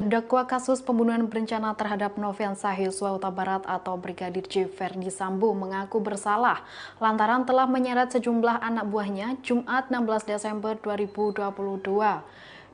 Terdakwa kasus pembunuhan berencana terhadap Nofriansah Yosua Huta Barat atau Brigadir J. Ferdi Sambo mengaku bersalah lantaran telah menyeret sejumlah anak buahnya Jumat 16 Desember 2022,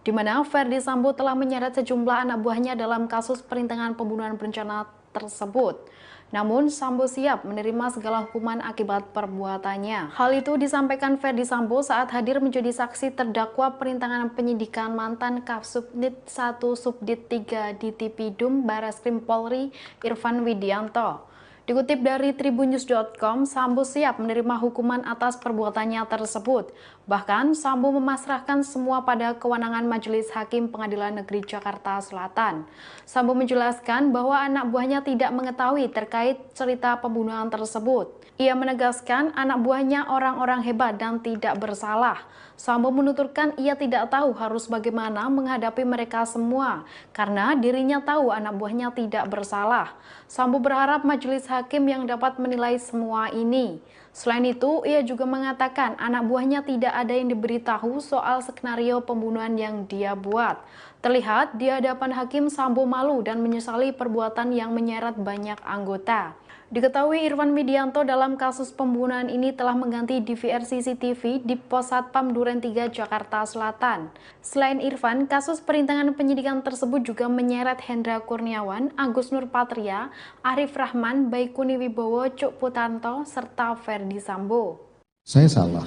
di mana Ferdi Sambo telah menyeret sejumlah anak buahnya dalam kasus perintangan pembunuhan berencana tersebut. Namun, Sambo siap menerima segala hukuman akibat perbuatannya. Hal itu disampaikan Ferdi Sambo saat hadir menjadi saksi terdakwa perintangan penyidikan mantan Kasubnit 1 Subdit 3 di Tipidum Bareskrim Polri Irfan Widianto. Dikutip dari tribunnews.com, Sambo siap menerima hukuman atas perbuatannya tersebut. Bahkan, Sambo memasrahkan semua pada kewenangan Majelis Hakim Pengadilan Negeri Jakarta Selatan. Sambo menjelaskan bahwa anak buahnya tidak mengetahui terkait cerita pembunuhan tersebut. Ia menegaskan anak buahnya orang-orang hebat dan tidak bersalah. Sambo menuturkan ia tidak tahu harus bagaimana menghadapi mereka semua, karena dirinya tahu anak buahnya tidak bersalah. Sambo berharap majelis hakim yang dapat menilai semua ini. Selain itu, ia juga mengatakan anak buahnya tidak ada yang diberitahu soal skenario pembunuhan yang dia buat. Terlihat di hadapan hakim, Sambo malu dan menyesali perbuatan yang menyeret banyak anggota. Diketahui Irfan Widianto dalam kasus pembunuhan ini telah mengganti DVR CCTV di Pos Satpam Duren 3 Jakarta Selatan. Selain Irfan, kasus perintangan penyidikan tersebut juga menyeret Hendra Kurniawan, Agus Nurpatria, Arif Rahman, Baikuni Wibowo, Cuk Putanto, serta Ferdi Sambo. Saya salah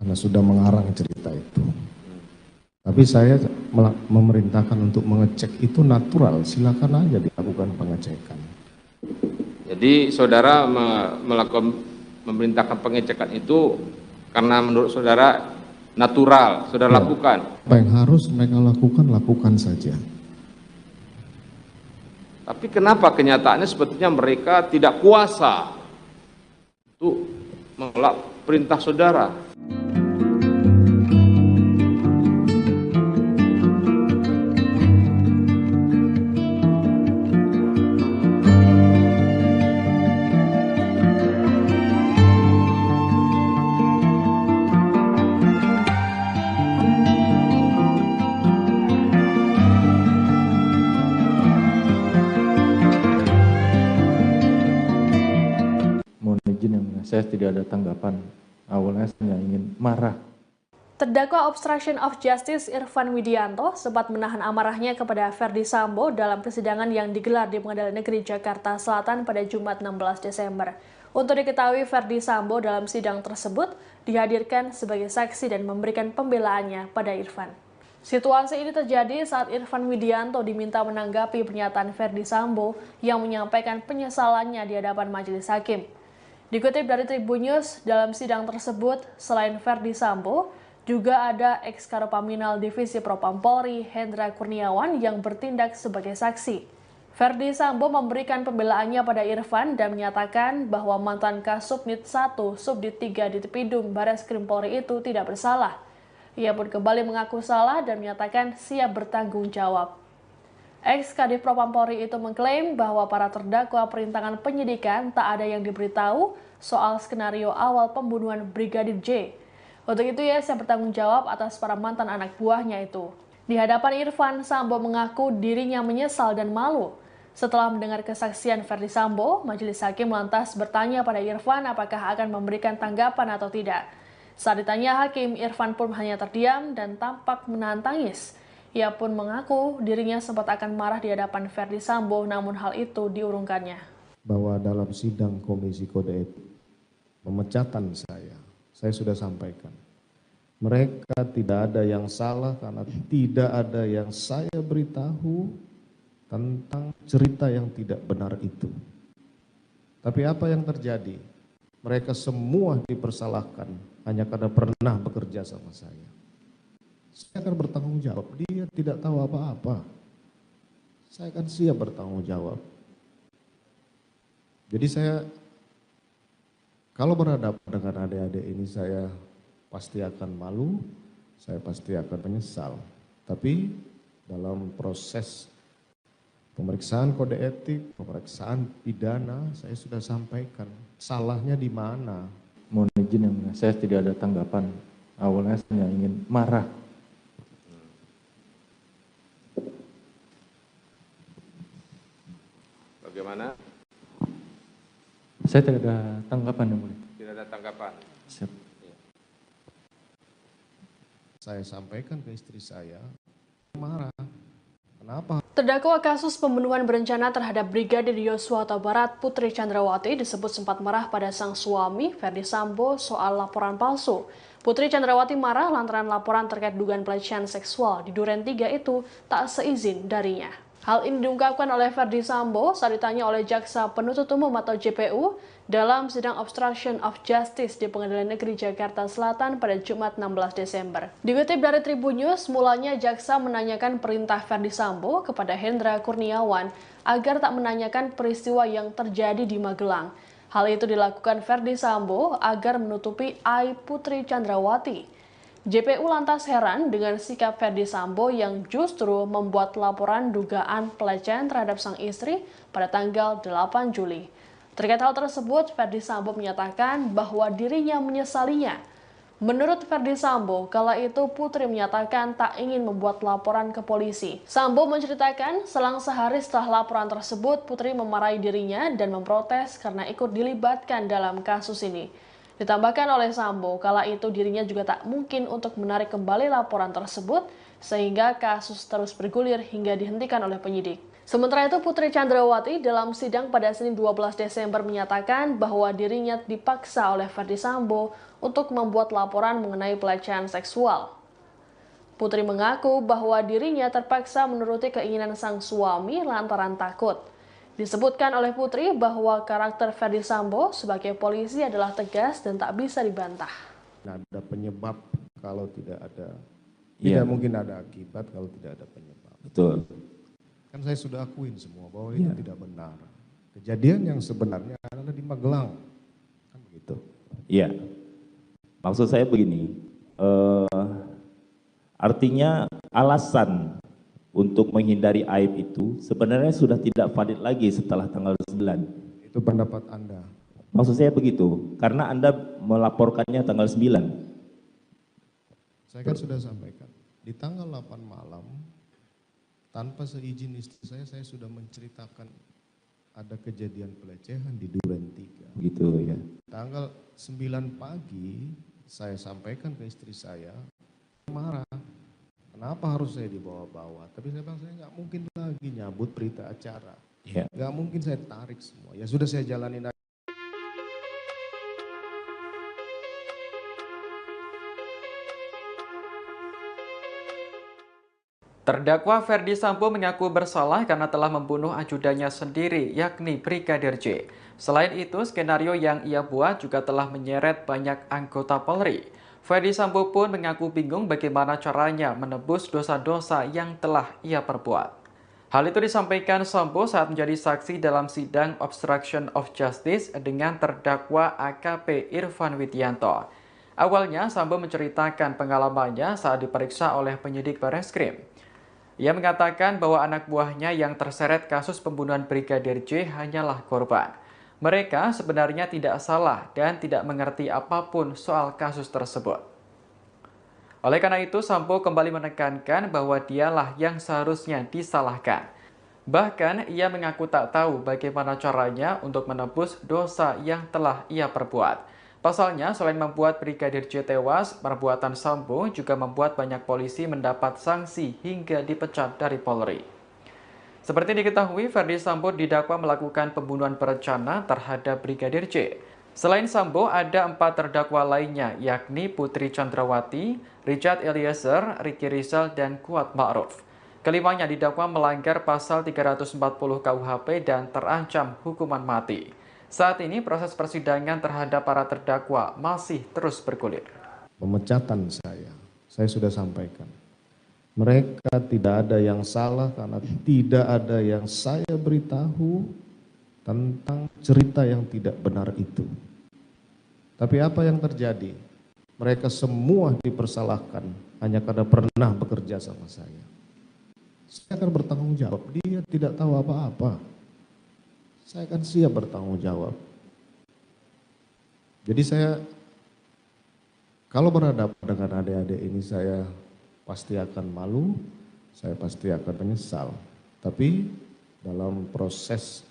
karena sudah mengarang cerita itu. Tapi saya memerintahkan untuk mengecek itu natural, silakan aja dilakukan pengecekan. Jadi saudara memerintahkan pengecekan itu karena menurut saudara natural, saudara lakukan. Apa yang harus mereka lakukan saja. Tapi kenapa kenyataannya sepertinya mereka tidak kuasa untuk menolak perintah saudara? Saya tidak ada tanggapan. Awalnya saya ingin marah. Terdakwa obstruction of justice Irfan Widianto sempat menahan amarahnya kepada Ferdi Sambo dalam persidangan yang digelar di Pengadilan Negeri Jakarta Selatan pada Jumat 16 Desember. Untuk diketahui, Ferdi Sambo dalam sidang tersebut dihadirkan sebagai saksi dan memberikan pembelaannya pada Irfan. Situasi ini terjadi saat Irfan Widianto diminta menanggapi pernyataan Ferdi Sambo yang menyampaikan penyesalannya di hadapan majelis hakim. Dikutip dari Tribunnews, dalam sidang tersebut, selain Ferdi Sambo, juga ada ex-Karopaminal Divisi Propam Polri, Hendra Kurniawan, yang bertindak sebagai saksi. Ferdi Sambo memberikan pembelaannya pada Irfan dan menyatakan bahwa mantan Kasubnit 1 Subdit 3 di Tipidum Bareskrim Polri itu tidak bersalah. Ia pun kembali mengaku salah dan menyatakan siap bertanggung jawab. Ex-Kadif Propam Polri itu mengklaim bahwa para terdakwa perintangan penyidikan tak ada yang diberitahu soal skenario awal pembunuhan Brigadir J. Untuk itu ia siap bertanggung jawab atas para mantan anak buahnya itu. Di hadapan Irfan, Sambo mengaku dirinya menyesal dan malu. Setelah mendengar kesaksian Ferdi Sambo, majelis hakim lantas bertanya pada Irfan apakah akan memberikan tanggapan atau tidak. Saat ditanya hakim, Irfan pun hanya terdiam dan tampak menahan tangis. Ia pun mengaku dirinya sempat akan marah di hadapan Ferdi Sambo, namun hal itu diurungkannya. Bahwa dalam sidang Komisi Kode Etik, pemecatan saya sudah sampaikan. Mereka tidak ada yang salah karena tidak ada yang saya beritahu tentang cerita yang tidak benar itu. Tapi apa yang terjadi? Mereka semua dipersalahkan hanya karena pernah bekerja sama saya. Saya akan bertanggung jawab, dia tidak tahu apa-apa. Saya akan siap bertanggung jawab. Jadi saya, kalau berhadapan dengan adik-adik ini saya pasti akan malu, saya pasti akan menyesal. Tapi dalam proses pemeriksaan kode etik, pemeriksaan pidana, saya sudah sampaikan salahnya di mana. Mohon izin yang mulia, saya tidak ada tanggapan. Awalnya saya ingin marah. Bagaimana? Saya tidak ada tanggapan yang mulia. Tidak ada tanggapan. Siap. Saya sampaikan ke istri saya, marah. Kenapa? Terdakwa kasus pembunuhan berencana terhadap Brigadir Yosua Huta Barat Putri Chandrawati disebut sempat marah pada sang suami Ferdi Sambo soal laporan palsu. Putri Chandrawati marah lantaran laporan terkait dugaan pelecehan seksual di Duren 3 itu tak seizin darinya. Hal ini diungkapkan oleh Ferdi Sambo saat ditanya oleh Jaksa Penuntut Umum atau JPU dalam sidang obstruction of justice di Pengadilan Negeri Jakarta Selatan pada Jumat 16 Desember. Dikutip dari Tribun News, mulanya jaksa menanyakan perintah Ferdi Sambo kepada Hendra Kurniawan agar tak menanyakan peristiwa yang terjadi di Magelang. Hal itu dilakukan Ferdi Sambo agar menutupi aib Putri Chandrawati. JPU lantas heran dengan sikap Ferdi Sambo yang justru membuat laporan dugaan pelecehan terhadap sang istri pada tanggal 8 Juli. Terkait hal tersebut, Ferdi Sambo menyatakan bahwa dirinya menyesalinya. Menurut Ferdi Sambo, kala itu Putri menyatakan tak ingin membuat laporan ke polisi. Sambo menceritakan, selang sehari setelah laporan tersebut, Putri memarahi dirinya dan memprotes karena ikut dilibatkan dalam kasus ini. Ditambahkan oleh Sambo, kala itu dirinya juga tak mungkin untuk menarik kembali laporan tersebut, sehingga kasus terus bergulir hingga dihentikan oleh penyidik. Sementara itu, Putri Chandrawati dalam sidang pada Senin 12 Desember menyatakan bahwa dirinya dipaksa oleh Ferdi Sambo untuk membuat laporan mengenai pelecehan seksual. Putri mengaku bahwa dirinya terpaksa menuruti keinginan sang suami lantaran takut. Disebutkan oleh Putri bahwa karakter Ferdi Sambo sebagai polisi adalah tegas dan tak bisa dibantah. Ada penyebab kalau tidak ada, Iya. tidak mungkin ada akibat kalau tidak ada penyebab. Betul. Kan saya sudah akuin semua bahwa ini tidak benar. Kejadian yang sebenarnya adalah di Magelang, kan begitu. Iya. Maksud saya begini, artinya alasan untuk menghindari aib itu sebenarnya sudah tidak valid lagi setelah tanggal 9. Itu pendapat Anda. Maksud saya begitu, karena Anda melaporkannya tanggal 9. Saya kan sudah sampaikan, di tanggal 8 malam, tanpa seizin istri saya sudah menceritakan ada kejadian pelecehan di Duren 3. Begitu ya. Tanggal 9 pagi, saya sampaikan ke istri saya, marah. Kenapa harus saya dibawa-bawa? Tapi saya bilang, saya nggak mungkin lagi nyabut berita acara. Iya. Nggak mungkin saya tarik semua. Ya sudah saya jalanin aja. Terdakwa Ferdi Sambo mengaku bersalah karena telah membunuh ajudannya sendiri, yakni Brigadir J. Selain itu, skenario yang ia buat juga telah menyeret banyak anggota Polri. Ferdi Sambo pun mengaku bingung bagaimana caranya menebus dosa-dosa yang telah ia perbuat. Hal itu disampaikan Sambo saat menjadi saksi dalam sidang obstruction of justice dengan terdakwa AKP Irfan Widianto. Awalnya, Sambo menceritakan pengalamannya saat diperiksa oleh penyidik Bareskrim. Ia mengatakan bahwa anak buahnya yang terseret kasus pembunuhan Brigadir J hanyalah korban. Mereka sebenarnya tidak salah dan tidak mengerti apapun soal kasus tersebut. Oleh karena itu, Sambo kembali menekankan bahwa dialah yang seharusnya disalahkan. Bahkan, ia mengaku tak tahu bagaimana caranya untuk menebus dosa yang telah ia perbuat. Pasalnya, selain membuat Brigadir J tewas, perbuatan Sambo juga membuat banyak polisi mendapat sanksi hingga dipecat dari Polri. Seperti diketahui, Ferdi Sambo didakwa melakukan pembunuhan berencana terhadap Brigadir J. Selain Sambo, ada 4 terdakwa lainnya, yakni Putri Chandrawati, Richard Eliezer, Ricky Rizal, dan Kuat Ma'ruf. Kelimanya didakwa melanggar pasal 340 KUHP dan terancam hukuman mati. Saat ini proses persidangan terhadap para terdakwa masih terus bergulir. Pemecatan saya sudah sampaikan. Mereka tidak ada yang salah karena tidak ada yang saya beritahu tentang cerita yang tidak benar itu. Tapi apa yang terjadi? Mereka semua dipersalahkan hanya karena pernah bekerja sama saya. Saya akan bertanggung jawab, dia tidak tahu apa-apa. Saya akan siap bertanggung jawab. Jadi saya, kalau berhadapan dengan adik-adik ini saya pasti akan malu, saya pasti akan menyesal. Tapi dalam proses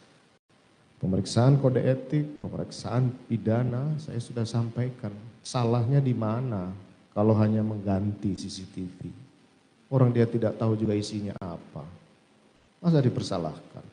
Pemeriksaan kode etik, pemeriksaan pidana, saya sudah sampaikan. Salahnya di mana kalau hanya mengganti CCTV? Orang dia tidak tahu juga isinya apa. Masa dipersalahkan?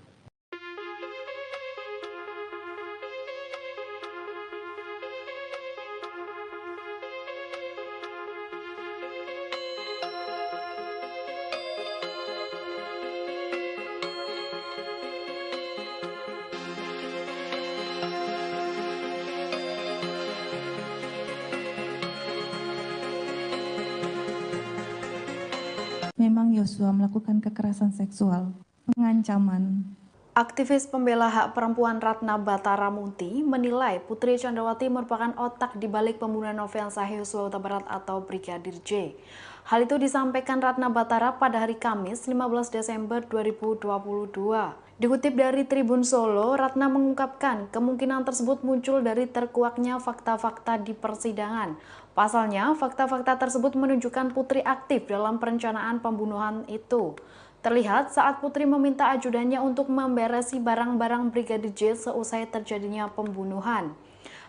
Memang Yosua melakukan kekerasan seksual, pengancaman. Aktivis pembela hak perempuan Ratna Batara Munti menilai Putri Chandrawati merupakan otak di balik pembunuhan Nofriansah Yosua Huta Barat atau Brigadir J. Hal itu disampaikan Ratna Batara pada hari Kamis 15 Desember 2022. Dikutip dari Tribun Solo, Ratna mengungkapkan kemungkinan tersebut muncul dari terkuaknya fakta-fakta di persidangan. Pasalnya, fakta-fakta tersebut menunjukkan Putri aktif dalam perencanaan pembunuhan itu. Terlihat saat Putri meminta ajudannya untuk memberesi barang-barang Brigadir J seusai terjadinya pembunuhan.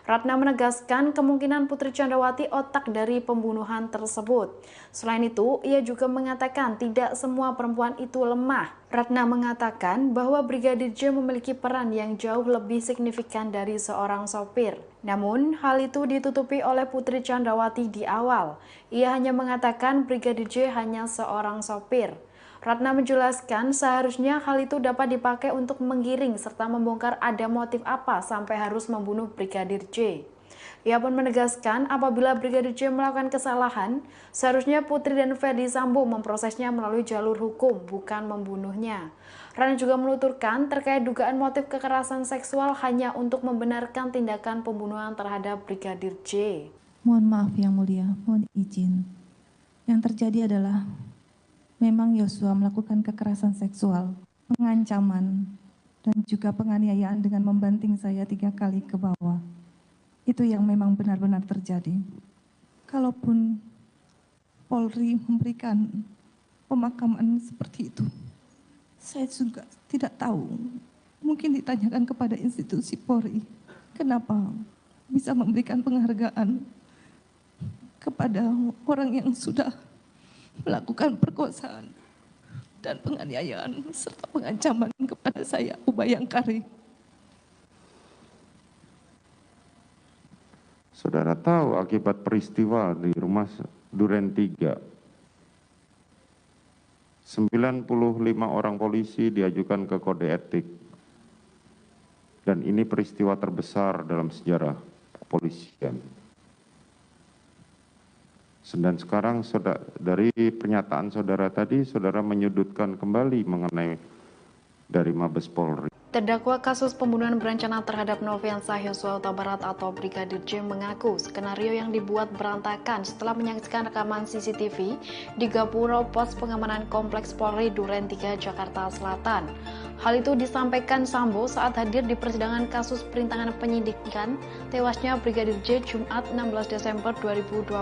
Ratna menegaskan kemungkinan Putri Chandrawati otak dari pembunuhan tersebut. Selain itu, ia juga mengatakan tidak semua perempuan itu lemah. Ratna mengatakan bahwa Brigadir J memiliki peran yang jauh lebih signifikan dari seorang sopir. Namun, hal itu ditutupi oleh Putri Chandrawati di awal. Ia hanya mengatakan Brigadir J hanya seorang sopir. Ratna menjelaskan seharusnya hal itu dapat dipakai untuk menggiring serta membongkar ada motif apa sampai harus membunuh Brigadir J. Ia pun menegaskan apabila Brigadir J melakukan kesalahan, seharusnya Putri dan Ferdi Sambo memprosesnya melalui jalur hukum, bukan membunuhnya. Ratna juga menuturkan terkait dugaan motif kekerasan seksual hanya untuk membenarkan tindakan pembunuhan terhadap Brigadir J. Mohon maaf yang mulia, mohon izin. Yang terjadi adalah memang Yosua melakukan kekerasan seksual, pengancaman, dan juga penganiayaan dengan membanting saya 3 kali ke bawah. Itu yang memang benar-benar terjadi. Kalaupun Polri memberikan pemakaman seperti itu, saya juga tidak tahu. Mungkin ditanyakan kepada institusi Polri, kenapa bisa memberikan penghargaan kepada orang yang sudah melakukan perkosaan dan penganiayaan serta pengancaman kepada saya, Abu Bayangkari. Saudara tahu akibat peristiwa di rumah Duren 3, 95 orang polisi diajukan ke kode etik. Dan ini peristiwa terbesar dalam sejarah kepolisian. Dan sekarang dari pernyataan saudara tadi, saudara menyudutkan kembali mengenai dari Mabes Polri. Terdakwa kasus pembunuhan berencana terhadap Nofriansah Yosua Huta Barat atau Brigadir J mengaku skenario yang dibuat berantakan setelah menyaksikan rekaman CCTV di Gapura Pos Pengamanan Kompleks Polri Duren 3, Jakarta Selatan. Hal itu disampaikan Sambo saat hadir di persidangan kasus perintangan penyidikan tewasnya Brigadir J Jumat 16 Desember 2022.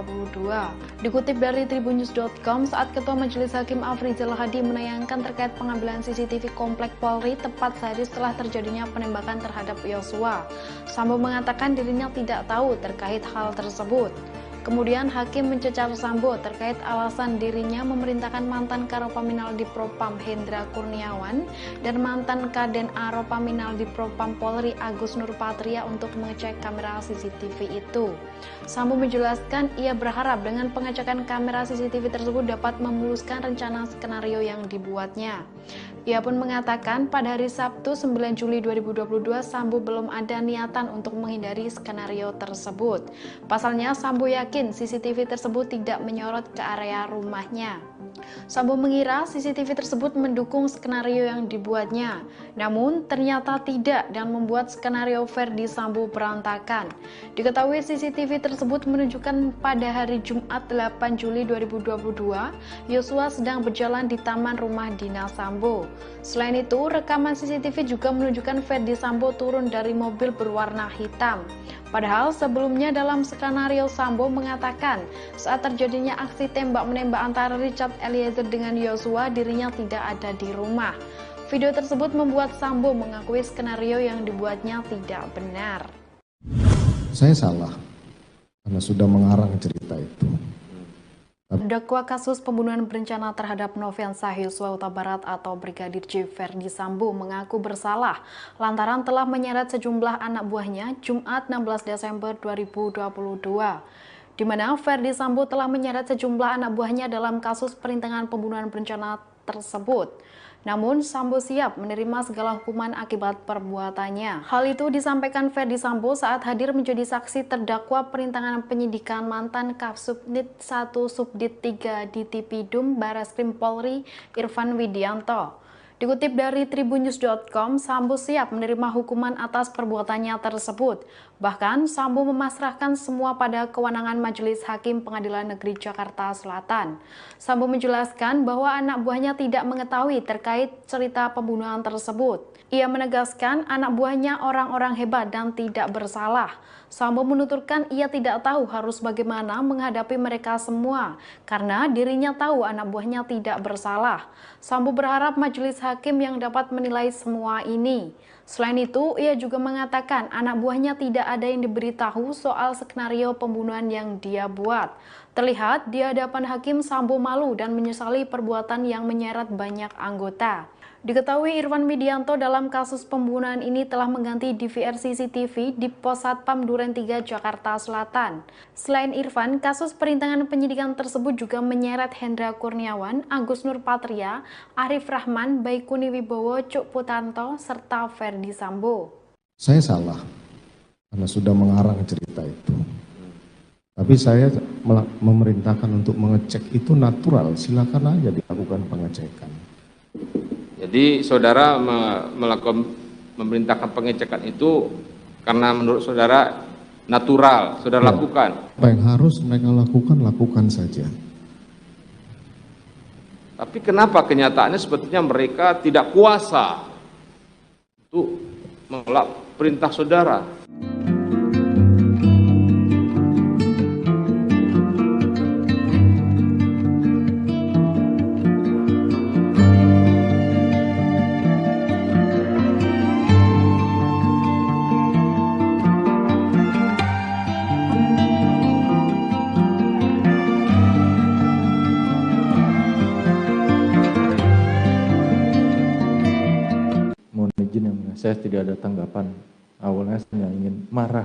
Dikutip dari tribunnews.com, saat Ketua Majelis Hakim Afrizal Hadi menayangkan terkait pengambilan CCTV Komplek Polri tepat sehari setelah terjadinya penembakan terhadap Yosua, Sambo mengatakan dirinya tidak tahu terkait hal tersebut. Kemudian Hakim mencecar Sambo terkait alasan dirinya memerintahkan mantan Karopaminal Dipropam Hendra Kurniawan dan mantan Kaden Aropaminal Dipropam Polri Agus Nurpatria untuk mengecek kamera CCTV itu. Sambo menjelaskan ia berharap dengan pengecekan kamera CCTV tersebut dapat memuluskan rencana skenario yang dibuatnya. Ia pun mengatakan pada hari Sabtu 9 Juli 2022 Sambo belum ada niatan untuk menghindari skenario tersebut. Pasalnya Sambo yakin CCTV tersebut tidak menyorot ke area rumahnya. Sambo mengira CCTV tersebut mendukung skenario yang dibuatnya, namun ternyata tidak dan membuat skenario Ferdi Sambo berantakan. Diketahui CCTV tersebut menunjukkan pada hari Jumat 8 Juli 2022, Yosua sedang berjalan di taman rumah dinas Sambo. Selain itu, rekaman CCTV juga menunjukkan Ferdi Sambo turun dari mobil berwarna hitam. Padahal sebelumnya dalam skenario Sambo mengatakan saat terjadinya aksi tembak-menembak antara Richard Eliezer dengan Yosua, dirinya tidak ada di rumah. Video tersebut membuat Sambo mengakui skenario yang dibuatnya tidak benar. Saya salah karena sudah mengarang cerita itu. Terdakwa kasus pembunuhan berencana terhadap Nofriansah Yosua Huta Barat atau Brigadir J. Ferdi Sambo mengaku bersalah lantaran telah menyeret sejumlah anak buahnya Jumat 16 Desember 2022, di mana Ferdi Sambo telah menyeret sejumlah anak buahnya dalam kasus perintangan pembunuhan berencana tersebut. Namun, Sambo siap menerima segala hukuman akibat perbuatannya. Hal itu disampaikan Ferdi Sambo saat hadir menjadi saksi terdakwa perintangan penyidikan mantan Kapsubdit 1 Subdit 3 di Tipidum Barreskrim Polri Irfan Widianto. Dikutip dari tribunnews.com, Sambo siap menerima hukuman atas perbuatannya tersebut. Bahkan, Sambo memasrahkan semua pada kewenangan Majelis Hakim Pengadilan Negeri Jakarta Selatan. Sambo menjelaskan bahwa anak buahnya tidak mengetahui terkait cerita pembunuhan tersebut. Ia menegaskan anak buahnya orang-orang hebat dan tidak bersalah. Sambo menuturkan ia tidak tahu harus bagaimana menghadapi mereka semua karena dirinya tahu anak buahnya tidak bersalah. Sambo berharap majelis hakim yang dapat menilai semua ini. Selain itu, ia juga mengatakan anak buahnya tidak ada yang diberitahu soal skenario pembunuhan yang dia buat. Terlihat di hadapan hakim, Sambo malu dan menyesali perbuatan yang menyeret banyak anggota. Diketahui Irfan Widianto dalam kasus pembunuhan ini telah mengganti DVR CCTV di Pos Satpam Duren 3 Jakarta Selatan. Selain Irfan, kasus perintangan penyidikan tersebut juga menyeret Hendra Kurniawan, Agus Nurpatria, Arif Rahman, Baikuni Wibowo, Cuk Putanto, serta Ferdi Sambo. Saya salah karena sudah mengarang cerita itu. Tapi saya memerintahkan untuk mengecek itu natural, silakan aja dilakukan pengecekan. Jadi saudara memerintahkan pengecekan itu karena menurut saudara natural, saudara lakukan. Apa yang harus mereka lakukan saja. Tapi kenapa kenyataannya sebetulnya mereka tidak kuasa untuk menolak perintah saudara? Saya tidak ada tanggapan. Awalnya saya ingin marah.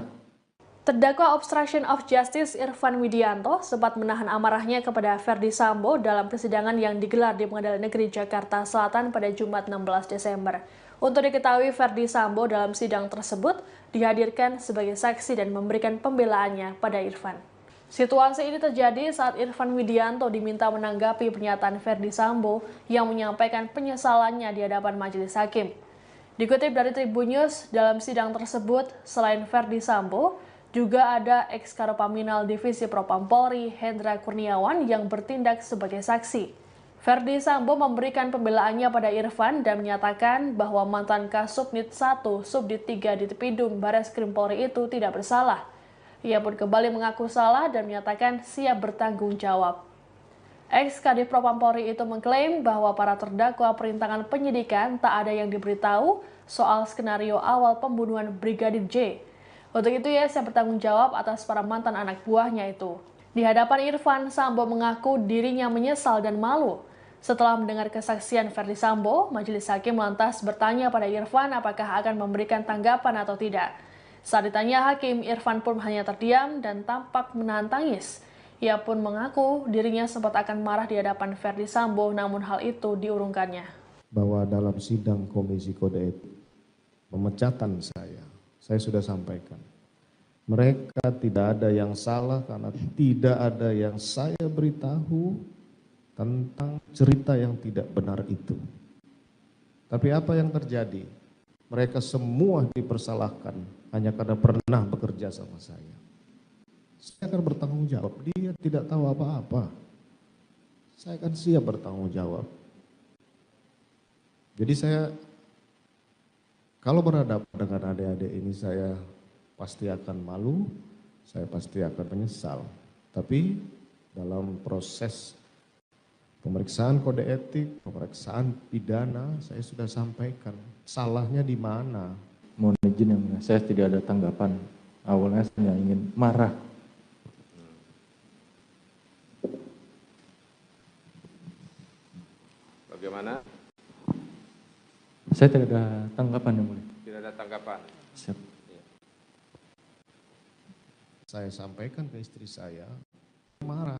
Terdakwa obstruction of justice Irfan Widianto sempat menahan amarahnya kepada Ferdi Sambo dalam persidangan yang digelar di Pengadilan Negeri Jakarta Selatan pada Jumat 16 Desember. Untuk diketahui, Ferdi Sambo dalam sidang tersebut dihadirkan sebagai saksi dan memberikan pembelaannya pada Irfan. Situasi ini terjadi saat Irfan Widianto diminta menanggapi pernyataan Ferdi Sambo yang menyampaikan penyesalannya di hadapan majelis hakim. Dikutip dari Tribun News, dalam sidang tersebut, selain Ferdi Sambo, juga ada ex-Karopaminal Divisi Propam Polri, Hendra Kurniawan, yang bertindak sebagai saksi. Ferdi Sambo memberikan pembelaannya pada Irfan dan menyatakan bahwa mantan Kasubnit 1 Subdit 3 di Tipidum Barreskrim Polri itu tidak bersalah. Ia pun kembali mengaku salah dan menyatakan siap bertanggung jawab. Ex-Kadif Propam Polri itu mengklaim bahwa para terdakwa perintangan penyidikan tak ada yang diberitahu soal skenario awal pembunuhan Brigadir J. Untuk itu ia siap bertanggung jawab atas para mantan anak buahnya itu. Di hadapan Irfan, Sambo mengaku dirinya menyesal dan malu. Setelah mendengar kesaksian Ferdi Sambo, majelis hakim lantas bertanya pada Irfan apakah akan memberikan tanggapan atau tidak. Saat ditanya hakim, Irfan pun hanya terdiam dan tampak menahan tangis. Ia pun mengaku dirinya sempat akan marah di hadapan Ferdi Sambo, namun hal itu diurungkannya. Bahwa dalam sidang Komisi Kode Etik, pemecatan saya sudah sampaikan. Mereka tidak ada yang salah karena tidak ada yang saya beritahu tentang cerita yang tidak benar itu. Tapi apa yang terjadi? Mereka semua dipersalahkan hanya karena pernah bekerja sama saya. Saya akan bertanggung jawab, dia tidak tahu apa-apa. Saya akan siap bertanggung jawab. Jadi saya, kalau berhadapan dengan adik-adik ini saya pasti akan malu, saya pasti akan menyesal. Tapi dalam proses Pemeriksaan kode etik, pemeriksaan pidana, saya sudah sampaikan. Salahnya di mana? Mohon izin yang mulia, saya tidak ada tanggapan. Awalnya saya ingin marah. Bagaimana? Saya tidak ada tanggapan yang mulia. Tidak ada tanggapan. Siap. Saya sampaikan ke istri saya, marah.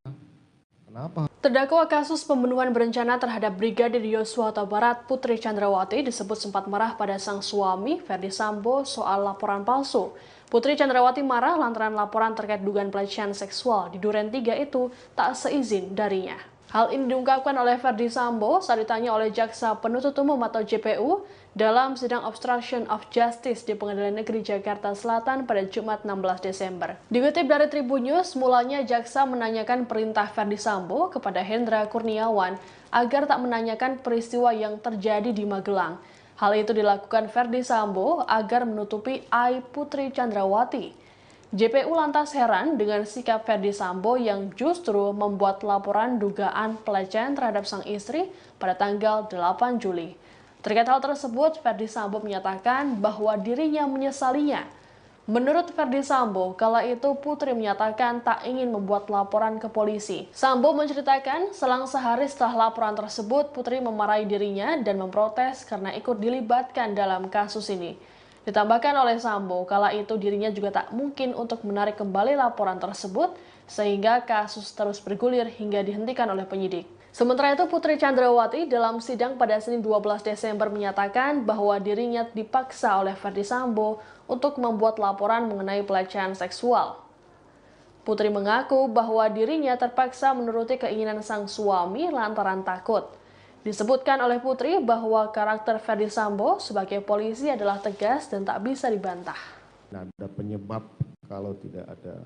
Kenapa? Terdakwa kasus pembunuhan berencana terhadap Brigadir Yosua Huta Barat, Putri Chandrawati disebut sempat marah pada sang suami, Ferdi Sambo, soal laporan palsu. Putri Chandrawati marah lantaran laporan terkait dugaan pelecehan seksual di Duren 3 itu tak seizin darinya. Hal ini diungkapkan oleh Ferdi Sambo saat ditanya oleh Jaksa Penuntut Umum atau JPU dalam sidang obstruction of justice di Pengadilan Negeri Jakarta Selatan pada Jumat 16 Desember. Dikutip dari Tribun News, mulanya Jaksa menanyakan perintah Ferdi Sambo kepada Hendra Kurniawan agar tak menanyakan peristiwa yang terjadi di Magelang. Hal itu dilakukan Ferdi Sambo agar menutupi aib Putri Chandrawati. JPU lantas heran dengan sikap Ferdi Sambo yang justru membuat laporan dugaan pelecehan terhadap sang istri pada tanggal 8 Juli. Terkait hal tersebut, Ferdi Sambo menyatakan bahwa dirinya menyesalinya. Menurut Ferdi Sambo, kala itu Putri menyatakan tak ingin membuat laporan ke polisi. Sambo menceritakan, selang sehari setelah laporan tersebut, Putri memarahi dirinya dan memprotes karena ikut dilibatkan dalam kasus ini. Ditambahkan oleh Sambo, kala itu dirinya juga tak mungkin untuk menarik kembali laporan tersebut, sehingga kasus terus bergulir hingga dihentikan oleh penyidik. Sementara itu, Putri Chandrawati dalam sidang pada Senin 12 Desember menyatakan bahwa dirinya dipaksa oleh Ferdi Sambo untuk membuat laporan mengenai pelecehan seksual. Putri mengaku bahwa dirinya terpaksa menuruti keinginan sang suami lantaran takut. Disebutkan oleh Putri bahwa karakter Ferdi Sambo sebagai polisi adalah tegas dan tak bisa dibantah. Ada penyebab kalau tidak ada,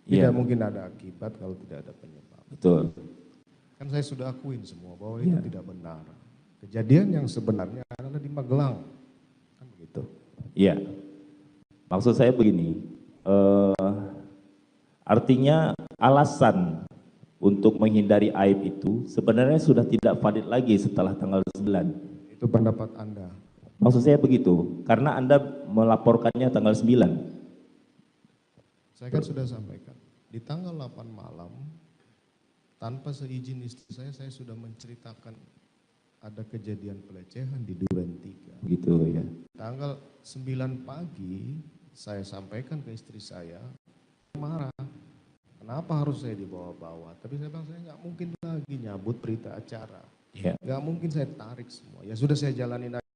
tidak mungkin ada akibat kalau tidak ada penyebab. Betul. Kan saya sudah akuin semua bahwa itu tidak benar. Kejadian yang sebenarnya adalah di Magelang. Kan begitu. Iya. Maksud saya begini, artinya alasan untuk menghindari aib itu sebenarnya sudah tidak valid lagi setelah tanggal 9. Itu pendapat Anda. Maksud saya begitu, karena Anda melaporkannya tanggal 9. Saya kan sudah sampaikan, di tanggal 8 malam, tanpa seizin istri saya sudah menceritakan ada kejadian pelecehan di Duren 3. Begitu ya. Tanggal 9 pagi, saya sampaikan ke istri saya, marah. Kenapa harus saya dibawa-bawa? Tapi saya bilang, saya nggak mungkin lagi nyabut berita acara. Nggak mungkin saya tarik semua. Ya sudah, saya jalanin aja.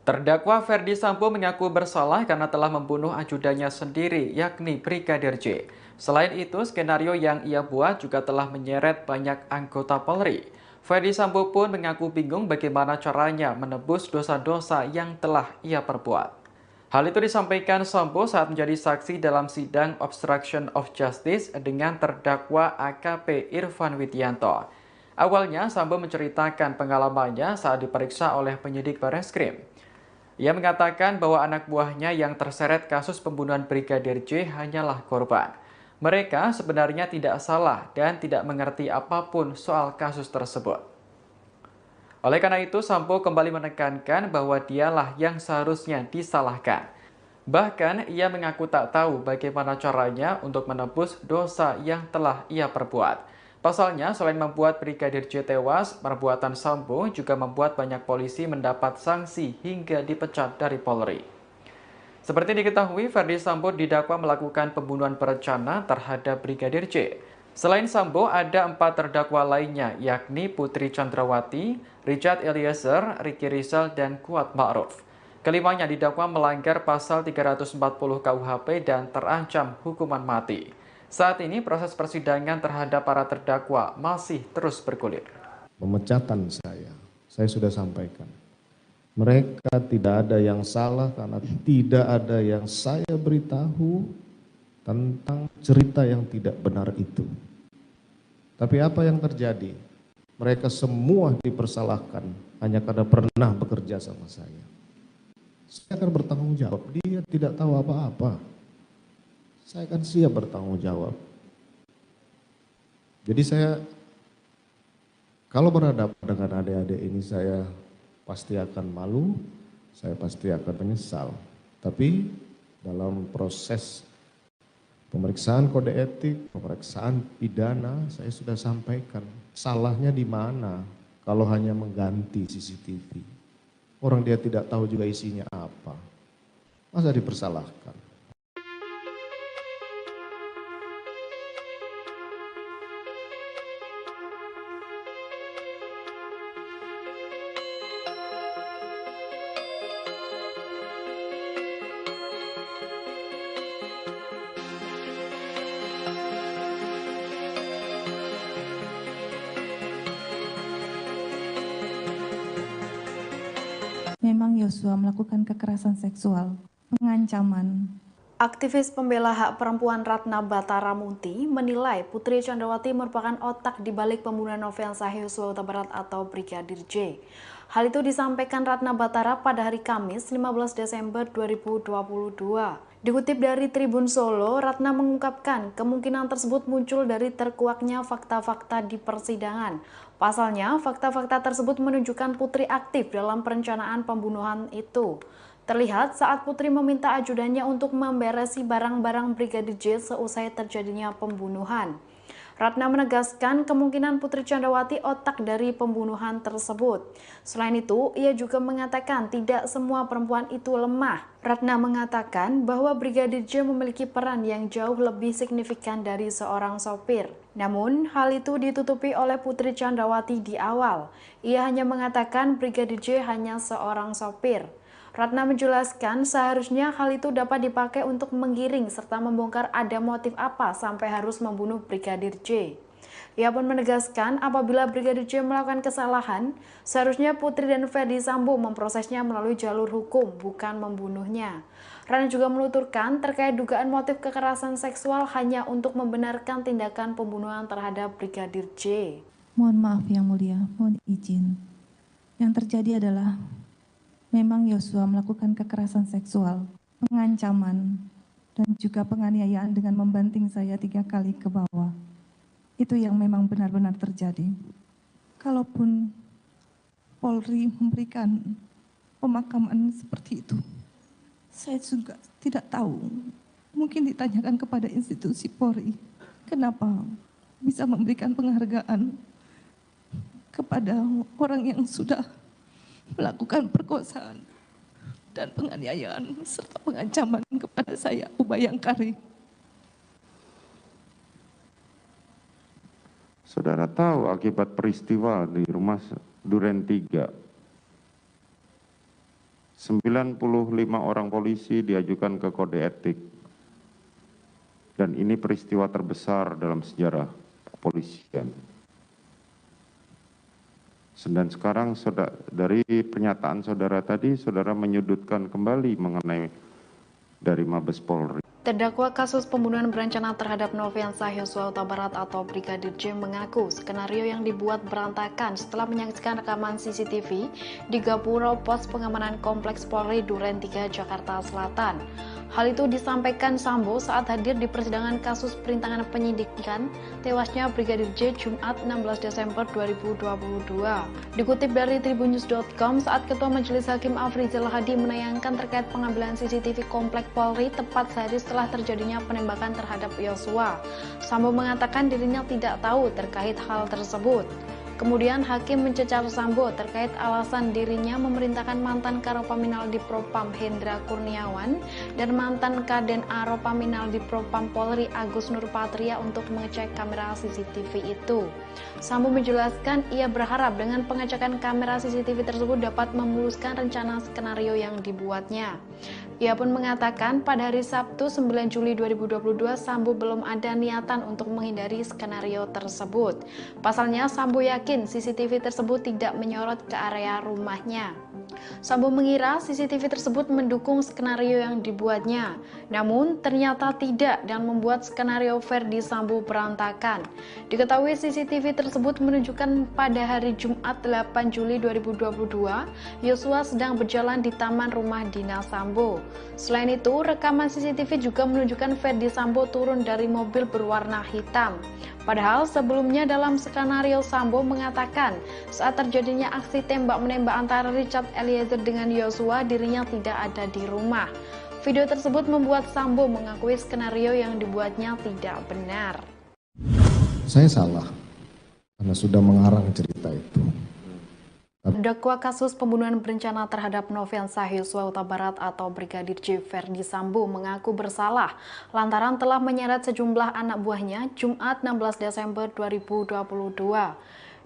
Terdakwa Ferdi Sambo mengaku bersalah karena telah membunuh ajudannya sendiri, yakni Brigadir J. Selain itu, skenario yang ia buat juga telah menyeret banyak anggota Polri. Ferdi Sambo pun mengaku bingung bagaimana caranya menebus dosa-dosa yang telah ia perbuat. Hal itu disampaikan Sambo saat menjadi saksi dalam sidang obstruction of justice dengan terdakwa AKP Irfan Widianto. Awalnya, Sambo menceritakan pengalamannya saat diperiksa oleh penyidik Barreskrim. Ia mengatakan bahwa anak buahnya yang terseret kasus pembunuhan Brigadir J hanyalah korban. Mereka sebenarnya tidak salah dan tidak mengerti apapun soal kasus tersebut. Oleh karena itu, Sambo kembali menekankan bahwa dialah yang seharusnya disalahkan. Bahkan, ia mengaku tak tahu bagaimana caranya untuk menebus dosa yang telah ia perbuat. Pasalnya, selain membuat Brigadir J tewas, perbuatan Sambo juga membuat banyak polisi mendapat sanksi hingga dipecat dari Polri. Seperti diketahui, Ferdi Sambo didakwa melakukan pembunuhan berencana terhadap Brigadir J. Selain Sambo, ada 4 terdakwa lainnya, yakni Putri Chandrawati, Richard Eliezer, Ricky Rizal, dan Kuat Ma'ruf. Kelimanya didakwa melanggar pasal 340 KUHP dan terancam hukuman mati. Saat ini proses persidangan terhadap para terdakwa masih terus bergulir. Pemecatan saya sudah sampaikan. Mereka tidak ada yang salah karena tidak ada yang saya beritahu tentang cerita yang tidak benar itu. Tapi apa yang terjadi? Mereka semua dipersalahkan hanya karena pernah bekerja sama saya. saya akan bertanggung jawab. Dia tidak tahu apa-apa. Saya akan siap bertanggung jawab. Jadi saya, kalau berhadapan dengan adik-adik ini, saya pasti akan malu, saya pasti akan menyesal. Tapi dalam proses pemeriksaan kode etik, pemeriksaan pidana, saya sudah sampaikan salahnya di mana kalau hanya mengganti CCTV. Orang dia tidak tahu juga isinya apa. Masa dipersalahkan? Memang Yosua melakukan kekerasan seksual, pengancaman. Aktivis pembela hak perempuan Ratna Batara Munti menilai Putri Chandrawati merupakan otak di balik pembunuhan Nofriansah Yosua Huta Barat atau Brigadir J. Hal itu disampaikan Ratna Batara pada hari Kamis 15 Desember 2022. Dikutip dari Tribun Solo, Ratna mengungkapkan kemungkinan tersebut muncul dari terkuaknya fakta-fakta di persidangan. Pasalnya, fakta-fakta tersebut menunjukkan Putri aktif dalam perencanaan pembunuhan itu. Terlihat saat Putri meminta ajudannya untuk memberesi barang-barang Brigadir J seusai terjadinya pembunuhan. Ratna menegaskan kemungkinan Putri Chandrawati otak dari pembunuhan tersebut. Selain itu, ia juga mengatakan tidak semua perempuan itu lemah. Ratna mengatakan bahwa Brigadir J memiliki peran yang jauh lebih signifikan dari seorang sopir. Namun, hal itu ditutupi oleh Putri Chandrawati di awal. Ia hanya mengatakan Brigadir J hanya seorang sopir. Ratna menjelaskan seharusnya hal itu dapat dipakai untuk menggiring serta membongkar ada motif apa sampai harus membunuh Brigadir J. Ia pun menegaskan apabila Brigadir J melakukan kesalahan, seharusnya Putri dan Ferdi Sambo memprosesnya melalui jalur hukum, bukan membunuhnya. Ratna juga menuturkan terkait dugaan motif kekerasan seksual hanya untuk membenarkan tindakan pembunuhan terhadap Brigadir J. Mohon maaf yang mulia, mohon izin. Yang terjadi adalah memang Yosua melakukan kekerasan seksual, pengancaman, dan juga penganiayaan dengan membanting saya 3 kali ke bawah. Itu yang memang benar-benar terjadi. Kalaupun Polri memberikan pemakaman seperti itu, saya juga tidak tahu. Mungkin ditanyakan kepada institusi Polri, kenapa bisa memberikan penghargaan kepada orang yang sudah melakukan perkosaan dan penganiayaan serta pengancaman kepada saya, Ubayangkari. Saudara tahu akibat peristiwa di rumah Duren 3, 95 orang polisi diajukan ke kode etik. Dan ini peristiwa terbesar dalam sejarah kepolisian. Dan sekarang dari pernyataan saudara tadi, saudara menyudutkan kembali mengenai dari Mabes Polri. Terdakwa kasus pembunuhan berencana terhadap Nofriansah Yosua Huta Barat atau Brigadir J mengaku skenario yang dibuat berantakan setelah menyaksikan rekaman CCTV di Gapura Pos Pengamanan Kompleks Polri Duren 3 Jakarta Selatan. Hal itu disampaikan Sambo saat hadir di persidangan kasus perintangan penyidikan tewasnya Brigadir J Jumat 16 Desember 2022. Dikutip dari tribunnews.com, saat Ketua Majelis Hakim Afrizal Hadi menayangkan terkait pengambilan CCTV Komplek Polri tepat sehari setelah terjadinya penembakan terhadap Yosua, Sambo mengatakan dirinya tidak tahu terkait hal tersebut. Kemudian Hakim mencecar Sambo terkait alasan dirinya memerintahkan mantan Karopaminal di Propam Hendra Kurniawan dan mantan Kaden Aropaminal di Propam Polri Agus Nurpatria untuk mengecek kamera CCTV itu. Sambo menjelaskan ia berharap dengan pengecekan kamera CCTV tersebut dapat memuluskan rencana skenario yang dibuatnya. Ia pun mengatakan pada hari Sabtu 9 Juli 2022 Sambo belum ada niatan untuk menghindari skenario tersebut. Pasalnya Sambo yakin CCTV tersebut tidak menyorot ke area rumahnya. Sambo mengira CCTV tersebut mendukung skenario yang dibuatnya, namun ternyata tidak dan membuat skenario Ferdi Sambo berantakan. Diketahui CCTV tersebut menunjukkan pada hari Jumat 8 Juli 2022, Yosua sedang berjalan di taman rumah dinas Sambo. Selain itu, rekaman CCTV juga menunjukkan Ferdi Sambo turun dari mobil berwarna hitam. Padahal sebelumnya dalam skenario Sambo mengatakan saat terjadinya aksi tembak-menembak antara Richard Eliezer dengan Yosua, dirinya tidak ada di rumah. Video tersebut membuat Sambo mengakui skenario yang dibuatnya tidak benar. Saya salah karena sudah mengarang cerita itu. Terdakwa kasus pembunuhan berencana terhadap Nofriansah Yosua Huta Barat atau Brigadir J. Ferdi Sambo mengaku bersalah lantaran telah menyeret sejumlah anak buahnya Jumat 16 Desember 2022,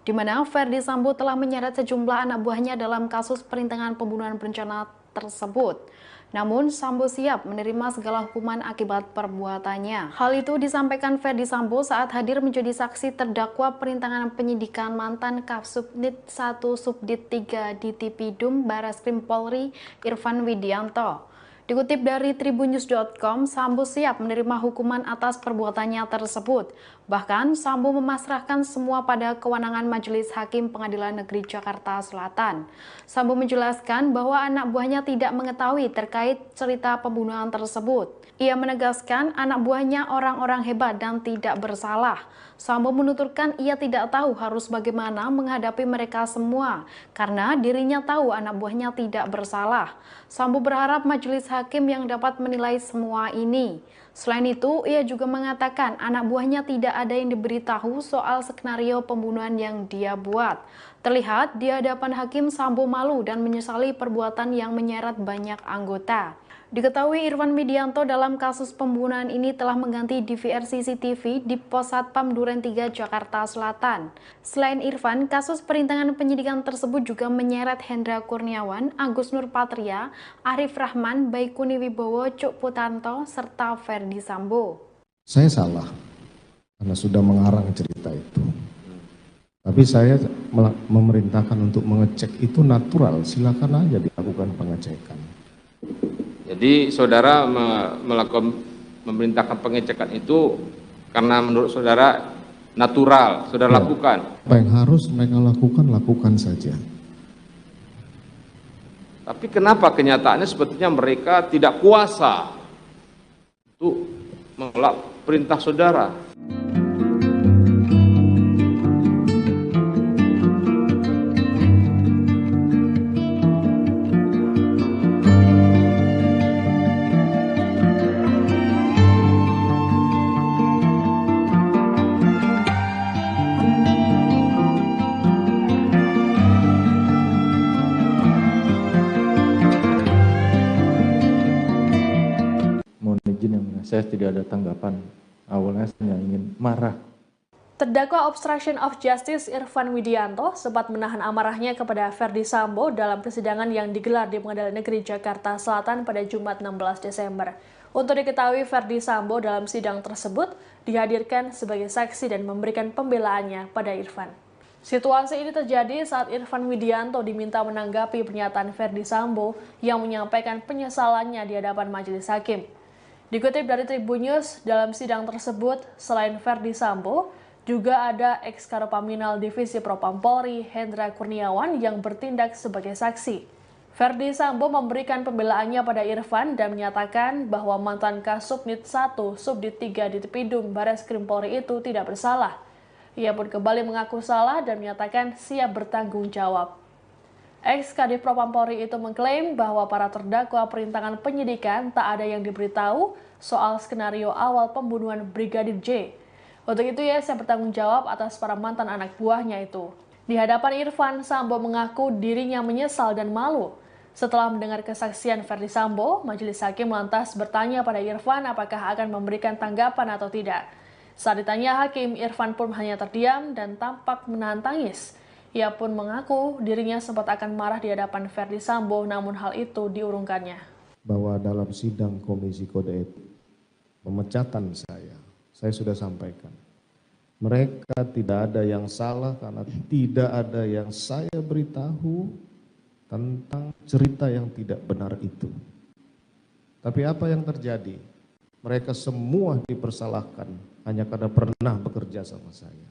di mana Ferdi Sambo telah menyeret sejumlah anak buahnya dalam kasus perintangan pembunuhan berencana tersebut. Namun, Sambo siap menerima segala hukuman akibat perbuatannya. Hal itu disampaikan Ferdi Sambo saat hadir menjadi saksi terdakwa perintangan penyidikan mantan Kasubnit 1 Subdit 3 di Tipidum Bareskrim Polri Irfan Widianto. Dikutip dari tribunnews.com, Sambo siap menerima hukuman atas perbuatannya tersebut. Bahkan, Sambo memasrahkan semua pada kewenangan Majelis Hakim Pengadilan Negeri Jakarta Selatan. Sambo menjelaskan bahwa anak buahnya tidak mengetahui terkait cerita pembunuhan tersebut. Ia menegaskan anak buahnya orang-orang hebat dan tidak bersalah. Sambo menuturkan ia tidak tahu harus bagaimana menghadapi mereka semua karena dirinya tahu anak buahnya tidak bersalah. Sambo berharap majelis hakim yang dapat menilai semua ini. Selain itu, ia juga mengatakan anak buahnya tidak ada yang diberitahu soal skenario pembunuhan yang dia buat. Terlihat di hadapan hakim Sambo malu dan menyesali perbuatan yang menyeret banyak anggota. Diketahui Irfan Widianto dalam kasus pembunuhan ini telah mengganti DVR CCTV di Pos Satpam Duren 3 Jakarta Selatan. Selain Irfan, kasus perintangan penyidikan tersebut juga menyeret Hendra Kurniawan, Agus Nurpatria, Arif Rahman, Baikuni Wibowo, Cuk Putanto, serta Ferdi Sambo. Saya salah karena sudah mengarang cerita itu. Tapi saya memerintahkan untuk mengecek itu natural, silakan aja dilakukan pengecekan. Jadi saudara memerintahkan pengecekan itu karena menurut saudara natural, saudara lakukan. Apa yang harus mereka lakukan saja. Tapi kenapa kenyataannya sepertinya mereka tidak kuasa untuk menolak perintah saudara? Saya tidak ada tanggapan. Awalnya saya ingin marah. Terdakwa obstruction of justice Irfan Widianto sempat menahan amarahnya kepada Ferdi Sambo dalam persidangan yang digelar di Pengadilan Negeri Jakarta Selatan pada Jumat 16 Desember. Untuk diketahui, Ferdi Sambo dalam sidang tersebut dihadirkan sebagai saksi dan memberikan pembelaannya pada Irfan. Situasi ini terjadi saat Irfan Widianto diminta menanggapi pernyataan Ferdi Sambo yang menyampaikan penyesalannya di hadapan majelis hakim. Dikutip dari Tribunnews, dalam sidang tersebut, selain Ferdi Sambo, juga ada ex-Karopaminal Divisi Propam Polri, Hendra Kurniawan, yang bertindak sebagai saksi. Ferdi Sambo memberikan pembelaannya pada Irfan dan menyatakan bahwa mantan Kasubnit 1 Subdit 3 di Tipidum Bareskrim Polri itu tidak bersalah. Ia pun kembali mengaku salah dan menyatakan siap bertanggung jawab. Ex-Kadif Propam Polri itu mengklaim bahwa para terdakwa perintangan penyidikan tak ada yang diberitahu soal skenario awal pembunuhan Brigadir J. Untuk itu ia siap bertanggung jawab atas para mantan anak buahnya itu. Di hadapan Irfan, Sambo mengaku dirinya menyesal dan malu. Setelah mendengar kesaksian Ferdi Sambo, majelis hakim lantas bertanya pada Irfan apakah akan memberikan tanggapan atau tidak. Saat ditanya hakim, Irfan pun hanya terdiam dan tampak menahan tangis. Ia pun mengaku dirinya sempat akan marah di hadapan Ferdi Sambo, namun hal itu diurungkannya. bahwa dalam sidang Komisi Kode Etik, pemecatan saya sudah sampaikan. Mereka tidak ada yang salah karena tidak ada yang saya beritahu tentang cerita yang tidak benar itu. Tapi apa yang terjadi? Mereka semua dipersalahkan hanya karena pernah bekerja sama saya.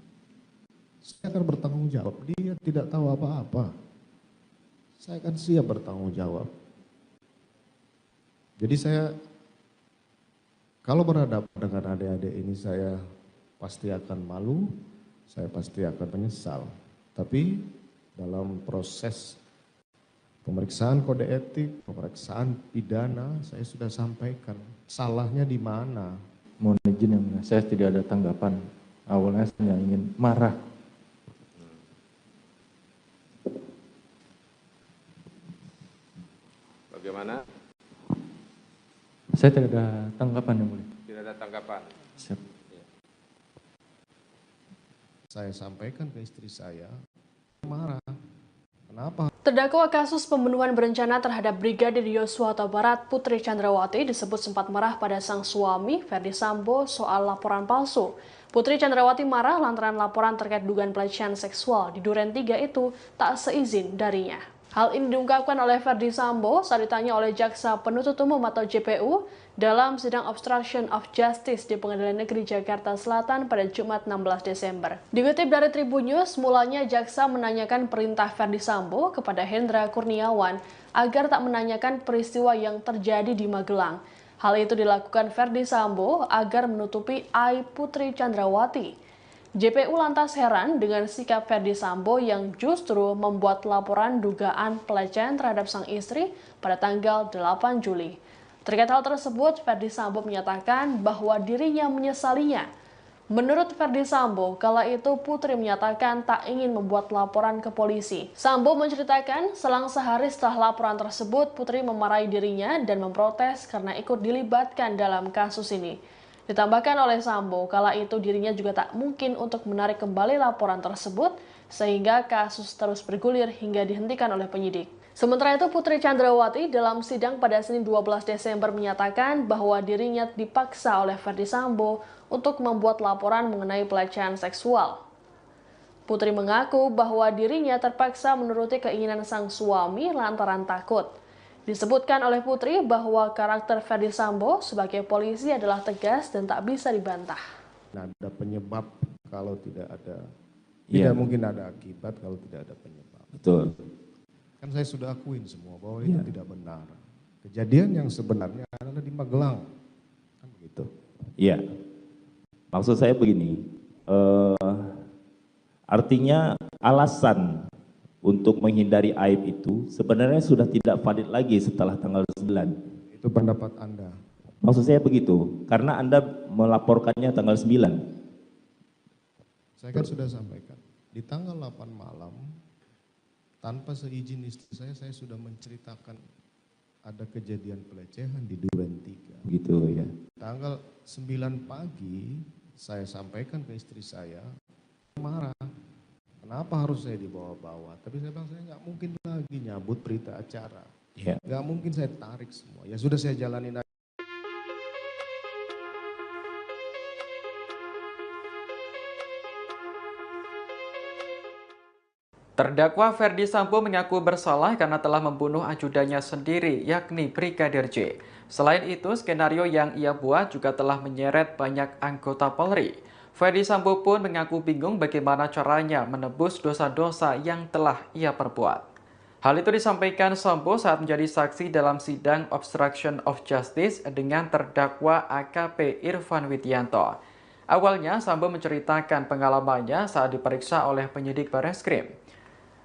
Saya akan bertanggung jawab. Dia tidak tahu apa-apa. Saya akan siap bertanggung jawab. Jadi saya, kalau berhadapan dengan adik-adik ini, saya pasti akan malu, saya pasti akan menyesal. Tapi dalam proses pemeriksaan kode etik, pemeriksaan pidana, saya sudah sampaikan salahnya di mana. Mohon izin yang mulia, saya tidak ada tanggapan. Awalnya saya ingin marah. Bagaimana? Saya tidak ada tanggapan yang mulia. Tidak ada tanggapan. Siap. Saya sampaikan ke istri saya, marah. Kenapa? Terdakwa kasus pembunuhan berencana terhadap Brigadir Yosua Huta Barat Putri Chandrawati disebut sempat marah pada sang suami Ferdi Sambo soal laporan palsu. Putri Chandrawati marah lantaran laporan terkait dugaan pelecehan seksual di Duren 3 itu tak seizin darinya. Hal ini diungkapkan oleh Ferdi Sambo saat ditanya oleh Jaksa Penuntut Umum atau JPU dalam sidang obstruction of justice di Pengadilan Negeri Jakarta Selatan pada Jumat 16 Desember. Dikutip dari Tribun News, mulanya Jaksa menanyakan perintah Ferdi Sambo kepada Hendra Kurniawan agar tak menanyakan peristiwa yang terjadi di Magelang. Hal itu dilakukan Ferdi Sambo agar menutupi aib Putri Chandrawati. JPU lantas heran dengan sikap Ferdi Sambo yang justru membuat laporan dugaan pelecehan terhadap sang istri pada tanggal 8 Juli. Terkait hal tersebut, Ferdi Sambo menyatakan bahwa dirinya menyesalinya. Menurut Ferdi Sambo, kala itu Putri menyatakan tak ingin membuat laporan ke polisi. Sambo menceritakan, selang sehari setelah laporan tersebut, Putri memarahi dirinya dan memprotes karena ikut dilibatkan dalam kasus ini. Ditambahkan oleh Sambo, kala itu dirinya juga tak mungkin untuk menarik kembali laporan tersebut, sehingga kasus terus bergulir hingga dihentikan oleh penyidik. Sementara itu, Putri Chandrawati dalam sidang pada Senin 12 Desember menyatakan bahwa dirinya dipaksa oleh Ferdi Sambo untuk membuat laporan mengenai pelecehan seksual. Putri mengaku bahwa dirinya terpaksa menuruti keinginan sang suami lantaran takut. Disebutkan oleh Putri bahwa karakter Ferdi Sambo sebagai polisi adalah tegas dan tak bisa dibantah. Ada penyebab kalau tidak ada, tidak mungkin ada akibat kalau tidak ada penyebab. Betul. Kan saya sudah akuin semua bahwa itu tidak benar. Kejadian yang sebenarnya adalah di Magelang, kan begitu? Iya. Maksud saya begini, artinya alasan untuk menghindari aib itu sebenarnya sudah tidak valid lagi setelah tanggal 9. Itu pendapat Anda. Maksud saya begitu, karena Anda melaporkannya tanggal 9. Saya kan sudah sampaikan, di tanggal 8 malam, tanpa seizin istri saya sudah menceritakan ada kejadian pelecehan di Duren 3. Gitu ya. Tanggal 9 pagi, saya sampaikan ke istri saya, marah. Kenapa harus saya dibawa-bawa? Tapi saya bilang, saya nggak mungkin lagi nyabut berita acara. Nggak mungkin saya tarik semua. Ya sudah, saya jalanin aja. Terdakwa Ferdi Sambo mengaku bersalah karena telah membunuh ajudannya sendiri, yakni Brigadir J. Selain itu, skenario yang ia buat juga telah menyeret banyak anggota Polri. Ferdi Sambo pun mengaku bingung bagaimana caranya menebus dosa-dosa yang telah ia perbuat. Hal itu disampaikan Sambo saat menjadi saksi dalam sidang obstruction of justice dengan terdakwa AKP Irfan Widianto. Awalnya, Sambo menceritakan pengalamannya saat diperiksa oleh penyidik Barreskrim.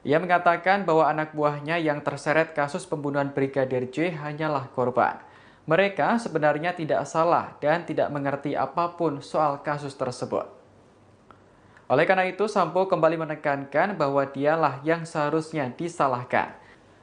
Ia mengatakan bahwa anak buahnya yang terseret kasus pembunuhan Brigadir J hanyalah korban. Mereka sebenarnya tidak salah dan tidak mengerti apapun soal kasus tersebut. Oleh karena itu, Sambo kembali menekankan bahwa dialah yang seharusnya disalahkan.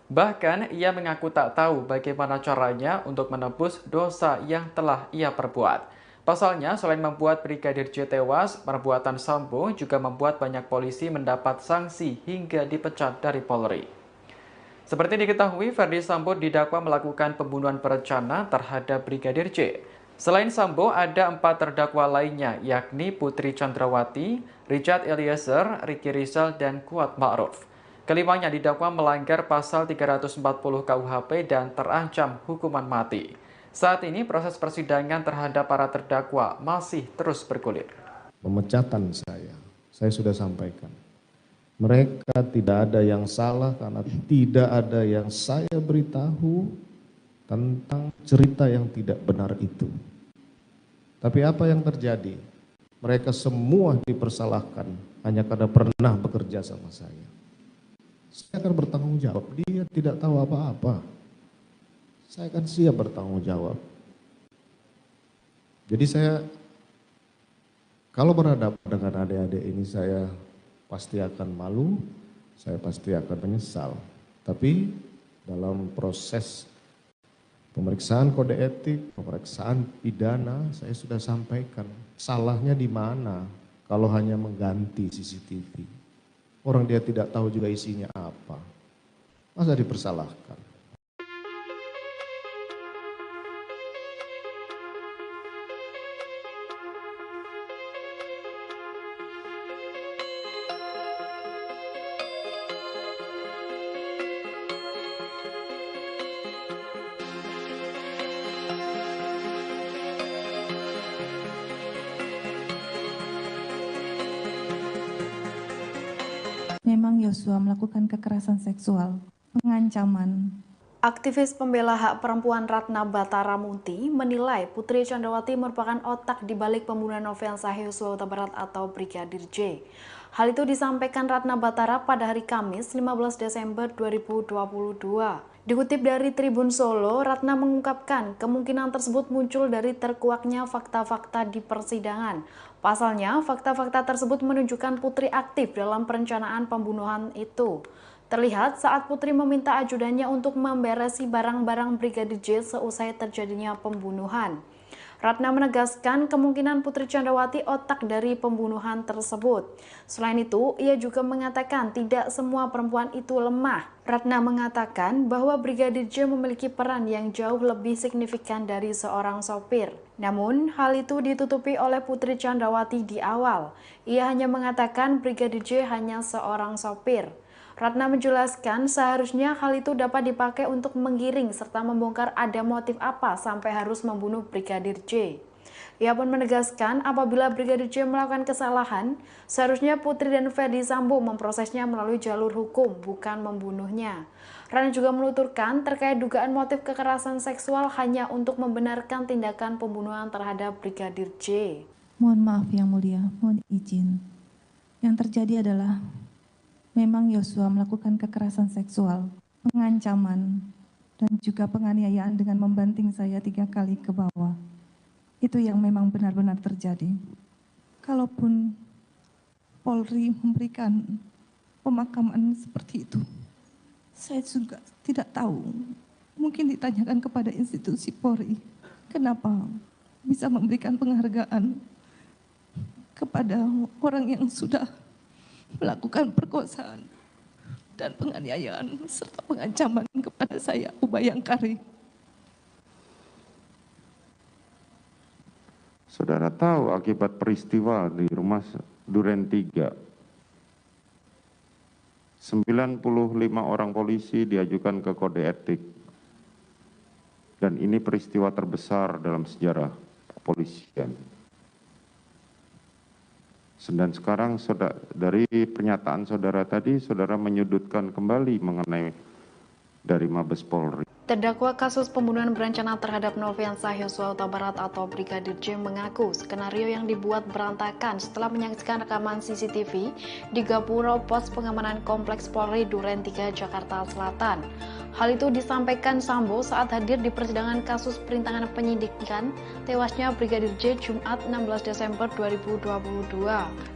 Bahkan, ia mengaku tak tahu bagaimana caranya untuk menebus dosa yang telah ia perbuat. Pasalnya, selain membuat Brigadir J tewas, perbuatan Sambo juga membuat banyak polisi mendapat sanksi hingga dipecat dari Polri. Seperti diketahui, Ferdi Sambo didakwa melakukan pembunuhan berencana terhadap Brigadir J. Selain Sambo, ada 4 terdakwa lainnya, yakni Putri Chandrawati, Richard Eliezer, Ricky Rizal, dan Kuat Ma'ruf. Kelimanya didakwa melanggar pasal 340 KUHP dan terancam hukuman mati. Saat ini proses persidangan terhadap para terdakwa masih terus bergulir. Pemecatan saya sudah sampaikan. Mereka tidak ada yang salah karena tidak ada yang saya beritahu tentang cerita yang tidak benar itu. Tapi apa yang terjadi? Mereka semua dipersalahkan hanya karena pernah bekerja sama saya. Saya akan bertanggung jawab, dia tidak tahu apa-apa. Saya akan siap bertanggung jawab. Jadi saya, kalau berhadapan dengan adik-adik ini saya pasti akan malu, saya pasti akan menyesal. Tapi dalam proses pemeriksaan kode etik, pemeriksaan pidana, saya sudah sampaikan salahnya di mana kalau hanya mengganti CCTV. Orang dia tidak tahu juga isinya apa. Masa dipersalahkan? Memang Yosua melakukan kekerasan seksual, pengancaman. Aktivis pembela hak perempuan Ratna Batara Munti menilai Putri Chandrawati merupakan otak di balik pembunuhan Nofriansah Yosua Huta Barat atau Brigadir J. Hal itu disampaikan Ratna Batara pada hari Kamis 15 Desember 2022. Dikutip dari Tribun Solo, Ratna mengungkapkan kemungkinan tersebut muncul dari terkuaknya fakta-fakta di persidangan. Pasalnya, fakta-fakta tersebut menunjukkan Putri aktif dalam perencanaan pembunuhan itu. Terlihat saat Putri meminta ajudannya untuk memberesi barang-barang Brigadir J seusai terjadinya pembunuhan. Ratna menegaskan kemungkinan Putri Chandrawati otak dari pembunuhan tersebut. Selain itu, ia juga mengatakan tidak semua perempuan itu lemah. Ratna mengatakan bahwa Brigadir J memiliki peran yang jauh lebih signifikan dari seorang sopir. Namun, hal itu ditutupi oleh Putri Chandrawati di awal. Ia hanya mengatakan Brigadir J hanya seorang sopir. Ratna menjelaskan seharusnya hal itu dapat dipakai untuk menggiring serta membongkar ada motif apa sampai harus membunuh Brigadir J. Ia pun menegaskan apabila Brigadir J melakukan kesalahan, seharusnya Putri dan Ferdi Sambo memprosesnya melalui jalur hukum, bukan membunuhnya. Ratna juga menuturkan terkait dugaan motif kekerasan seksual hanya untuk membenarkan tindakan pembunuhan terhadap Brigadir J. Mohon maaf Yang Mulia, mohon izin. Yang terjadi adalah memang Yosua melakukan kekerasan seksual, pengancaman, dan juga penganiayaan dengan membanting saya 3 kali ke bawah. Itu yang memang benar-benar terjadi. Kalaupun Polri memberikan pemakaman seperti itu, saya juga tidak tahu. Mungkin ditanyakan kepada institusi Polri, kenapa bisa memberikan penghargaan kepada orang yang sudah melakukan perkosaan dan penganiayaan serta pengancaman kepada saya, Ubayangkari. Saudara tahu akibat peristiwa di rumah Duren 3, 95 orang polisi diajukan ke kode etik. Dan ini peristiwa terbesar dalam sejarah kepolisian. Dan sekarang dari pernyataan saudara tadi, saudara menyudutkan kembali mengenai dari Mabes Polri. Terdakwa kasus pembunuhan berencana terhadap Nofriansah Yosua Huta Barat atau Brigadir J mengaku skenario yang dibuat berantakan setelah menyaksikan rekaman CCTV di Gapura Pos Pengamanan Kompleks Polri Duren 3 Jakarta Selatan. Hal itu disampaikan Sambo saat hadir di persidangan kasus perintangan penyidikan tewasnya Brigadir J Jumat 16 Desember 2022.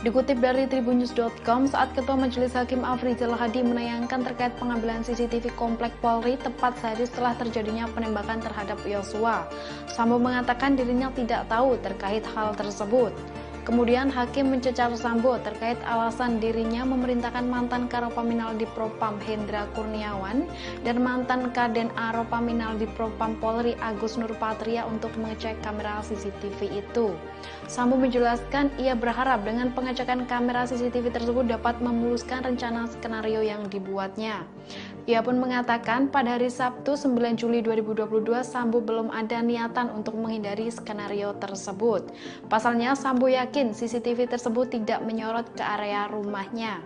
Dikutip dari tribunnews.com, saat Ketua Majelis Hakim Afrizal Hadi menayangkan terkait pengambilan CCTV Komplek Polri tepat sehari setelah terjadinya penembakan terhadap Yosua, Sambo mengatakan dirinya tidak tahu terkait hal tersebut. Kemudian Hakim mencecar Sambo terkait alasan dirinya memerintahkan mantan Karopaminal Dipropam Hendra Kurniawan dan mantan Kaden Aropaminal Dipropam Polri Agus Nurpatria untuk mengecek kamera CCTV itu. Sambo menjelaskan ia berharap dengan pengecekan kamera CCTV tersebut dapat memuluskan rencana skenario yang dibuatnya. Ia pun mengatakan pada hari Sabtu 9 Juli 2022 Sambo belum ada niatan untuk menghindari skenario tersebut. Pasalnya Sambo yakin CCTV tersebut tidak menyorot ke area rumahnya.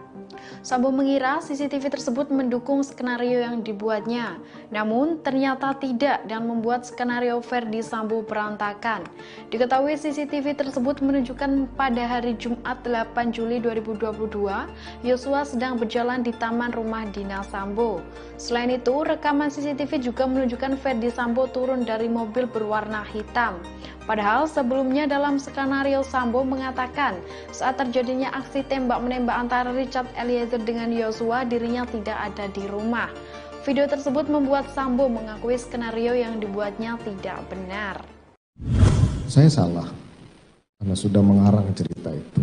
Sambo mengira CCTV tersebut mendukung skenario yang dibuatnya, namun ternyata tidak dan membuat skenario Ferdi Sambo berantakan. Diketahui CCTV tersebut menunjukkan pada hari Jumat 8 Juli 2022, Yosua sedang berjalan di taman rumah dinas Sambo. Selain itu, rekaman CCTV juga menunjukkan Ferdi Sambo turun dari mobil berwarna hitam. Padahal sebelumnya dalam skenario Sambo mengatakan saat terjadinya aksi tembak-menembak antara Richard Eliezer dengan Yosua, dirinya tidak ada di rumah. Video tersebut membuat Sambo mengakui skenario yang dibuatnya tidak benar. Saya salah karena sudah mengarang cerita itu.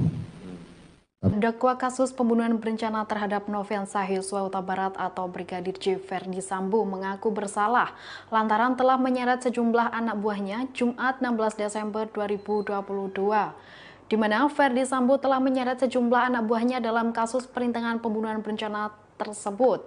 Terdakwa kasus pembunuhan berencana terhadap Nofriansah Yosua Huta Barat atau Brigadir J. Ferdi Sambo mengaku bersalah lantaran telah menyeret sejumlah anak buahnya Jumat 16 Desember 2022, di mana Ferdi Sambo telah menyeret sejumlah anak buahnya dalam kasus perintangan pembunuhan berencana tersebut.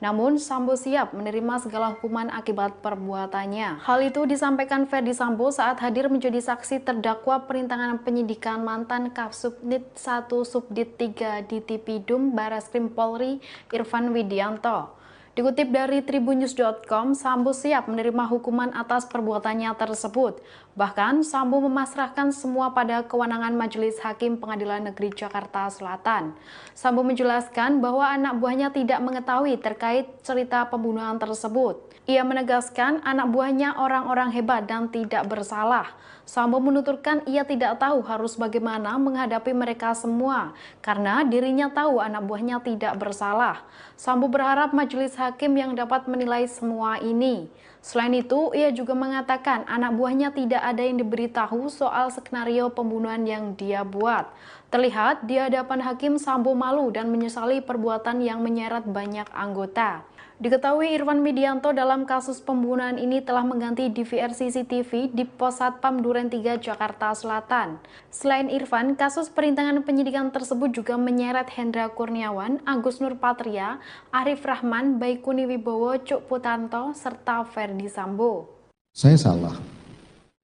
Namun, Sambo siap menerima segala hukuman akibat perbuatannya. Hal itu disampaikan Ferdi Sambo saat hadir menjadi saksi terdakwa perintangan penyidikan mantan Kasubnit 1 Subdit 3 di Tipidum Bareskrim Polri Irfan Widianto. Dikutip dari tribunnews.com, Sambo siap menerima hukuman atas perbuatannya tersebut. Bahkan, Sambo memasrahkan semua pada kewenangan Majelis Hakim Pengadilan Negeri Jakarta Selatan. Sambo menjelaskan bahwa anak buahnya tidak mengetahui terkait cerita pembunuhan tersebut. Ia menegaskan anak buahnya orang-orang hebat dan tidak bersalah. Sambo menuturkan ia tidak tahu harus bagaimana menghadapi mereka semua karena dirinya tahu anak buahnya tidak bersalah. Sambo berharap majelis hakim yang dapat menilai semua ini. Selain itu, ia juga mengatakan anak buahnya tidak ada yang diberitahu soal skenario pembunuhan yang dia buat. Terlihat di hadapan hakim Sambo malu dan menyesali perbuatan yang menyeret banyak anggota. Diketahui Irfan Widianto dalam kasus pembunuhan ini telah mengganti DVR CCTV di Pos Satpam Duren 3 Jakarta Selatan. Selain Irfan, kasus perintangan penyidikan tersebut juga menyeret Hendra Kurniawan, Agus Nurpatria, Arif Rahman, Baikuni Wibowo, Cuk Putanto, serta Ferdi Sambo. Saya salah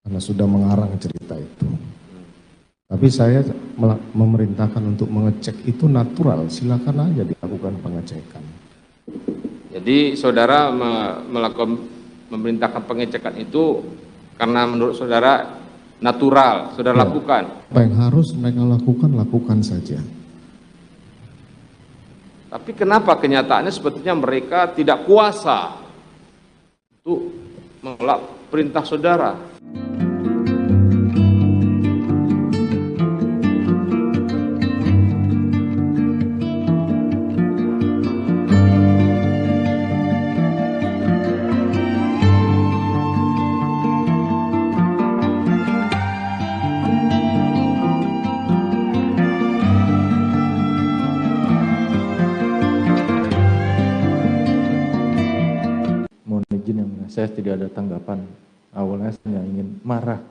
karena sudah mengarang cerita itu. Tapi saya memerintahkan untuk mengecek itu natural, silakan aja dilakukan pengecekan. Jadi saudara memerintahkan pengecekan itu karena menurut saudara natural, saudara lakukan. Apa yang harus mereka lakukan saja. Tapi kenapa kenyataannya sepertinya mereka tidak kuasa untuk menolak perintah saudara? Saya tidak ada tanggapan. Awalnya saya ingin marah.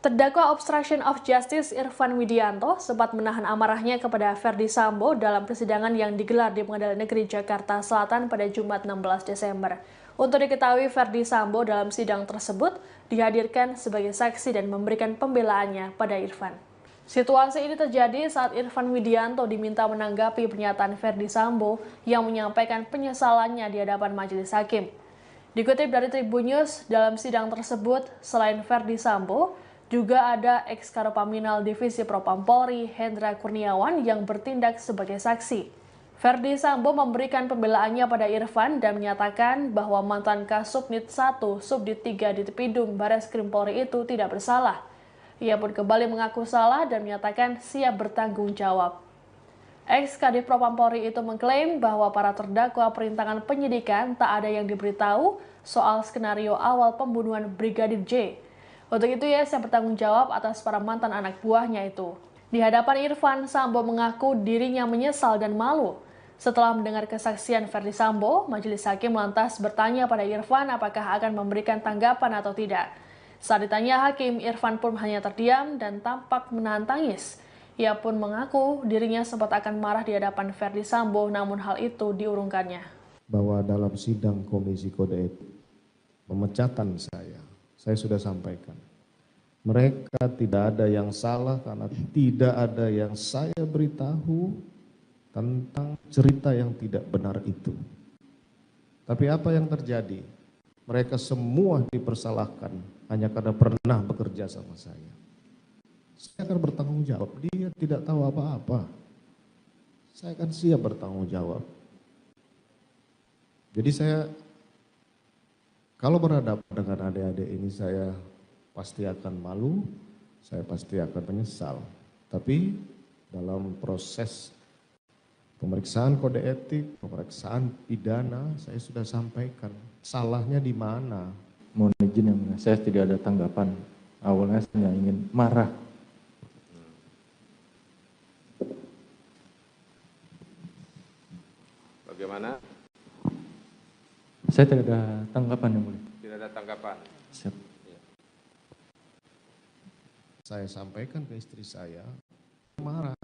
Terdakwa obstruction of justice Irfan Widianto sempat menahan amarahnya kepada Ferdi Sambo dalam persidangan yang digelar di Pengadilan Negeri Jakarta Selatan pada Jumat 16 Desember. Untuk diketahui, Ferdi Sambo dalam sidang tersebut dihadirkan sebagai saksi dan memberikan pembelaannya pada Irfan. Situasi ini terjadi saat Irfan Widianto diminta menanggapi pernyataan Ferdi Sambo yang menyampaikan penyesalannya di hadapan majelis hakim. Dikutip dari Tribunnews, dalam sidang tersebut, selain Ferdi Sambo, juga ada ex-Karopaminal Divisi Propam Polri, Hendra Kurniawan yang bertindak sebagai saksi. Ferdi Sambo memberikan pembelaannya pada Irfan dan menyatakan bahwa mantan Kasubnit 1 Subdit 3 di Tipidum Bareskrim Polri itu tidak bersalah. Ia pun kembali mengaku salah dan menyatakan siap bertanggung jawab. Ex-Kadif Propam Polri itu mengklaim bahwa para terdakwa perintangan penyidikan tak ada yang diberitahu soal skenario awal pembunuhan Brigadir J. Untuk itu ia siap bertanggung jawab atas para mantan anak buahnya itu. Di hadapan Irfan, Sambo mengaku dirinya menyesal dan malu. Setelah mendengar kesaksian Ferdi Sambo, majelis hakim lantas bertanya pada Irfan apakah akan memberikan tanggapan atau tidak. Saat ditanya hakim, Irfan pun hanya terdiam dan tampak menahan tangis. Ia pun mengaku dirinya sempat akan marah di hadapan Ferdi Sambo, namun hal itu diurungkannya. Bahwa dalam sidang Komisi Kode Etik, pemecatan saya sudah sampaikan. Mereka tidak ada yang salah karena tidak ada yang saya beritahu tentang cerita yang tidak benar itu. Tapi apa yang terjadi? Mereka semua dipersalahkan hanya karena pernah bekerja sama saya. Saya akan bertanggung jawab. Dia tidak tahu apa-apa. Saya akan siap bertanggung jawab. Jadi saya, kalau berhadapan dengan adik-adik ini, saya pasti akan malu, saya pasti akan menyesal. Tapi dalam proses pemeriksaan kode etik, pemeriksaan pidana, saya sudah sampaikan salahnya di mana. Mohon izin yang mulia, saya tidak ada tanggapan. Awalnya saya ingin marah. Bagaimana? Saya tidak ada tanggapan yang mulia. Tidak ada tanggapan. Siap. Saya sampaikan ke istri saya, marah.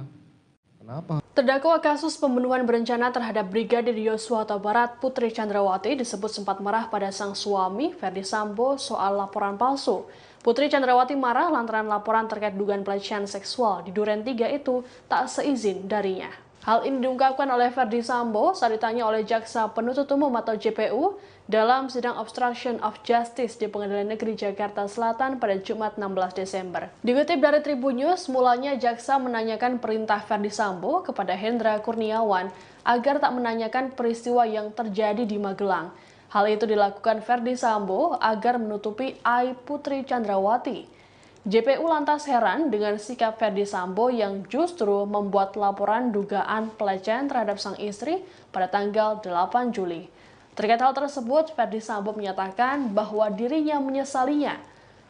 Kenapa? Terdakwa kasus pembunuhan berencana terhadap Brigadir Yosua Huta Barat, Putri Chandrawati disebut sempat marah pada sang suami, Ferdi Sambo, soal laporan palsu. Putri Chandrawati marah lantaran laporan terkait dugaan pelecehan seksual di Duren 3 itu tak seizin darinya. Hal ini diungkapkan oleh Ferdi Sambo saat ditanya oleh Jaksa Penuntut Umum atau JPU dalam sidang obstruction of justice di Pengadilan Negeri Jakarta Selatan pada Jumat 16 Desember. Dikutip dari Tribun News, mulanya Jaksa menanyakan perintah Ferdi Sambo kepada Hendra Kurniawan agar tak menanyakan peristiwa yang terjadi di Magelang. Hal itu dilakukan Ferdi Sambo agar menutupi aib Putri Chandrawati. JPU lantas heran dengan sikap Ferdi Sambo yang justru membuat laporan dugaan pelecehan terhadap sang istri pada tanggal 8 Juli. Terkait hal tersebut, Ferdi Sambo menyatakan bahwa dirinya menyesalinya.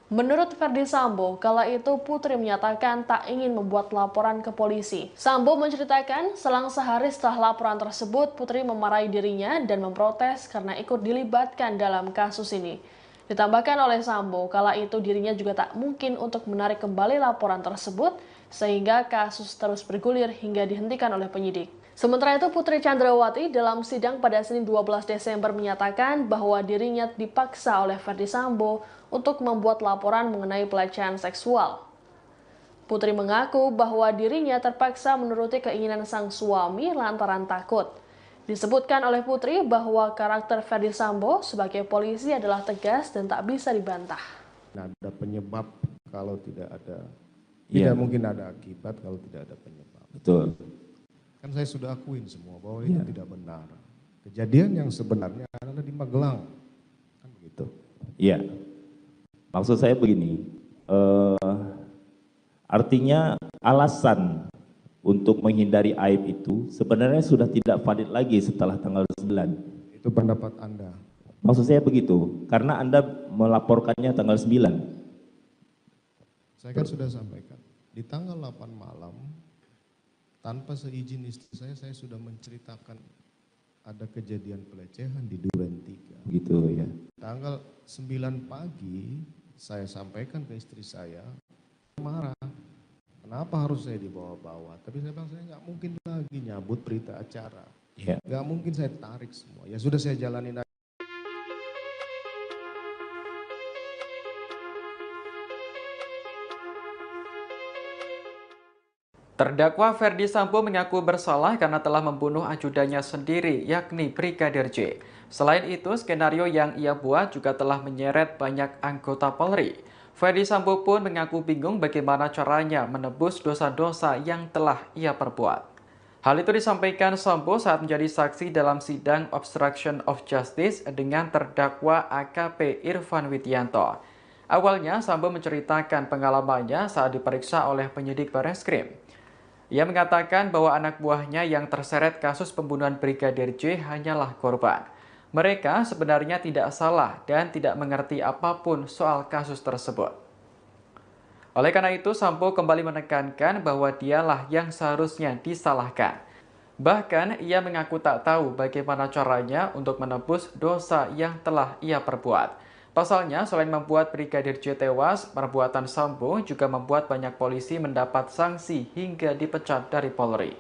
Menurut Ferdi Sambo, kala itu Putri menyatakan tak ingin membuat laporan ke polisi. Sambo menceritakan, selang sehari setelah laporan tersebut, Putri memarahi dirinya dan memprotes karena ikut dilibatkan dalam kasus ini. Ditambahkan oleh Sambo, kala itu dirinya juga tak mungkin untuk menarik kembali laporan tersebut, sehingga kasus terus bergulir hingga dihentikan oleh penyidik. Sementara itu, Putri Chandrawati dalam sidang pada Senin 12 Desember menyatakan bahwa dirinya dipaksa oleh Ferdi Sambo untuk membuat laporan mengenai pelecehan seksual. Putri mengaku bahwa dirinya terpaksa menuruti keinginan sang suami lantaran takut. Disebutkan oleh Putri bahwa karakter Ferdi Sambo sebagai polisi adalah tegas dan tak bisa dibantah. Ada penyebab kalau tidak ada, tidak mungkin ada akibat kalau tidak ada penyebab. Betul. Kan saya sudah akuin semua bahwa itu tidak benar. Kejadian yang sebenarnya adalah di Magelang, kan begitu. Iya. Maksud saya begini, artinya alasan untuk menghindari aib itu sebenarnya sudah tidak valid lagi setelah tanggal 9. Itu pendapat Anda. Maksud saya begitu, karena Anda melaporkannya tanggal 9. Saya kan sudah sampaikan, di tanggal 8 malam, tanpa seizin istri saya sudah menceritakan ada kejadian pelecehan di Duren 3. Gitu ya. Tanggal 9 pagi, saya sampaikan ke istri saya, marah. Kenapa harus saya dibawa-bawa? Tapi saya bilang, saya nggak mungkin lagi nyabut berita acara. Ya. Nggak mungkin saya tarik semua. Ya sudah, saya jalanin aja. Terdakwa Ferdi Sambo mengaku bersalah karena telah membunuh ajudannya sendiri, yakni Brigadir J. Selain itu, skenario yang ia buat juga telah menyeret banyak anggota Polri. Ferdi Sambo pun mengaku bingung bagaimana caranya menebus dosa-dosa yang telah ia perbuat. Hal itu disampaikan Sambo saat menjadi saksi dalam sidang obstruction of justice dengan terdakwa AKP Irfan Widianto. Awalnya, Sambo menceritakan pengalamannya saat diperiksa oleh penyidik Barreskrim. Ia mengatakan bahwa anak buahnya yang terseret kasus pembunuhan Brigadir J hanyalah korban. Mereka sebenarnya tidak salah dan tidak mengerti apapun soal kasus tersebut. Oleh karena itu, Sambo kembali menekankan bahwa dialah yang seharusnya disalahkan. Bahkan, ia mengaku tak tahu bagaimana caranya untuk menebus dosa yang telah ia perbuat. Pasalnya, selain membuat Brigadir J tewas, perbuatan Sambo juga membuat banyak polisi mendapat sanksi hingga dipecat dari Polri.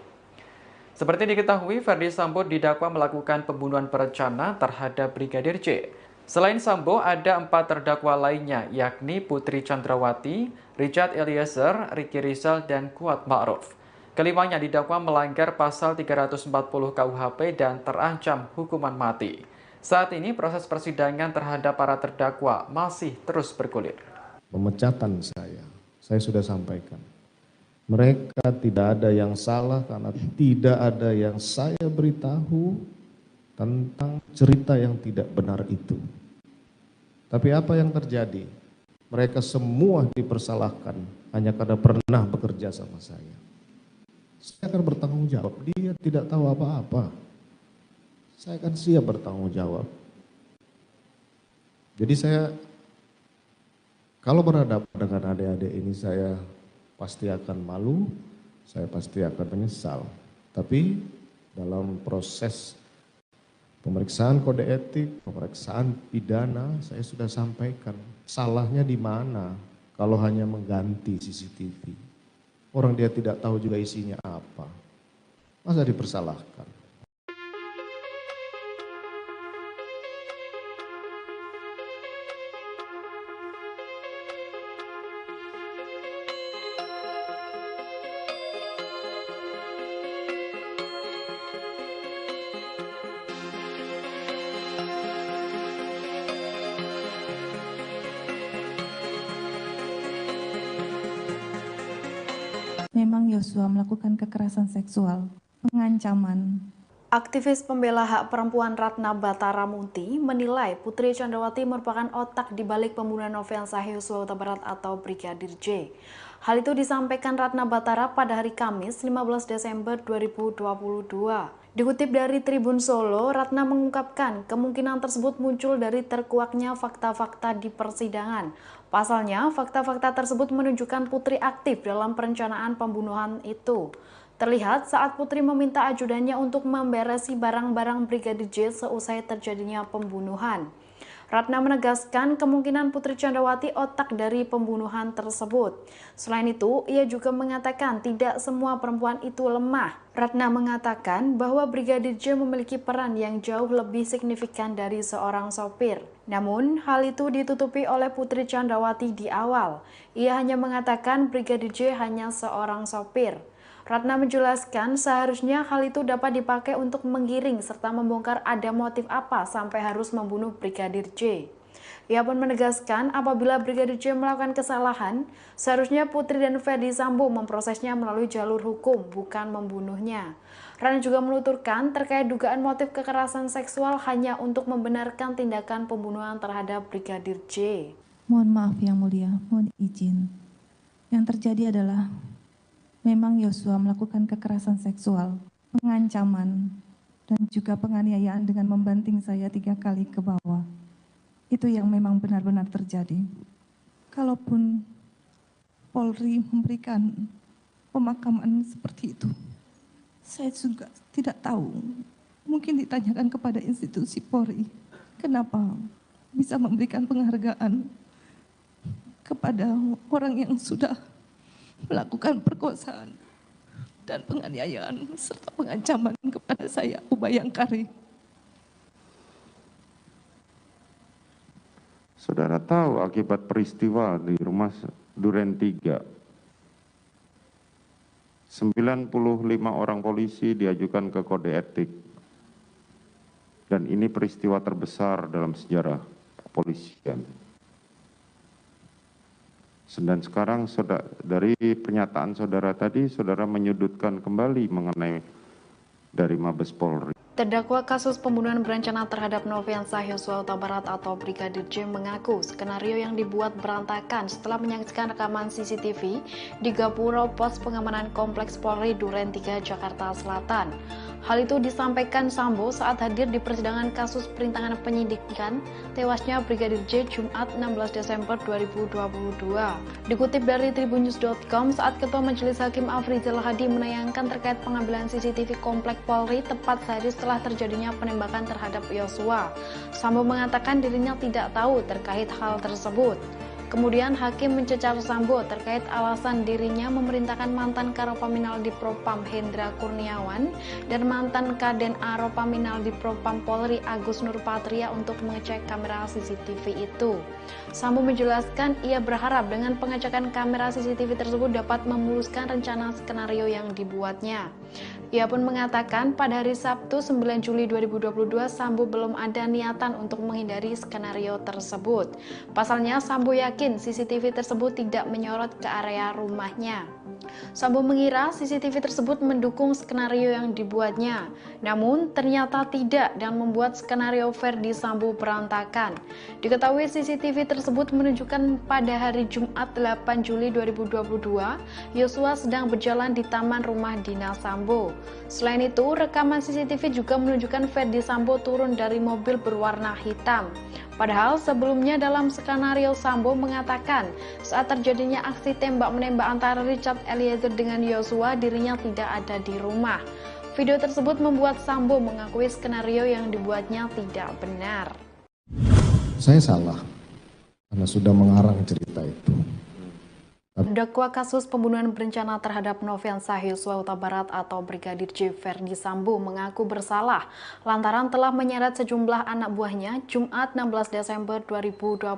Seperti diketahui, Ferdi Sambo didakwa melakukan pembunuhan berencana terhadap Brigadir J. Selain Sambo, ada 4 terdakwa lainnya, yakni Putri Chandrawati, Richard Eliezer, Ricky Rizal, dan Kuat Ma'ruf. Kelimanya didakwa melanggar pasal 340 KUHP dan terancam hukuman mati. Saat ini proses persidangan terhadap para terdakwa masih terus bergulir. Pemecatan saya sudah sampaikan. Mereka tidak ada yang salah karena tidak ada yang saya beritahu tentang cerita yang tidak benar itu. Tapi apa yang terjadi? Mereka semua dipersalahkan hanya karena pernah bekerja sama saya. Saya akan bertanggung jawab. Dia tidak tahu apa-apa. Saya akan siap bertanggung jawab. Jadi saya, kalau berhadapan dengan adik-adik ini, saya pasti akan malu, saya pasti akan menyesal. Tapi dalam proses pemeriksaan kode etik, pemeriksaan pidana, saya sudah sampaikan salahnya di mana kalau hanya mengganti CCTV. Orang dia tidak tahu juga isinya apa. Masa dipersalahkan? Memang Yosua melakukan kekerasan seksual, pengancaman. Aktivis pembela hak perempuan Ratna Batara Munti menilai Putri Chandrawati merupakan otak di balik pembunuhan Nofriansah Yosua Huta Barat atau Brigadir J. Hal itu disampaikan Ratna Batara pada hari Kamis 15 Desember 2022. Dikutip dari Tribun Solo, Ratna mengungkapkan kemungkinan tersebut muncul dari terkuaknya fakta-fakta di persidangan. Pasalnya, fakta-fakta tersebut menunjukkan Putri aktif dalam perencanaan pembunuhan itu. Terlihat saat Putri meminta ajudannya untuk memberesi barang-barang Brigadir J seusai terjadinya pembunuhan. Ratna menegaskan kemungkinan Putri Chandrawati otak dari pembunuhan tersebut. Selain itu, ia juga mengatakan tidak semua perempuan itu lemah. Ratna mengatakan bahwa Brigadir J memiliki peran yang jauh lebih signifikan dari seorang sopir. Namun, hal itu ditutupi oleh Putri Chandrawati di awal. Ia hanya mengatakan Brigadir J hanya seorang sopir. Ratna menjelaskan seharusnya hal itu dapat dipakai untuk menggiring serta membongkar ada motif apa sampai harus membunuh Brigadir J. Ia pun menegaskan apabila Brigadir J melakukan kesalahan, seharusnya Putri dan Ferdi Sambo memprosesnya melalui jalur hukum, bukan membunuhnya. Ratna juga menuturkan terkait dugaan motif kekerasan seksual hanya untuk membenarkan tindakan pembunuhan terhadap Brigadir J. Mohon maaf yang mulia, mohon izin. Yang terjadi adalah memang Yosua melakukan kekerasan seksual, pengancaman, dan juga penganiayaan dengan membanting saya 3 kali ke bawah. Itu yang memang benar-benar terjadi. Kalaupun Polri memberikan pemakaman seperti itu, saya juga tidak tahu. Mungkin ditanyakan kepada institusi Polri, kenapa bisa memberikan penghargaan kepada orang yang sudah melakukan perkosaan dan penganiayaan serta pengancaman kepada saya, Ubayangkari. Saudara tahu akibat peristiwa di rumah Duren 3, 95 orang polisi diajukan ke kode etik. Dan ini peristiwa terbesar dalam sejarah kepolisian. Dan sekarang dari pernyataan saudara tadi, saudara menyudutkan kembali mengenai dari Mabes Polri. Terdakwa kasus pembunuhan berencana terhadap Nofriansah Yosua Huta Barat atau Brigadir J mengaku skenario yang dibuat berantakan setelah menyaksikan rekaman CCTV di Gapura Pos Pengamanan Kompleks Polri Duren 3 Jakarta Selatan. Hal itu disampaikan Sambo saat hadir di persidangan kasus perintangan penyidikan tewasnya Brigadir J Jumat 16 Desember 2022. Dikutip dari tribunnews.com, saat Ketua Majelis Hakim Afrizal Hadi menayangkan terkait pengambilan CCTV Komplek Polri tepat sehari setelah terjadinya penembakan terhadap Yosua, Sambo mengatakan dirinya tidak tahu terkait hal tersebut. Kemudian Hakim mencecar Sambo terkait alasan dirinya memerintahkan mantan Karopaminal di Propam Hendra Kurniawan dan mantan Kaden Aropaminal di Propam Polri Agus Nurpatria untuk mengecek kamera CCTV itu. Sambo menjelaskan ia berharap dengan pengecekan kamera CCTV tersebut dapat memuluskan rencana skenario yang dibuatnya. Ia pun mengatakan pada hari Sabtu 9 Juli 2022 Sambo belum ada niatan untuk menghindari skenario tersebut. Pasalnya Sambo yakin CCTV tersebut tidak menyorot ke area rumahnya. Sambo mengira CCTV tersebut mendukung skenario yang dibuatnya, namun ternyata tidak dan membuat skenario Ferdi Sambo berantakan. Diketahui CCTV tersebut menunjukkan pada hari Jumat 8 Juli 2022, Yosua sedang berjalan di taman rumah dinas Sambo. Selain itu, rekaman CCTV juga menunjukkan Ferdi Sambo turun dari mobil berwarna hitam. Padahal sebelumnya dalam skenario Sambo mengatakan saat terjadinya aksi tembak-menembak antara Richard Eliezer dengan Yosua, dirinya tidak ada di rumah. Video tersebut membuat Sambo mengakui skenario yang dibuatnya tidak benar. Saya salah karena sudah mengarang cerita itu. Terdakwa kasus pembunuhan berencana terhadap Nofriansah Yosua Huta Barat atau Brigadir J Ferdi Sambo mengaku bersalah lantaran telah menyeret sejumlah anak buahnya Jumat 16 Desember 2022,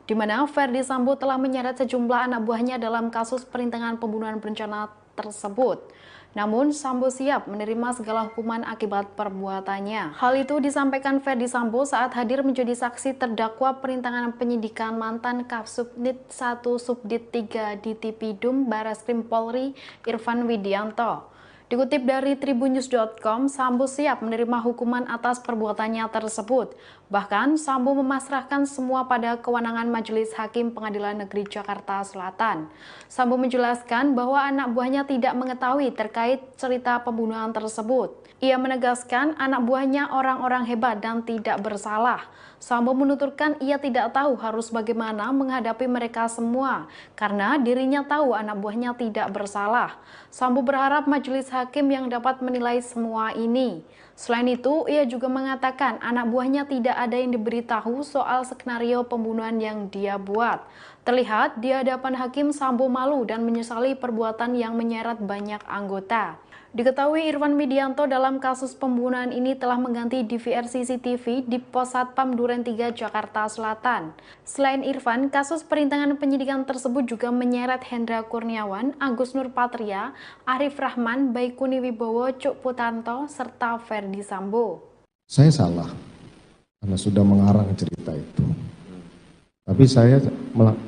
di mana Ferdi Sambo telah menyeret sejumlah anak buahnya dalam kasus perintangan pembunuhan berencana tersebut. Namun, Sambo siap menerima segala hukuman akibat perbuatannya. Hal itu disampaikan Ferdi Sambo saat hadir menjadi saksi terdakwa perintangan penyidikan mantan Kasubnit 1 Subdit 3 di Tipidum Bareskrim Polri Irfan Widianto. Dikutip dari tribunnews.com, Sambo siap menerima hukuman atas perbuatannya tersebut. Bahkan, Sambo memasrahkan semua pada kewenangan Majelis Hakim Pengadilan Negeri Jakarta Selatan. Sambo menjelaskan bahwa anak buahnya tidak mengetahui terkait cerita pembunuhan tersebut. Ia menegaskan anak buahnya orang-orang hebat dan tidak bersalah. Sambo menuturkan ia tidak tahu harus bagaimana menghadapi mereka semua karena dirinya tahu anak buahnya tidak bersalah. Sambo berharap majelis hakim yang dapat menilai semua ini. Selain itu, ia juga mengatakan anak buahnya tidak ada yang diberitahu soal skenario pembunuhan yang dia buat. Terlihat di hadapan hakim, Sambo malu dan menyesali perbuatan yang menyeret banyak anggota. Diketahui Irfan Widianto dalam kasus pembunuhan ini telah mengganti DVR CCTV di Pos Satpam Duren 3 Jakarta Selatan. Selain Irfan, kasus perintangan penyidikan tersebut juga menyeret Hendra Kurniawan, Agus Nurpatria, Arif Rahman, Baikuni Wibowo, Cuk Putanto, serta Ferdi Sambo. Saya salah karena sudah mengarang cerita itu. Tapi saya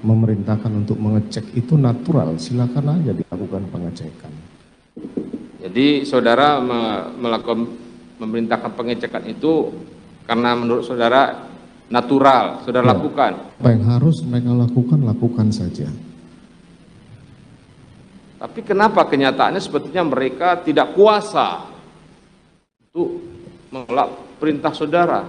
memerintahkan untuk mengecek itu natural, silakan aja dilakukan pengecekan. Jadi saudara memerintahkan pengecekan itu karena menurut saudara natural, saudara lakukan. Apa yang harus mereka lakukan saja. Tapi kenapa kenyataannya sebetulnya mereka tidak kuasa untuk menolak perintah saudara?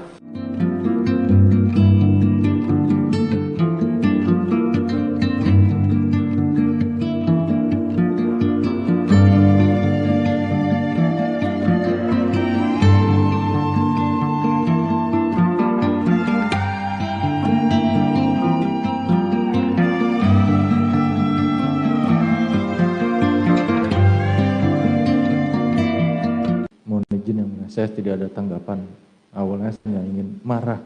Saya tidak ada tanggapan. Awalnya saya ingin marah.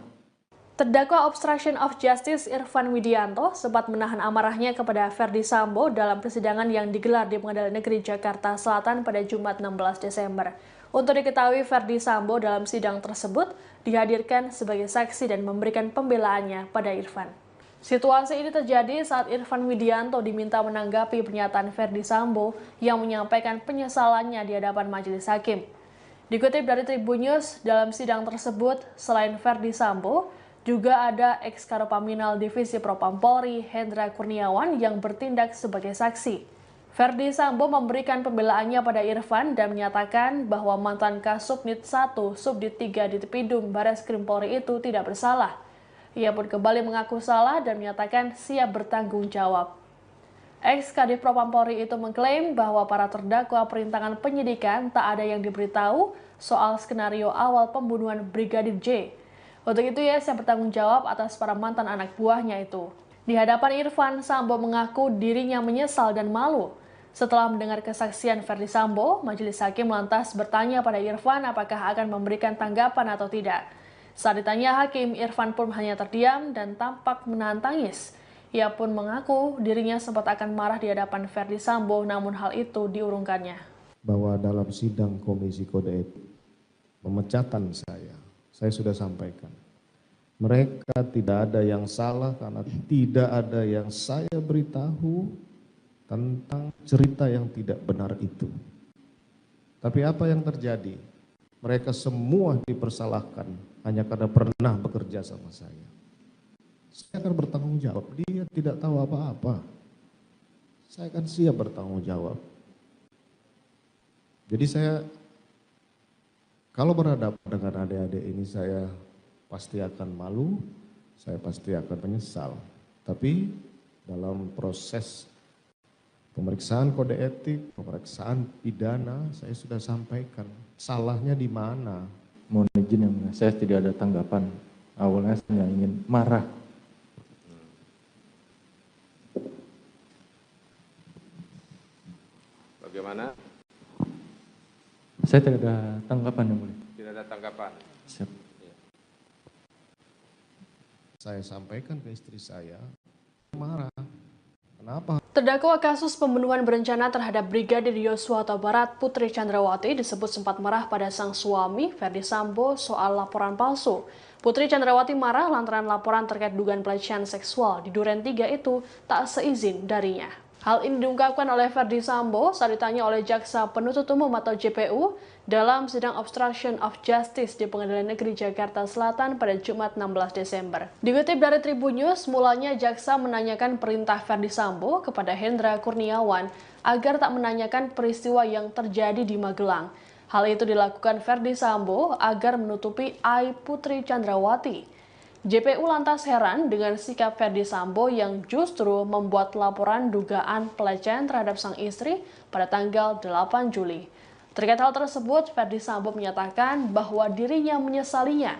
Terdakwa obstruction of justice Irfan Widianto sempat menahan amarahnya kepada Ferdi Sambo dalam persidangan yang digelar di Pengadilan Negeri Jakarta Selatan pada Jumat 16 Desember. Untuk diketahui, Ferdi Sambo dalam sidang tersebut dihadirkan sebagai saksi dan memberikan pembelaannya pada Irfan. Situasi ini terjadi saat Irfan Widianto diminta menanggapi pernyataan Ferdi Sambo yang menyampaikan penyesalannya di hadapan majelis hakim. Dikutip dari Tribun News, dalam sidang tersebut, selain Ferdi Sambo, juga ada ex-Karopaminal Divisi Propam Polri, Hendra Kurniawan yang bertindak sebagai saksi. Ferdi Sambo memberikan pembelaannya pada Irfan dan menyatakan bahwa mantan Kasubnit 1, Subdit 3 di Tepidum Bareskrim Polri itu tidak bersalah. Ia pun kembali mengaku salah dan menyatakan siap bertanggung jawab. Ex-Kadif Propam Polri itu mengklaim bahwa para terdakwa perintangan penyidikan tak ada yang diberitahu soal skenario awal pembunuhan Brigadir J. Untuk itu ia siap bertanggung jawab atas para mantan anak buahnya itu. Di hadapan Irfan, Sambo mengaku dirinya menyesal dan malu. Setelah mendengar kesaksian Ferdi Sambo, majelis hakim lantas bertanya pada Irfan apakah akan memberikan tanggapan atau tidak. Saat ditanya hakim, Irfan pun hanya terdiam dan tampak menahan tangis. Ia pun mengaku dirinya sempat akan marah di hadapan Ferdi Sambo, namun hal itu diurungkannya. Bahwa dalam sidang Komisi Kode Etik, pemecatan saya sudah sampaikan. Mereka tidak ada yang salah karena tidak ada yang saya beritahu tentang cerita yang tidak benar itu. Tapi apa yang terjadi? Mereka semua dipersalahkan hanya karena pernah bekerja sama saya. Saya akan bertanggung jawab. Dia tidak tahu apa-apa. Saya akan siap bertanggung jawab. Jadi saya, kalau berhadapan dengan adik-adik ini, saya pasti akan malu, saya pasti akan menyesal. Tapi dalam proses pemeriksaan kode etik, pemeriksaan pidana, saya sudah sampaikan salahnya di mana. Mohon izin yang mulia, saya tidak ada tanggapan. Awalnya saya ingin marah. Bagaimana? Saya tidak ada tanggapan yang mulia. Tidak ada tanggapan. Siap. Saya sampaikan ke istri saya, marah. Kenapa? Terdakwa kasus pembunuhan berencana terhadap Brigadir Yosua Huta Barat, Putri Chandrawati disebut sempat marah pada sang suami, Ferdi Sambo, soal laporan palsu. Putri Chandrawati marah lantaran laporan terkait dugaan pelecehan seksual di Duren 3 itu tak seizin darinya. Hal ini diungkapkan oleh Ferdi Sambo saat ditanya oleh Jaksa Penuntut Umum atau JPU dalam sidang obstruction of justice di Pengadilan Negeri Jakarta Selatan pada Jumat 16 Desember. Dikutip dari Tribun News, mulanya Jaksa menanyakan perintah Ferdi Sambo kepada Hendra Kurniawan agar tak menanyakan peristiwa yang terjadi di Magelang. Hal itu dilakukan Ferdi Sambo agar menutupi aib Putri Chandrawati. JPU lantas heran dengan sikap Ferdi Sambo yang justru membuat laporan dugaan pelecehan terhadap sang istri pada tanggal 8 Juli. Terkait hal tersebut, Ferdi Sambo menyatakan bahwa dirinya menyesalinya.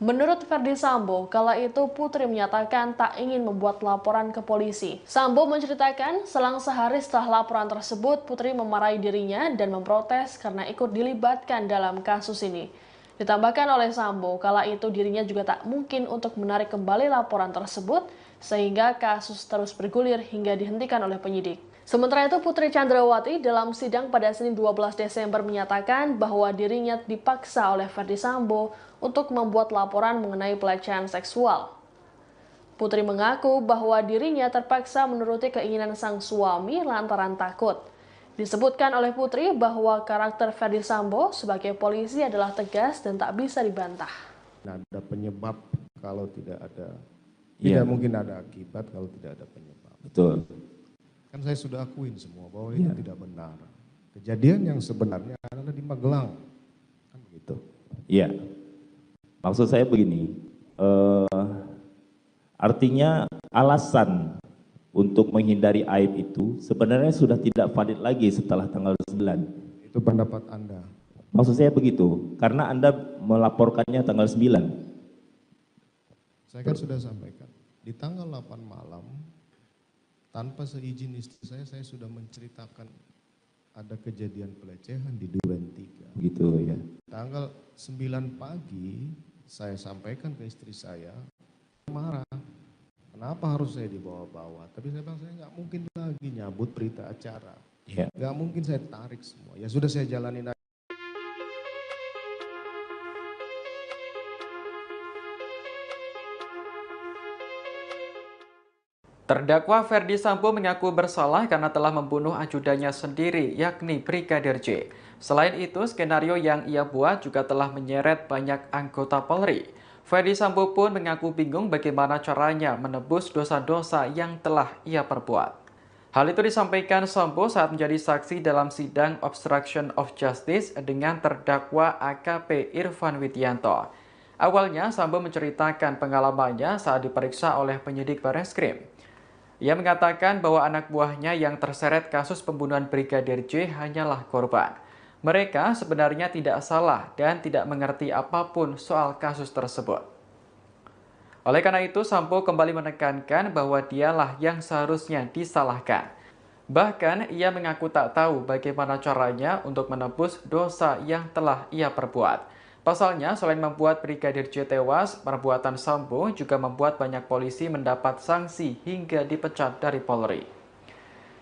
Menurut Ferdi Sambo, kala itu Putri menyatakan tak ingin membuat laporan ke polisi. Sambo menceritakan, selang sehari setelah laporan tersebut, Putri memarahi dirinya dan memprotes karena ikut dilibatkan dalam kasus ini. Ditambahkan oleh Sambo, kala itu dirinya juga tak mungkin untuk menarik kembali laporan tersebut, sehingga kasus terus bergulir hingga dihentikan oleh penyidik. Sementara itu, Putri Chandrawati dalam sidang pada Senin 12 Desember menyatakan bahwa dirinya dipaksa oleh Ferdi Sambo untuk membuat laporan mengenai pelecehan seksual. Putri mengaku bahwa dirinya terpaksa menuruti keinginan sang suami lantaran takut. Disebutkan oleh Putri bahwa karakter Ferdi Sambo sebagai polisi adalah tegas dan tak bisa dibantah. Ada penyebab kalau tidak ada, Iya. tidak mungkin ada akibat kalau tidak ada penyebab. Betul. Kan saya sudah akuin semua bahwa ini tidak benar. Kejadian yang sebenarnya adalah di Magelang. Kan begitu. Iya. Maksud saya begini, artinya alasan untuk menghindari aib itu sebenarnya sudah tidak valid lagi setelah tanggal 9. Itu pendapat Anda. Maksud saya begitu, karena Anda melaporkannya tanggal 9. Saya kan sudah sampaikan, di tanggal 8 malam, tanpa seizin istri saya sudah menceritakan ada kejadian pelecehan di Duren 3. Begitu ya. Tanggal 9 pagi, saya sampaikan ke istri saya, marah. Kenapa harus saya dibawa-bawa? Tapi saya bilang, saya nggak mungkin lagi nyabut berita acara. Ya. Nggak mungkin saya tarik semua. Ya sudah saya jalanin aja. Terdakwa Ferdi Sambo mengaku bersalah karena telah membunuh ajudannya sendiri, yakni Brigadir J. Selain itu, skenario yang ia buat juga telah menyeret banyak anggota Polri. Ferdi Sambo pun mengaku bingung bagaimana caranya menebus dosa-dosa yang telah ia perbuat. Hal itu disampaikan Sambo saat menjadi saksi dalam sidang obstruction of justice dengan terdakwa AKP Irfan Widianto. Awalnya, Sambo menceritakan pengalamannya saat diperiksa oleh penyidik Barreskrim. Ia mengatakan bahwa anak buahnya yang terseret kasus pembunuhan Brigadir J hanyalah korban. Mereka sebenarnya tidak salah dan tidak mengerti apapun soal kasus tersebut. Oleh karena itu, Sambo kembali menekankan bahwa dialah yang seharusnya disalahkan. Bahkan, ia mengaku tak tahu bagaimana caranya untuk menebus dosa yang telah ia perbuat. Pasalnya, selain membuat Brigadir J tewas, perbuatan Sambo juga membuat banyak polisi mendapat sanksi hingga dipecat dari Polri.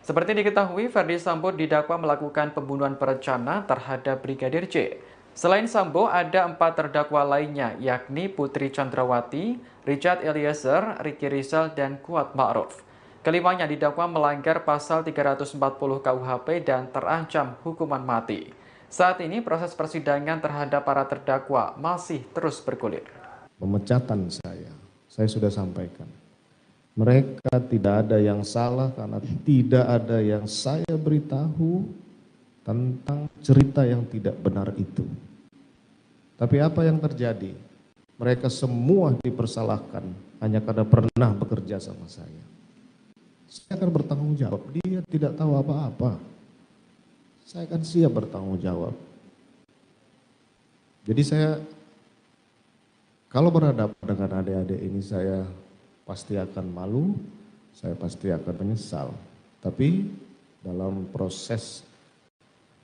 Seperti diketahui, Ferdi Sambo didakwa melakukan pembunuhan berencana terhadap Brigadir J. Selain Sambo, ada 4 terdakwa lainnya, yakni Putri Chandrawati, Richard Eliezer, Ricky Rizal, dan Kuat Ma'ruf. Kelimanya didakwa melanggar pasal 340 KUHP dan terancam hukuman mati. Saat ini proses persidangan terhadap para terdakwa masih terus bergulir. Pemecatan saya sudah sampaikan. Mereka tidak ada yang salah karena tidak ada yang saya beritahu tentang cerita yang tidak benar itu. Tapi apa yang terjadi? Mereka semua dipersalahkan hanya karena pernah bekerja sama saya. Saya akan bertanggung jawab, dia tidak tahu apa-apa. Saya akan siap bertanggung jawab. Jadi saya, kalau berhadapan dengan adik-adik ini saya pasti akan malu, saya pasti akan menyesal. Tapi dalam proses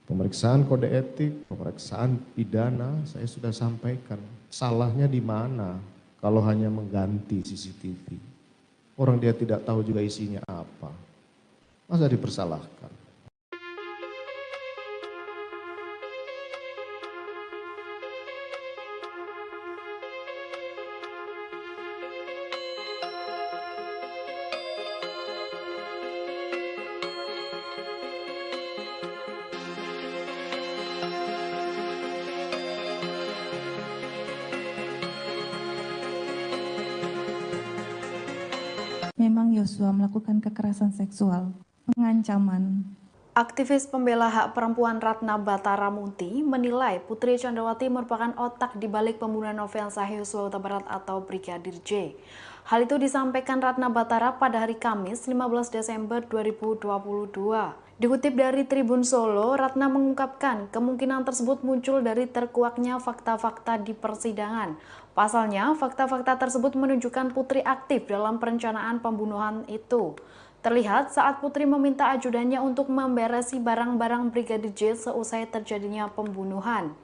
pemeriksaan kode etik, pemeriksaan pidana, saya sudah sampaikan. Salahnya di mana kalau hanya mengganti CCTV? Orang dia tidak tahu juga isinya apa. Masa dipersalahkan? Memang Yosua melakukan kekerasan seksual, pengancaman. Aktivis pembela hak perempuan Ratna Batara Munti menilai Putri Chandrawati merupakan otak di balik pembunuhan Nofriansah Yosua Huta Barat atau Brigadir J. Hal itu disampaikan Ratna Batara pada hari Kamis 15 Desember 2022. Dikutip dari Tribun Solo, Ratna mengungkapkan kemungkinan tersebut muncul dari terkuaknya fakta-fakta di persidangan. Pasalnya, fakta-fakta tersebut menunjukkan Putri aktif dalam perencanaan pembunuhan itu. Terlihat saat Putri meminta ajudannya untuk memberesi barang-barang Brigadir J seusai terjadinya pembunuhan.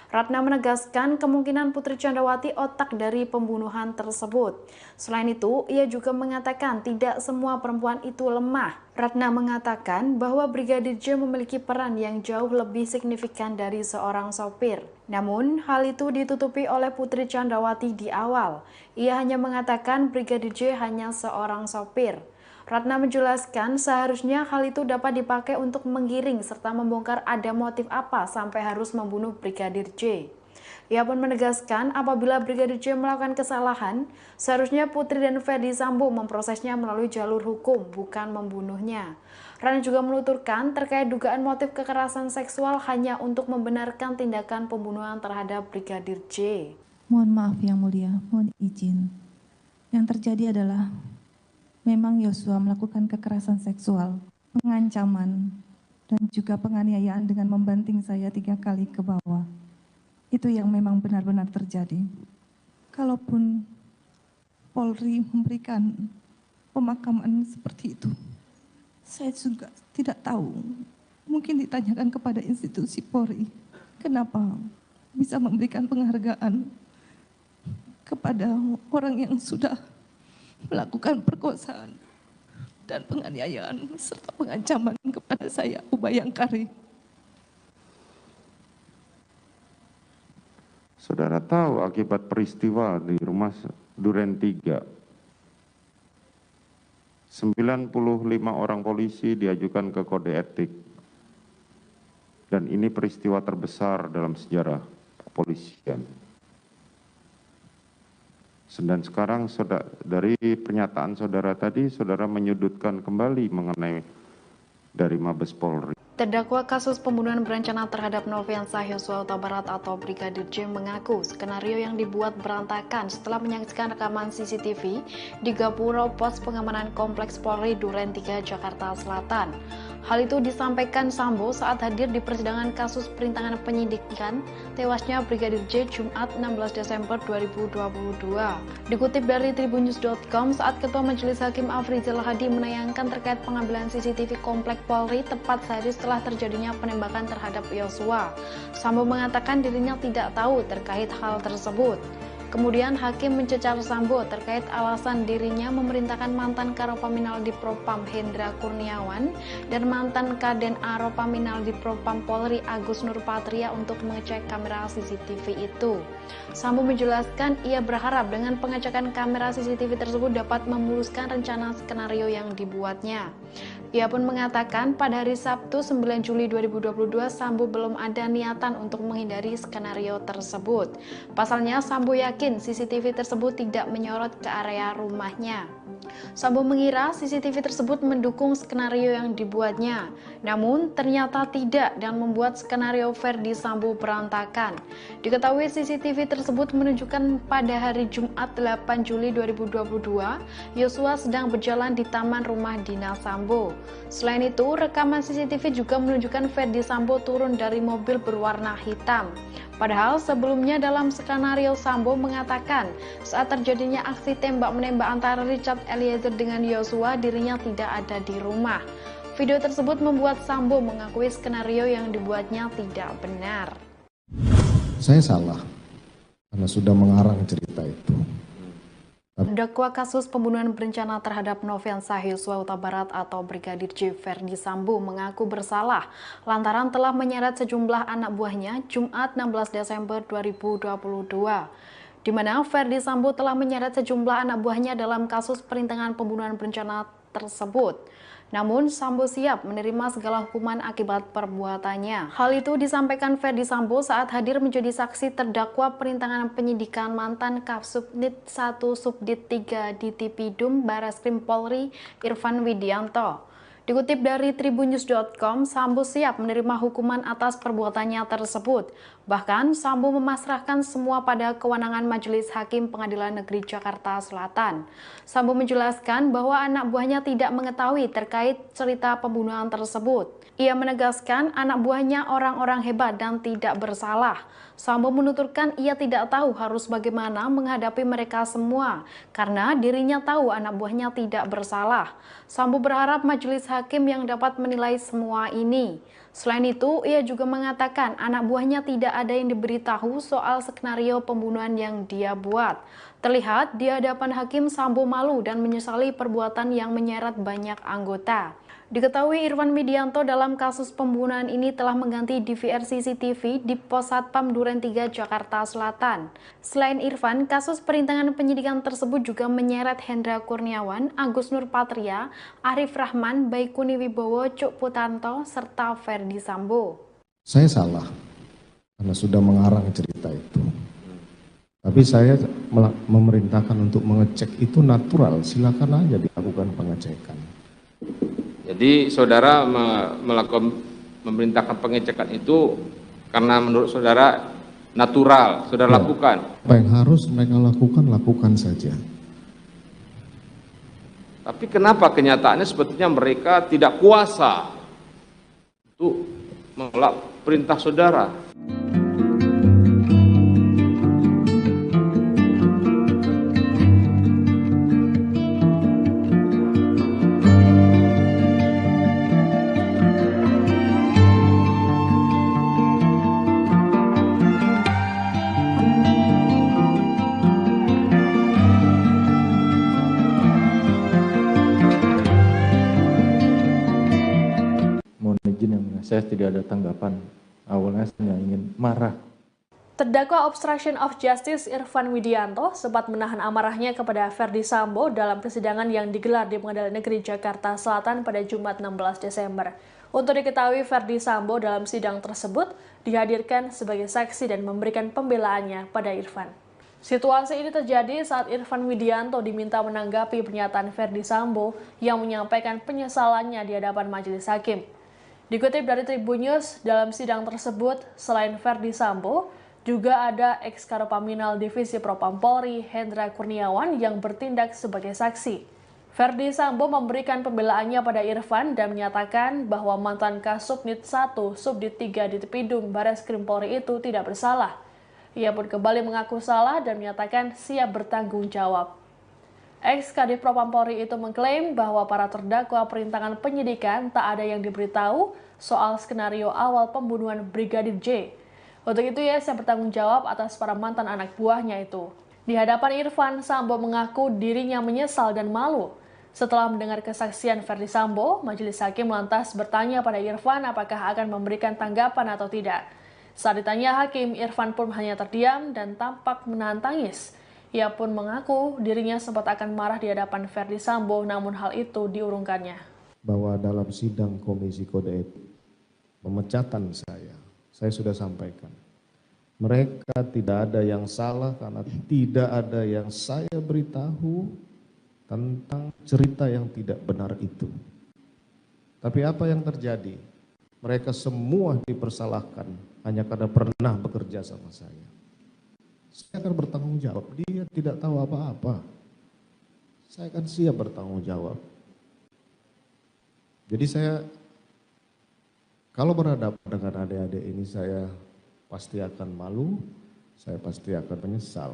Ratna menegaskan kemungkinan Putri Chandrawati otak dari pembunuhan tersebut. Selain itu, ia juga mengatakan tidak semua perempuan itu lemah. Ratna mengatakan bahwa Brigadir J memiliki peran yang jauh lebih signifikan dari seorang sopir. Namun, hal itu ditutupi oleh Putri Chandrawati di awal. Ia hanya mengatakan Brigadir J hanya seorang sopir. Ratna menjelaskan seharusnya hal itu dapat dipakai untuk menggiring serta membongkar ada motif apa sampai harus membunuh Brigadir J. Ia pun menegaskan apabila Brigadir J melakukan kesalahan, seharusnya Putri dan Ferdi Sambo memprosesnya melalui jalur hukum, bukan membunuhnya. Ratna juga menuturkan terkait dugaan motif kekerasan seksual hanya untuk membenarkan tindakan pembunuhan terhadap Brigadir J. Mohon maaf yang mulia, mohon izin. Yang terjadi adalah memang Yosua melakukan kekerasan seksual, pengancaman, dan juga penganiayaan dengan membanting saya 3 kali ke bawah. Itu yang memang benar-benar terjadi. Kalaupun Polri memberikan pemakaman seperti itu, saya juga tidak tahu. Mungkin ditanyakan kepada institusi Polri, kenapa bisa memberikan penghargaan kepada orang yang sudah melakukan perkosaan dan penganiayaan serta pengancaman kepada saya, Abu Bayangkari. Saudara tahu akibat peristiwa di rumah Duren 3, 95 orang polisi diajukan ke kode etik. Dan ini peristiwa terbesar dalam sejarah kepolisian. Dan sekarang dari pernyataan saudara tadi, saudara menyudutkan kembali mengenai dari Mabes Polri. Terdakwa kasus pembunuhan berencana terhadap Nofriansah Yosua Huta Barat atau Brigadir J mengaku skenario yang dibuat berantakan setelah menyaksikan rekaman CCTV di Gapura Pos Pengamanan Kompleks Polri Duren 3 Jakarta Selatan. Hal itu disampaikan Sambo saat hadir di persidangan kasus perintangan penyidikan tewasnya Brigadir J Jumat 16 Desember 2022. Dikutip dari tribunnews.com, saat Ketua Majelis Hakim Afrizal Hadi menayangkan terkait pengambilan CCTV Komplek Polri tepat sehari setelah terjadinya penembakan terhadap Yosua, Sambo mengatakan dirinya tidak tahu terkait hal tersebut. Kemudian Hakim mencecar Sambo terkait alasan dirinya memerintahkan mantan Karopaminal di Propam Hendra Kurniawan dan mantan Kaden Aropaminal di Propam Polri Agus Nurpatria untuk mengecek kamera CCTV itu. Sambo menjelaskan ia berharap dengan pengecekan kamera CCTV tersebut dapat memuluskan rencana skenario yang dibuatnya. Ia pun mengatakan pada hari Sabtu 9 Juli 2022 Sambo belum ada niatan untuk menghindari skenario tersebut. Pasalnya Sambo yakin CCTV tersebut tidak menyorot ke area rumahnya. Sambo mengira CCTV tersebut mendukung skenario yang dibuatnya, namun ternyata tidak dan membuat skenario Ferdi Sambo berantakan. Diketahui CCTV tersebut menunjukkan pada hari Jumat 8 Juli 2022, Yosua sedang berjalan di taman rumah dinas Sambo. Selain itu, rekaman CCTV juga menunjukkan Ferdi Sambo turun dari mobil berwarna hitam. Padahal sebelumnya dalam skenario Sambo mengatakan saat terjadinya aksi tembak-menembak antara Richard Eliezer dengan Yosua, dirinya tidak ada di rumah. Video tersebut membuat Sambo mengakui skenario yang dibuatnya tidak benar. Saya salah karena sudah mengarang cerita itu. Terdakwa kasus pembunuhan berencana terhadap Nofriansah Yosua Huta Barat atau Brigadir J Ferdi Sambo mengaku bersalah lantaran telah menyeret sejumlah anak buahnya Jumat 16 Desember 2022, di mana Ferdi Sambo telah menyeret sejumlah anak buahnya dalam kasus perintangan pembunuhan berencana tersebut. Namun, Sambo siap menerima segala hukuman akibat perbuatannya. Hal itu disampaikan Ferdi Sambo saat hadir menjadi saksi terdakwa perintangan penyidikan mantan Kapsubnit 1 Subdit 3 di Tipidum Barreskrim Polri Irfan Widianto. Dikutip dari tribunnews.com, Sambo siap menerima hukuman atas perbuatannya tersebut. Bahkan, Sambo memasrahkan semua pada kewenangan Majelis Hakim Pengadilan Negeri Jakarta Selatan. Sambo menjelaskan bahwa anak buahnya tidak mengetahui terkait cerita pembunuhan tersebut. Ia menegaskan anak buahnya orang-orang hebat dan tidak bersalah. Sambo menuturkan ia tidak tahu harus bagaimana menghadapi mereka semua karena dirinya tahu anak buahnya tidak bersalah. Sambo berharap majelis hakim yang dapat menilai semua ini. Selain itu, ia juga mengatakan anak buahnya tidak ada yang diberitahu soal skenario pembunuhan yang dia buat. Terlihat di hadapan hakim, Sambo malu dan menyesali perbuatan yang menyeret banyak anggota. Diketahui Irfan Widianto dalam kasus pembunuhan ini telah mengganti DVR CCTV di Pos Satpam Duren 3 Jakarta Selatan. Selain Irfan, kasus perintangan penyidikan tersebut juga menyeret Hendra Kurniawan, Agus Nurpatria, Arif Rahman, Baikuni Wibowo, Cuk Putanto, serta Ferdi Sambo. Saya salah karena sudah mengarang cerita itu. Tapi saya memerintahkan untuk mengecek itu natural, silakan aja dilakukan pengecekan. Jadi saudara memerintahkan pengecekan itu karena menurut saudara natural, saudara lakukan. Apa yang harus mereka lakukan saja. Tapi kenapa kenyataannya sebetulnya mereka tidak kuasa untuk menolak perintah saudara? Saya tidak ada tanggapan. Awalnya saya ingin marah. Terdakwa obstruction of justice Irfan Widianto sempat menahan amarahnya kepada Ferdi Sambo dalam persidangan yang digelar di Pengadilan Negeri Jakarta Selatan pada Jumat 16 Desember. Untuk diketahui, Ferdi Sambo dalam sidang tersebut dihadirkan sebagai saksi dan memberikan pembelaannya pada Irfan. Situasi ini terjadi saat Irfan Widianto diminta menanggapi pernyataan Ferdi Sambo yang menyampaikan penyesalannya di hadapan majelis hakim. Dikutip dari Tribun News, dalam sidang tersebut, selain Ferdi Sambo, juga ada ex-Karopaminal Divisi Propam Polri, Hendra Kurniawan, yang bertindak sebagai saksi. Ferdi Sambo memberikan pembelaannya pada Irfan dan menyatakan bahwa mantan Kasubnit 1, Subdit 3 di Tepidum Bareskrim Polri itu tidak bersalah. Ia pun kembali mengaku salah dan menyatakan siap bertanggung jawab. Ex-Kadif Propam Polri itu mengklaim bahwa para terdakwa perintangan penyidikan tak ada yang diberitahu soal skenario awal pembunuhan Brigadir J. Untuk itu ia siap bertanggung jawab atas para mantan anak buahnya itu. Di hadapan Irfan, Sambo mengaku dirinya menyesal dan malu. Setelah mendengar kesaksian Ferdi Sambo, majelis hakim lantas bertanya pada Irfan apakah akan memberikan tanggapan atau tidak. Saat ditanya hakim, Irfan pun hanya terdiam dan tampak menahan tangis. Ia pun mengaku dirinya sempat akan marah di hadapan Ferdi Sambo, namun hal itu diurungkannya. Bahwa dalam sidang Komisi Kode Etik, pemecatan saya sudah sampaikan. Mereka tidak ada yang salah karena tidak ada yang saya beritahu tentang cerita yang tidak benar itu. Tapi apa yang terjadi? Mereka semua dipersalahkan hanya karena pernah bekerja sama saya. Saya akan bertanggung jawab. Dia tidak tahu apa-apa. Saya akan siap bertanggung jawab. Jadi saya kalau berhadapan dengan adik-adik ini saya pasti akan malu, saya pasti akan menyesal.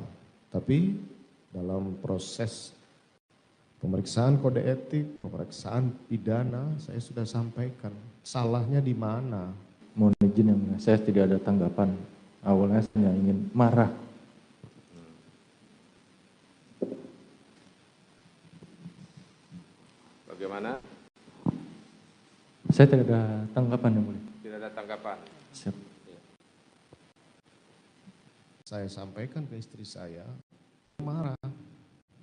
Tapi dalam proses pemeriksaan kode etik, pemeriksaan pidana, saya sudah sampaikan salahnya di mana. Mohon izin yang mulia, saya tidak ada tanggapan. Awalnya saya ingin marah. Bagaimana? Saya tidak ada tanggapan yang mulia. Tidak ada tanggapan. Siap. Saya sampaikan ke istri saya, marah.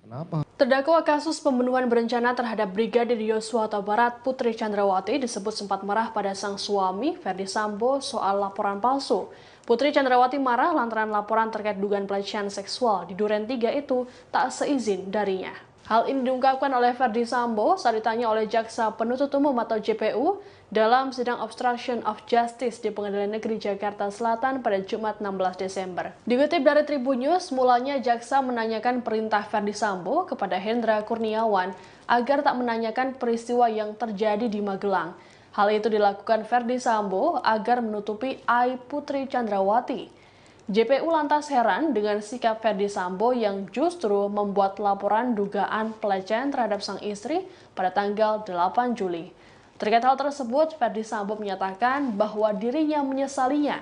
Kenapa? Terdakwa kasus pembunuhan berencana terhadap Brigadir Yosua Huta Barat, Putri Chandrawati disebut sempat marah pada sang suami, Ferdi Sambo, soal laporan palsu. Putri Chandrawati marah lantaran laporan terkait dugaan pelecehan seksual di Duren 3 itu tak seizin darinya. Hal ini diungkapkan oleh Ferdi Sambo saat ditanya oleh Jaksa Penuntut Umum atau JPU dalam sidang obstruction of justice di Pengadilan Negeri Jakarta Selatan pada Jumat 16 Desember. Dikutip dari Tribun News, mulanya jaksa menanyakan perintah Ferdi Sambo kepada Hendra Kurniawan agar tak menanyakan peristiwa yang terjadi di Magelang. Hal itu dilakukan Ferdi Sambo agar menutupi aib Putri Chandrawati. JPU lantas heran dengan sikap Ferdi Sambo yang justru membuat laporan dugaan pelecehan terhadap sang istri pada tanggal 8 Juli. Terkait hal tersebut, Ferdi Sambo menyatakan bahwa dirinya menyesalinya.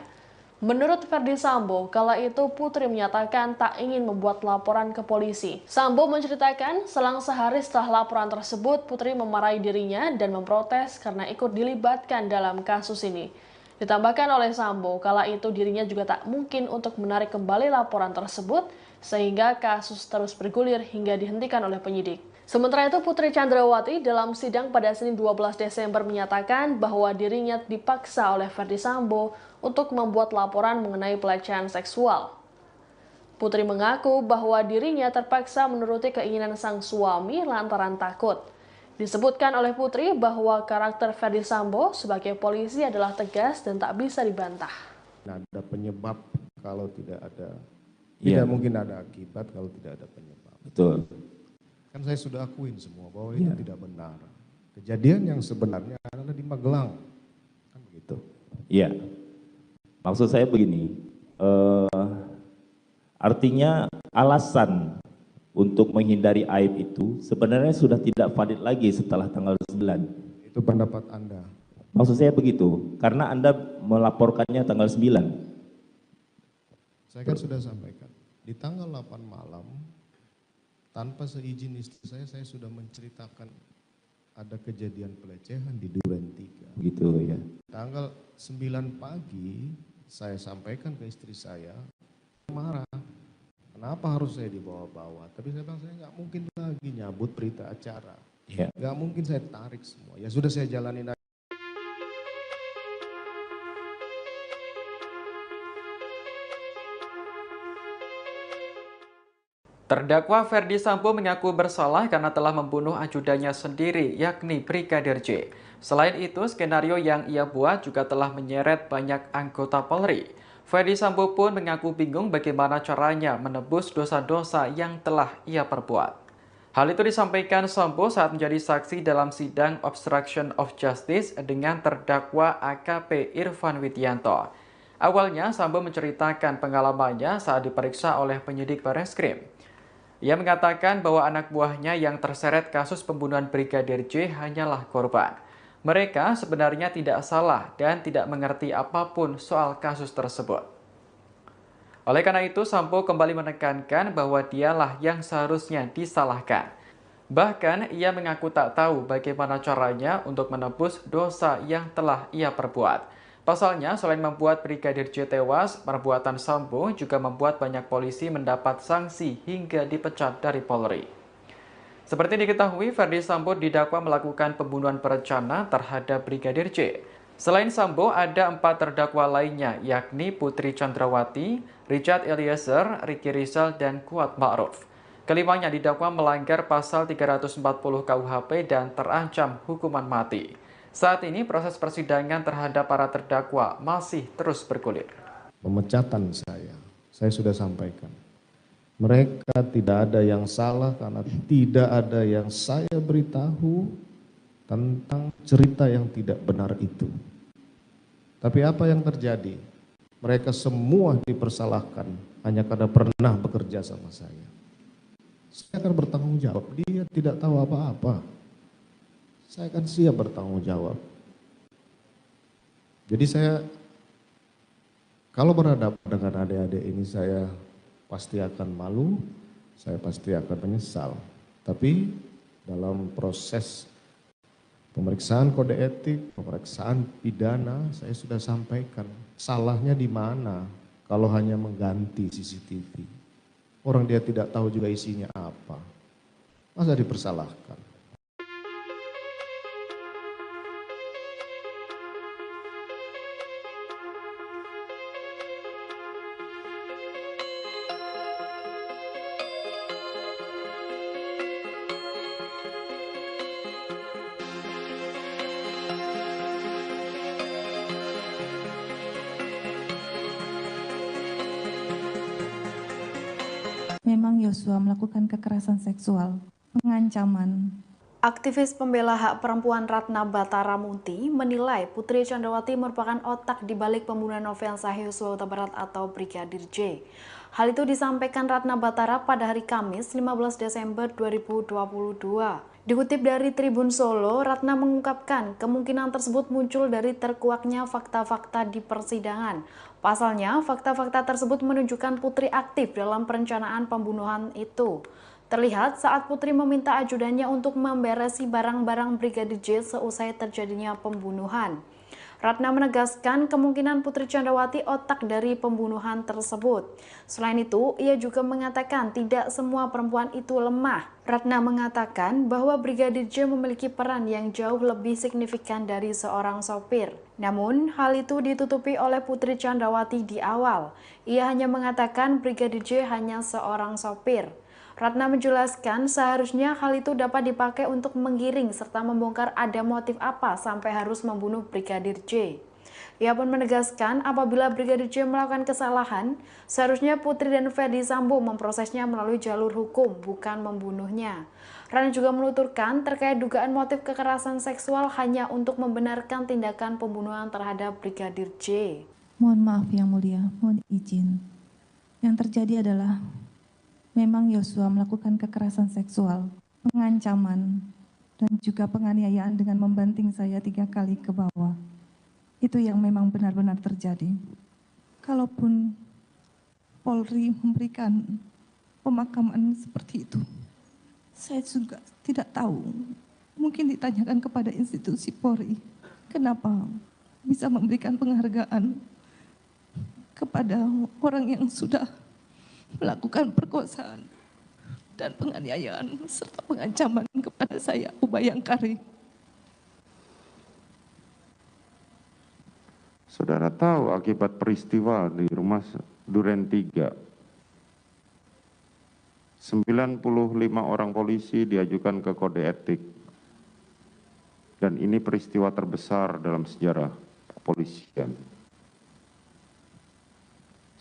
Menurut Ferdi Sambo, kala itu Putri menyatakan tak ingin membuat laporan ke polisi. Sambo menceritakan, selang sehari setelah laporan tersebut, Putri memarahi dirinya dan memprotes karena ikut dilibatkan dalam kasus ini. Ditambahkan oleh Sambo, kala itu dirinya juga tak mungkin untuk menarik kembali laporan tersebut, sehingga kasus terus bergulir hingga dihentikan oleh penyidik. Sementara itu, Putri Chandrawati dalam sidang pada Senin 12 Desember menyatakan bahwa dirinya dipaksa oleh Ferdi Sambo untuk membuat laporan mengenai pelecehan seksual. Putri mengaku bahwa dirinya terpaksa menuruti keinginan sang suami lantaran takut. Disebutkan oleh Putri bahwa karakter Ferdi Sambo sebagai polisi adalah tegas dan tak bisa dibantah. Ada penyebab kalau tidak ada, Iya. tidak mungkin ada akibat kalau tidak ada penyebab. Betul. Kan saya sudah akuin semua bahwa itu tidak benar. Kejadian yang sebenarnya adalah di Magelang. Kan begitu. Iya. Maksud saya begini, artinya alasan untuk menghindari aib itu sebenarnya sudah tidak valid lagi setelah tanggal 9. Itu pendapat Anda. Maksud saya begitu, karena Anda melaporkannya tanggal 9. Saya kan sudah sampaikan, di tanggal 8 malam, tanpa seizin istri saya sudah menceritakan ada kejadian pelecehan di Duren 3. Begitu ya. Tanggal 9 pagi, saya sampaikan ke istri saya, marah. Kenapa harus saya dibawa-bawa? Tapi saya bilang saya nggak mungkin lagi nyabut berita acara. Ya. Nggak mungkin saya tarik semua. Ya sudah saya jalanin aja. Terdakwa Ferdi Sambo mengaku bersalah karena telah membunuh ajudannya sendiri, yakni Brigadir J. Selain itu, skenario yang ia buat juga telah menyeret banyak anggota Polri. Ferdi Sambo pun mengaku bingung bagaimana caranya menebus dosa-dosa yang telah ia perbuat. Hal itu disampaikan Sambo saat menjadi saksi dalam sidang obstruction of justice dengan terdakwa AKP Irfan Widianto. Awalnya, Sambo menceritakan pengalamannya saat diperiksa oleh penyidik Barreskrim. Ia mengatakan bahwa anak buahnya yang terseret kasus pembunuhan Brigadir J hanyalah korban. Mereka sebenarnya tidak salah dan tidak mengerti apapun soal kasus tersebut. Oleh karena itu, Sambo kembali menekankan bahwa dialah yang seharusnya disalahkan. Bahkan, ia mengaku tak tahu bagaimana caranya untuk menebus dosa yang telah ia perbuat. Pasalnya, selain membuat Brigadir J tewas, perbuatan Sambo juga membuat banyak polisi mendapat sanksi hingga dipecat dari Polri. Seperti diketahui, Ferdi Sambo didakwa melakukan pembunuhan berencana terhadap Brigadir J. Selain Sambo, ada 4 terdakwa lainnya, yakni Putri Chandrawati, Richard Eliezer, Ricky Rizal, dan Kuat Ma'ruf. Kelimanya didakwa melanggar pasal 340 KUHP dan terancam hukuman mati. Saat ini proses persidangan terhadap para terdakwa masih terus bergulir. Pemecatan saya sudah sampaikan. Mereka tidak ada yang salah karena tidak ada yang saya beritahu tentang cerita yang tidak benar itu. Tapi apa yang terjadi? Mereka semua dipersalahkan hanya karena pernah bekerja sama saya. Saya akan bertanggung jawab, dia tidak tahu apa-apa. Saya akan siap bertanggung jawab. Jadi saya, kalau berhadapan dengan adik-adik ini saya pasti akan malu, saya pasti akan menyesal. Tapi dalam proses pemeriksaan kode etik, pemeriksaan pidana, saya sudah sampaikan salahnya di mana kalau hanya mengganti CCTV. Orang dia tidak tahu juga isinya apa. Masa dipersalahkan? Memang Yosua melakukan kekerasan seksual, pengancaman. Aktivis pembela hak perempuan Ratna Batara Munti menilai Putri Chandrawati merupakan otak di balik pembunuhan Nofriansah Yosua Huta Barat atau Brigadir J. Hal itu disampaikan Ratna Batara pada hari Kamis 15 Desember 2022. Dikutip dari Tribun Solo, Ratna mengungkapkan kemungkinan tersebut muncul dari terkuaknya fakta-fakta di persidangan. Pasalnya, fakta-fakta tersebut menunjukkan Putri aktif dalam perencanaan pembunuhan itu. Terlihat saat Putri meminta ajudannya untuk memberesi barang-barang Brigadir J seusai terjadinya pembunuhan. Ratna menegaskan kemungkinan Putri Chandrawati otak dari pembunuhan tersebut. Selain itu, ia juga mengatakan tidak semua perempuan itu lemah. Ratna mengatakan bahwa Brigadir J memiliki peran yang jauh lebih signifikan dari seorang sopir. Namun, hal itu ditutupi oleh Putri Chandrawati di awal. Ia hanya mengatakan Brigadir J hanya seorang sopir. Ratna menjelaskan seharusnya hal itu dapat dipakai untuk menggiring serta membongkar ada motif apa sampai harus membunuh Brigadir J. Ia pun menegaskan apabila Brigadir J melakukan kesalahan, seharusnya Putri dan Ferdi Sambo memprosesnya melalui jalur hukum, bukan membunuhnya. Ratna juga menuturkan terkait dugaan motif kekerasan seksual hanya untuk membenarkan tindakan pembunuhan terhadap Brigadir J. Mohon maaf yang mulia, mohon izin. Yang terjadi adalah memang Yosua melakukan kekerasan seksual, pengancaman, dan juga penganiayaan dengan membanting saya 3 kali ke bawah. Itu yang memang benar-benar terjadi. Kalaupun Polri memberikan pemakaman seperti itu, saya juga tidak tahu. Mungkin ditanyakan kepada institusi Polri, kenapa bisa memberikan penghargaan kepada orang yang sudah melakukan perkosaan dan penganiayaan serta pengancaman kepada saya, Abu Bayangkari. Saudara tahu akibat peristiwa di rumah Duren 3, 95 orang polisi diajukan ke kode etik. Dan ini peristiwa terbesar dalam sejarah kepolisian.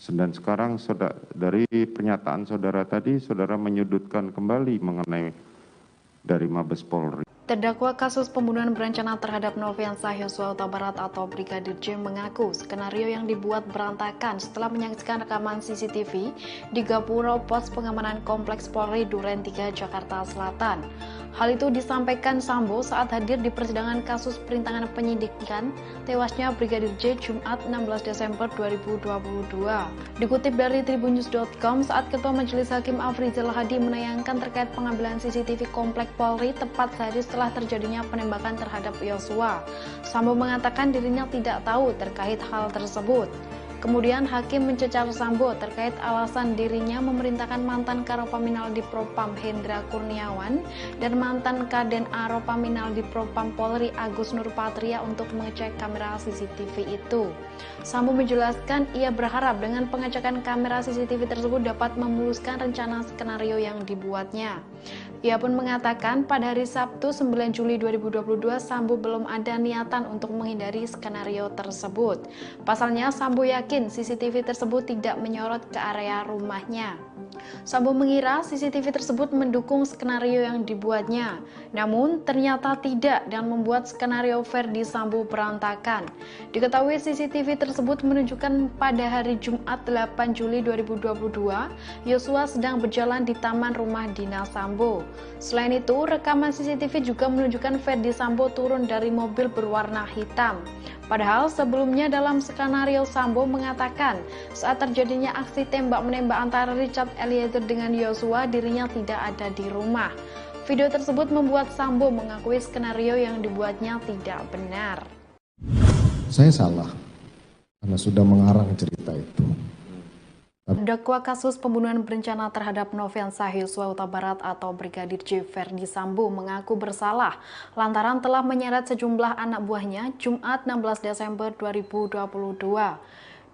Dan sekarang dari pernyataan saudara tadi, saudara menyudutkan kembali mengenai dari Mabes Polri. Terdakwa kasus pembunuhan berencana terhadap Nofriansah Yosua Huta Barat atau Brigadir J mengaku skenario yang dibuat berantakan setelah menyaksikan rekaman CCTV di Gapura Pos Pengamanan Kompleks Polri Duren 3, Jakarta Selatan. Hal itu disampaikan Sambo saat hadir di persidangan kasus perintangan penyidikan tewasnya Brigadir J Jumat 16 Desember 2022. Dikutip dari tribunnews.com, saat Ketua Majelis Hakim Afrizal Hadi menayangkan terkait pengambilan CCTV Komplek Polri tepat sehari setelah terjadinya penembakan terhadap Yosua, Sambo mengatakan dirinya tidak tahu terkait hal tersebut. Kemudian Hakim mencecar Sambo terkait alasan dirinya memerintahkan mantan Karopaminal Dipropam Hendra Kurniawan dan mantan Kaden Aropaminal Dipropam Polri Agus Nurpatria untuk mengecek kamera CCTV itu. Sambo menjelaskan ia berharap dengan pengecekan kamera CCTV tersebut dapat memuluskan rencana skenario yang dibuatnya. Ia pun mengatakan pada hari Sabtu 9 Juli 2022 Sambo belum ada niatan untuk menghindari skenario tersebut. Pasalnya Sambo yakin CCTV tersebut tidak menyorot ke area rumahnya. Sambo mengira CCTV tersebut mendukung skenario yang dibuatnya, namun ternyata tidak dan membuat skenario Ferdi Sambo berantakan. Diketahui CCTV tersebut menunjukkan pada hari Jumat 8 Juli 2022, Yosua sedang berjalan di taman rumah dinas Sambo. Selain itu, rekaman CCTV juga menunjukkan Ferdi Sambo turun dari mobil berwarna hitam. Padahal sebelumnya dalam skenario Sambo mengatakan saat terjadinya aksi tembak-menembak antara Richard Eliezer dengan Yosua, dirinya tidak ada di rumah. Video tersebut membuat Sambo mengakui skenario yang dibuatnya tidak benar. Saya salah karena sudah mengarang cerita itu. Terdakwa kasus pembunuhan berencana terhadap Nofriansah Yosua Huta Barat atau Brigadir J Ferdi Sambo mengaku bersalah lantaran telah menyeret sejumlah anak buahnya Jumat 16 Desember 2022,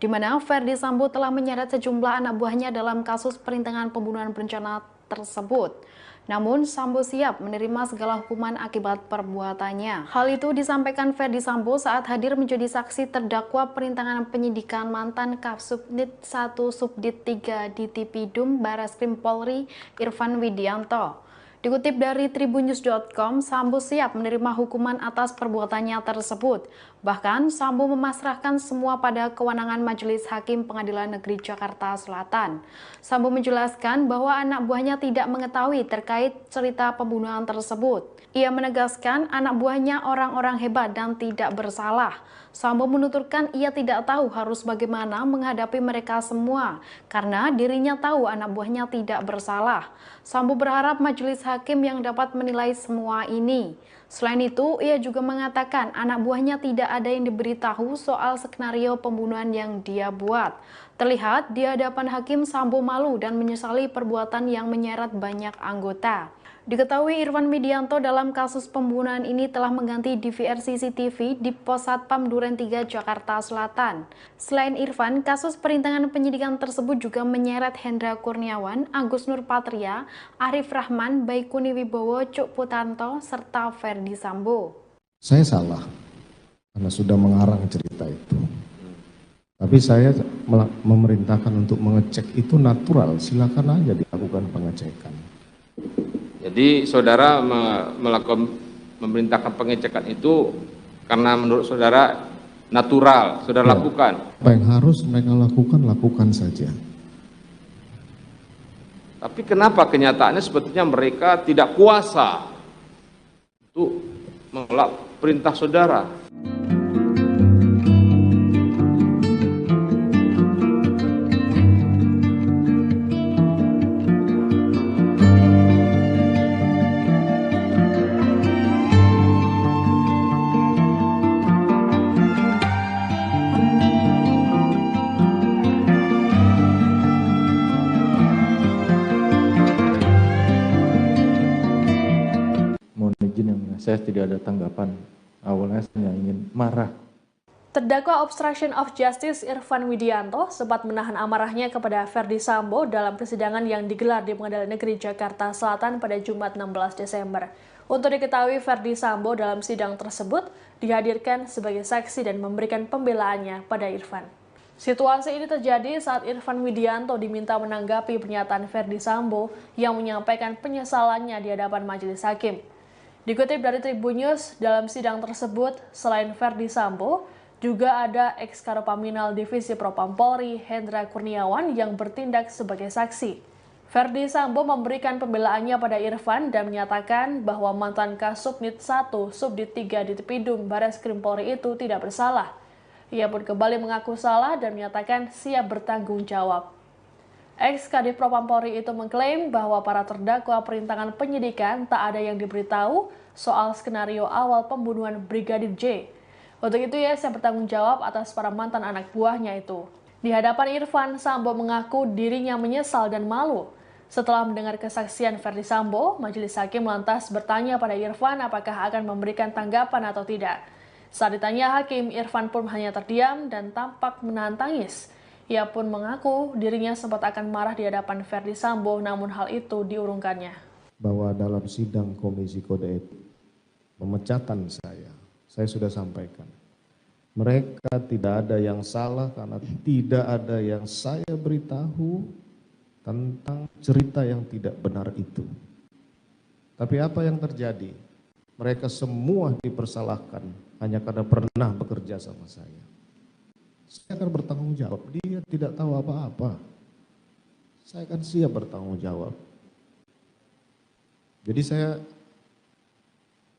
di mana Ferdi Sambo telah menyeret sejumlah anak buahnya dalam kasus perintangan pembunuhan berencana tersebut. Namun, Sambo siap menerima segala hukuman akibat perbuatannya. Hal itu disampaikan Ferdi Sambo saat hadir menjadi saksi terdakwa perintangan penyidikan mantan Kapsubdit 1 Subdit 3 di Tipidum Barreskrim Polri Irfan Widianto. Dikutip dari tribunnews.com, Sambo siap menerima hukuman atas perbuatannya tersebut. Bahkan, Sambo memasrahkan semua pada kewenangan Majelis Hakim Pengadilan Negeri Jakarta Selatan. Sambo menjelaskan bahwa anak buahnya tidak mengetahui terkait cerita pembunuhan tersebut. Ia menegaskan anak buahnya orang-orang hebat dan tidak bersalah. Sambo menuturkan ia tidak tahu harus bagaimana menghadapi mereka semua karena dirinya tahu anak buahnya tidak bersalah. Sambo berharap majelis hakim yang dapat menilai semua ini. Selain itu, ia juga mengatakan anak buahnya tidak ada yang diberitahu soal skenario pembunuhan yang dia buat. Terlihat di hadapan hakim, Sambo malu dan menyesali perbuatan yang menyeret banyak anggota. Diketahui Irfan Widianto dalam kasus pembunuhan ini telah mengganti DVR CCTV di Pos Satpam Duren 3, Jakarta Selatan. Selain Irfan, kasus perintangan penyidikan tersebut juga menyeret Hendra Kurniawan, Agus Nurpatria, Arif Rahman, Baikuni Wibowo, Cuk Putanto, serta Ferdi Sambo. Saya salah karena sudah mengarang cerita itu. Tapi saya memerintahkan untuk mengecek itu natural, silakan aja dilakukan pengecekan. Jadi saudara memerintahkan pengecekan itu karena menurut saudara natural, saudara lakukan. Apa yang harus mereka lakukan saja. Tapi kenapa kenyataannya sebetulnya mereka tidak kuasa untuk menolak perintah saudara? saya tidak ada tanggapan. Awalnya saya ingin marah. Terdakwa obstruction of justice Irfan Widianto sempat menahan amarahnya kepada Ferdi Sambo dalam persidangan yang digelar di Pengadilan Negeri Jakarta Selatan pada Jumat 16 Desember. Untuk diketahui, Ferdi Sambo dalam sidang tersebut dihadirkan sebagai saksi dan memberikan pembelaannya pada Irfan. Situasi ini terjadi saat Irfan Widianto diminta menanggapi pernyataan Ferdi Sambo yang menyampaikan penyesalannya di hadapan majelis hakim. Dikutip dari Tribun News, dalam sidang tersebut, selain Ferdi Sambo, juga ada ex-Karopaminal Divisi Propam Polri, Hendra Kurniawan, yang bertindak sebagai saksi. Ferdi Sambo memberikan pembelaannya pada Irfan dan menyatakan bahwa mantan Kasubnit 1, Subdit 3 di Tepidum Bareskrim Polri itu tidak bersalah. Ia pun kembali mengaku salah dan menyatakan siap bertanggung jawab. Ex-Kadif Propam Polri itu mengklaim bahwa para terdakwa perintangan penyidikan tak ada yang diberitahu soal skenario awal pembunuhan Brigadir J. Untuk itu ia siap bertanggung jawab atas para mantan anak buahnya itu. Di hadapan Irfan, Sambo mengaku dirinya menyesal dan malu. Setelah mendengar kesaksian Ferdi Sambo, majelis hakim lantas bertanya pada Irfan apakah akan memberikan tanggapan atau tidak. Saat ditanya hakim, Irfan pun hanya terdiam dan tampak menahan tangis. Ia pun mengaku dirinya sempat akan marah di hadapan Ferdi Sambo, namun hal itu diurungkannya. Bahwa dalam sidang Komisi Kode Etik, pemecatan saya sudah sampaikan. Mereka tidak ada yang salah karena tidak ada yang saya beritahu tentang cerita yang tidak benar itu. Tapi apa yang terjadi? Mereka semua dipersalahkan hanya karena pernah bekerja sama saya. Saya akan bertanggung jawab. Dia tidak tahu apa-apa. Saya akan siap bertanggung jawab. Jadi saya,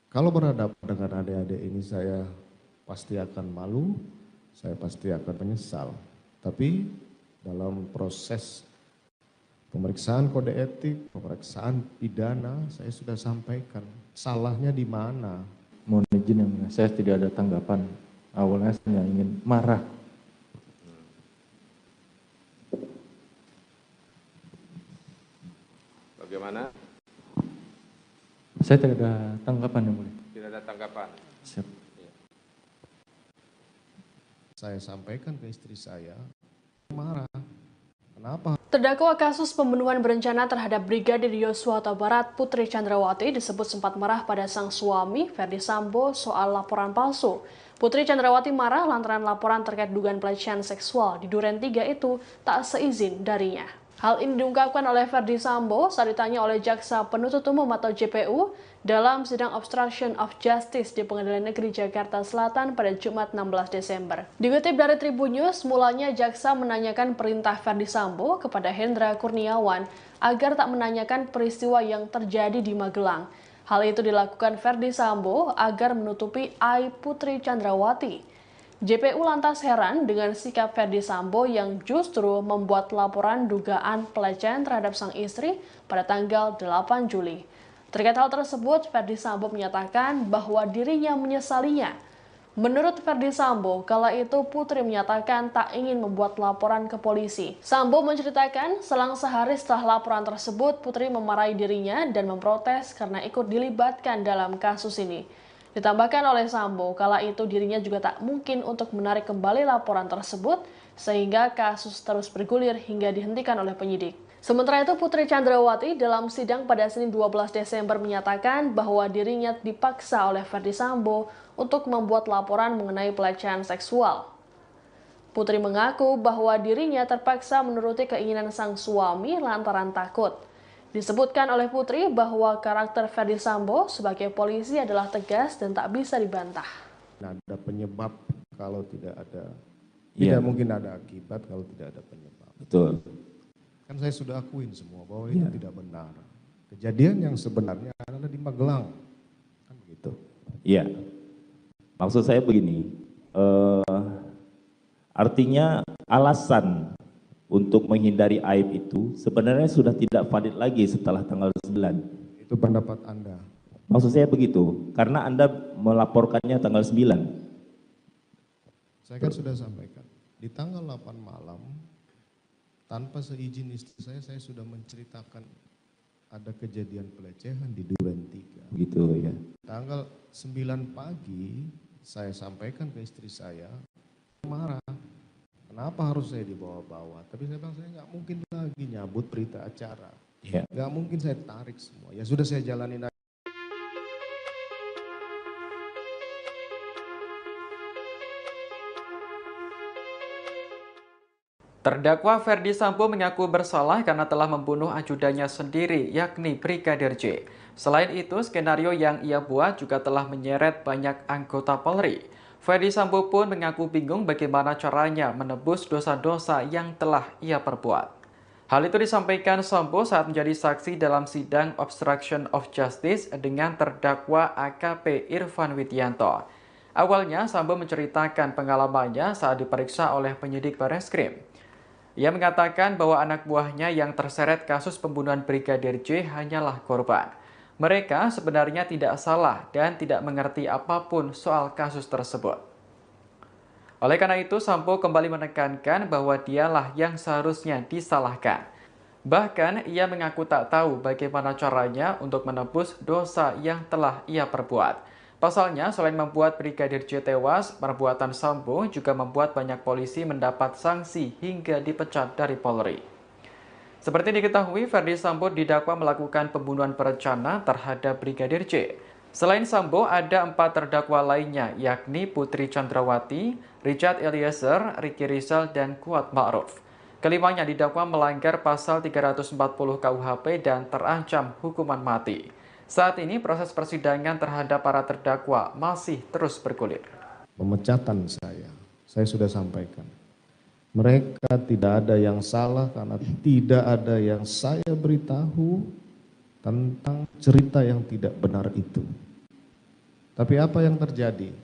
kalau berhadapan dengan adik-adik ini, saya pasti akan malu, saya pasti akan menyesal. Tapi dalam proses pemeriksaan kode etik, pemeriksaan pidana, saya sudah sampaikan salahnya di mana. Mohon izin yang mulia, saya tidak ada tanggapan. Awalnya saya ingin marah. Bagaimana? Saya tidak ada tanggapan yang mulia. Tidak ada tanggapan. Siap. Saya sampaikan ke istri saya, marah. Kenapa? Terdakwa kasus pembunuhan berencana terhadap Brigadir Yosua Huta Barat, Putri Chandrawati disebut sempat marah pada sang suami, Ferdi Sambo, soal laporan palsu. Putri Chandrawati marah lantaran laporan terkait dugaan pelecehan seksual di Duren 3 itu tak seizin darinya. Hal ini diungkapkan oleh Ferdi Sambo saat ditanya oleh Jaksa Penuntut Umum atau JPU dalam sidang obstruction of justice di Pengadilan Negeri Jakarta Selatan pada Jumat 16 Desember. Dikutip dari Tribun News, mulanya Jaksa menanyakan perintah Ferdi Sambo kepada Hendra Kurniawan agar tak menanyakan peristiwa yang terjadi di Magelang. Hal itu dilakukan Ferdi Sambo agar menutupi aib Putri Chandrawati. JPU lantas heran dengan sikap Ferdi Sambo yang justru membuat laporan dugaan pelecehan terhadap sang istri pada tanggal 8 Juli. Terkait hal tersebut, Ferdi Sambo menyatakan bahwa dirinya menyesalinya. Menurut Ferdi Sambo, kala itu Putri menyatakan tak ingin membuat laporan ke polisi. Sambo menceritakan, selang sehari setelah laporan tersebut, Putri memarahi dirinya dan memprotes karena ikut dilibatkan dalam kasus ini. Ditambahkan oleh Sambo, kala itu dirinya juga tak mungkin untuk menarik kembali laporan tersebut, sehingga kasus terus bergulir hingga dihentikan oleh penyidik. Sementara itu, Putri Chandrawati dalam sidang pada Senin 12 Desember menyatakan bahwa dirinya dipaksa oleh Ferdi Sambo untuk membuat laporan mengenai pelecehan seksual. Putri mengaku bahwa dirinya terpaksa menuruti keinginan sang suami lantaran takut. Disebutkan oleh Putri bahwa karakter Ferdi Sambo sebagai polisi adalah tegas dan tak bisa dibantah. Ada penyebab kalau tidak ada, tidak mungkin ada akibat kalau tidak ada penyebab. Betul. Kan saya sudah akuin semua bahwa itu tidak benar. Kejadian yang sebenarnya adalah di Magelang, kan begitu. Iya. Maksud saya begini, artinya alasan untuk menghindari aib itu sebenarnya sudah tidak valid lagi setelah tanggal 9. Itu pendapat Anda. Maksud saya begitu, karena Anda melaporkannya tanggal 9. Saya kan sudah sampaikan, di tanggal 8 malam, tanpa seizin istri saya sudah menceritakan ada kejadian pelecehan di Duren 3. Gitu ya. Tanggal 9 pagi saya sampaikan ke istri saya, marah. Kenapa harus saya dibawa-bawa? Tapi saya bilang saya nggak mungkin lagi nyabut berita acara. Ya. Nggak mungkin saya tarik semua. Ya sudah saya jalanin aja. Terdakwa Ferdi Sambo mengaku bersalah karena telah membunuh ajudannya sendiri, yakni Brigadir J. Selain itu, skenario yang ia buat juga telah menyeret banyak anggota Polri. Ferdi Sambo pun mengaku bingung bagaimana caranya menebus dosa-dosa yang telah ia perbuat. Hal itu disampaikan Sambo saat menjadi saksi dalam sidang obstruction of justice dengan terdakwa AKP Irfan Widianto. Awalnya, Sambo menceritakan pengalamannya saat diperiksa oleh penyidik Bareskrim. Ia mengatakan bahwa anak buahnya yang terseret kasus pembunuhan Brigadir J hanyalah korban. Mereka sebenarnya tidak salah dan tidak mengerti apapun soal kasus tersebut. Oleh karena itu, Sambo kembali menekankan bahwa dialah yang seharusnya disalahkan. Bahkan, ia mengaku tak tahu bagaimana caranya untuk menebus dosa yang telah ia perbuat. Pasalnya, selain membuat Brigadir J tewas, perbuatan Sambo juga membuat banyak polisi mendapat sanksi hingga dipecat dari Polri. Seperti diketahui, Ferdi Sambo didakwa melakukan pembunuhan berencana terhadap Brigadir J. Selain Sambo, ada 4 terdakwa lainnya, yakni Putri Chandrawati, Richard Eliezer, Ricky Rizal, dan Kuat Ma'ruf. Kelimanya didakwa melanggar pasal 340 KUHP dan terancam hukuman mati. Saat ini proses persidangan terhadap para terdakwa masih terus bergulir. Pemecatan saya sudah sampaikan. Mereka tidak ada yang salah karena tidak ada yang saya beritahu tentang cerita yang tidak benar itu. Tapi apa yang terjadi?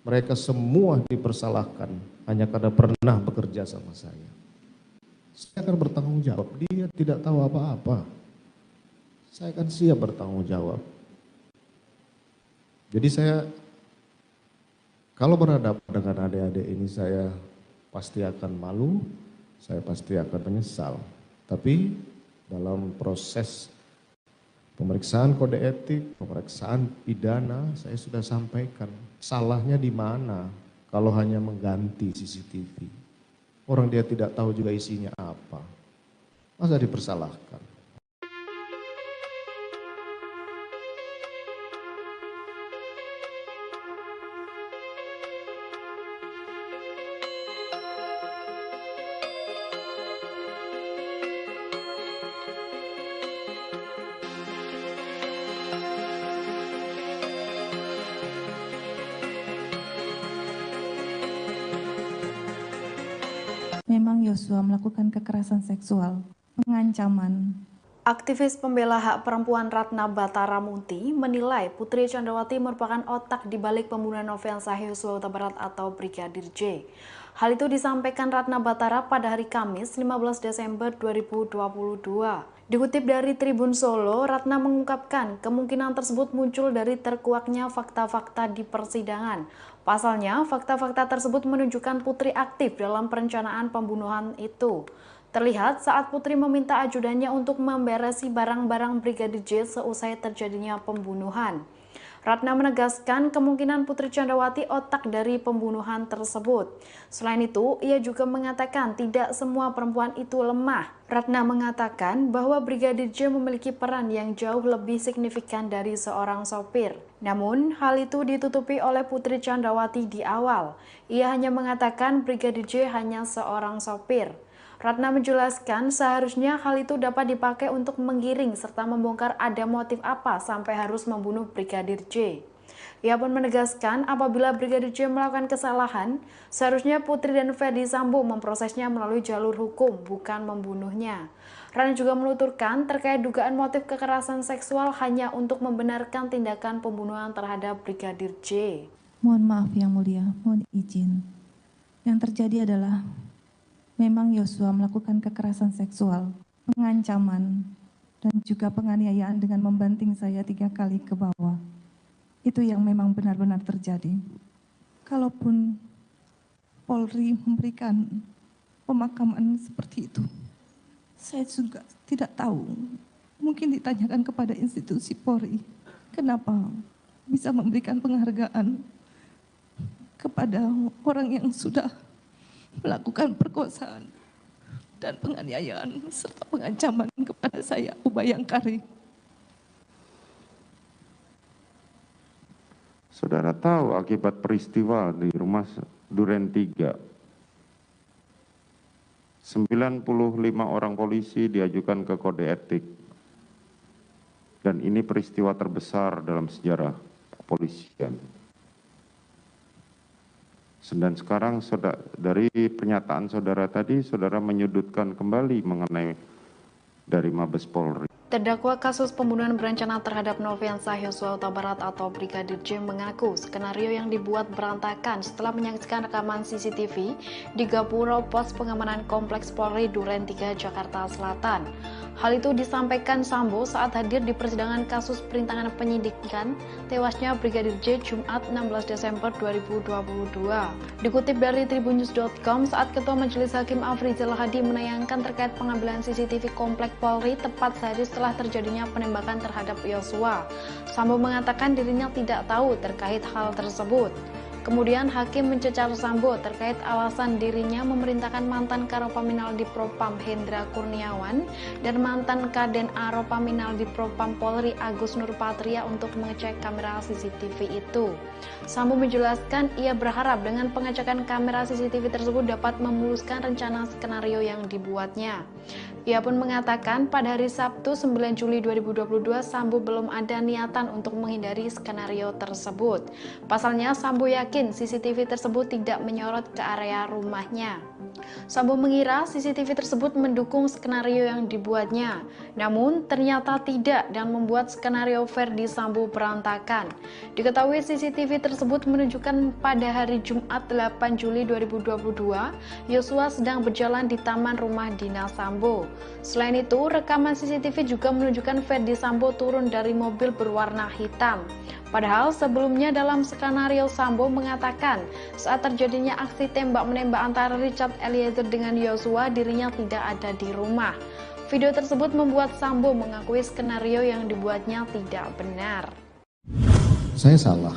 Mereka semua dipersalahkan hanya karena pernah bekerja sama saya. Saya akan bertanggung jawab, dia tidak tahu apa-apa. Saya akan siap bertanggung jawab. Jadi saya, kalau berhadapan dengan adik-adik ini saya pasti akan malu, saya pasti akan menyesal. Tapi dalam proses pemeriksaan kode etik, pemeriksaan pidana, saya sudah sampaikan salahnya di mana kalau hanya mengganti CCTV. Orang dia tidak tahu juga isinya apa. Masa dipersalahkan? Memang Yosua melakukan kekerasan seksual, pengancaman. Aktivis pembela hak perempuan Ratna Batara Munti menilai Putri Chandrawati merupakan otak di balik pembunuhan Nofriansah Yosua Huta Barat atau Brigadir J. Hal itu disampaikan Ratna Batara pada hari Kamis 15 Desember 2022. Dikutip dari Tribun Solo, Ratna mengungkapkan kemungkinan tersebut muncul dari terkuaknya fakta-fakta di persidangan. Pasalnya, fakta-fakta tersebut menunjukkan Putri aktif dalam perencanaan pembunuhan itu. Terlihat saat Putri meminta ajudannya untuk memberesi barang-barang Brigadir J seusai terjadinya pembunuhan. Ratna menegaskan kemungkinan Putri Chandrawati otak dari pembunuhan tersebut. Selain itu, ia juga mengatakan tidak semua perempuan itu lemah. Ratna mengatakan bahwa Brigadir J memiliki peran yang jauh lebih signifikan dari seorang sopir. Namun, hal itu ditutupi oleh Putri Chandrawati di awal. Ia hanya mengatakan Brigadir J hanya seorang sopir. Ratna menjelaskan seharusnya hal itu dapat dipakai untuk menggiring serta membongkar ada motif apa sampai harus membunuh Brigadir J. Ia pun menegaskan apabila Brigadir J melakukan kesalahan, seharusnya Putri dan Ferdi Sambo memprosesnya melalui jalur hukum, bukan membunuhnya. Ratna juga menuturkan terkait dugaan motif kekerasan seksual hanya untuk membenarkan tindakan pembunuhan terhadap Brigadir J. Mohon maaf yang mulia, mohon izin. Yang terjadi adalah memang Yosua melakukan kekerasan seksual, pengancaman, dan juga penganiayaan dengan membanting saya 3 kali ke bawah. Itu yang memang benar-benar terjadi. Kalaupun Polri memberikan pemakaman seperti itu, saya juga tidak tahu mungkin ditanyakan kepada institusi Polri, kenapa bisa memberikan penghargaan kepada orang yang sudah melakukan perkosaan dan penganiayaan serta pengancaman kepada saya, Abu Bayangkari. Saudara tahu akibat peristiwa di rumah Duren 3, 95 orang polisi diajukan ke kode etik. Dan ini peristiwa terbesar dalam sejarah kepolisian. Dan sekarang dari pernyataan saudara tadi, saudara menyudutkan kembali mengenai dari Mabes Polri. Terdakwa kasus pembunuhan berencana terhadap Nofriansah Yosua Huta Barat atau Brigadir J mengaku skenario yang dibuat berantakan setelah menyaksikan rekaman CCTV di Gapura Pos Pengamanan Kompleks Polri Duren 3 Jakarta Selatan. Hal itu disampaikan Sambo saat hadir di persidangan kasus perintangan penyidikan tewasnya Brigadir J Jumat 16 Desember 2022. Dikutip dari tribunnews.com, saat Ketua Majelis Hakim Afrizal Hadi menayangkan terkait pengambilan CCTV Komplek Polri tepat sehari setelah terjadinya penembakan terhadap Yosua, Sambo mengatakan dirinya tidak tahu terkait hal tersebut. Kemudian Hakim mencecar Sambo terkait alasan dirinya memerintahkan mantan Karopaminal di Propam Hendra Kurniawan dan mantan Kaden Aropaminal di Propam Polri Agus Nurpatria untuk mengecek kamera CCTV itu. Sambo menjelaskan ia berharap dengan pengecekan kamera CCTV tersebut dapat memuluskan rencana skenario yang dibuatnya. Ia pun mengatakan pada hari Sabtu 9 Juli 2022 Sambo belum ada niatan untuk menghindari skenario tersebut. Pasalnya Sambo yakin CCTV tersebut tidak menyorot ke area rumahnya. Sambo mengira CCTV tersebut mendukung skenario yang dibuatnya, namun ternyata tidak dan membuat skenario Ferdi Sambo berantakan. Diketahui CCTV tersebut menunjukkan pada hari Jumat 8 Juli 2022, Yosua sedang berjalan di taman rumah dinas Sambo. Selain itu, rekaman CCTV juga menunjukkan Ferdi Sambo turun dari mobil berwarna hitam. Padahal sebelumnya dalam skenario Sambo mengatakan saat terjadinya aksi tembak-menembak antara Richard Eliezer dengan Yosua, dirinya tidak ada di rumah. Video tersebut membuat Sambo mengakui skenario yang dibuatnya tidak benar. Saya salah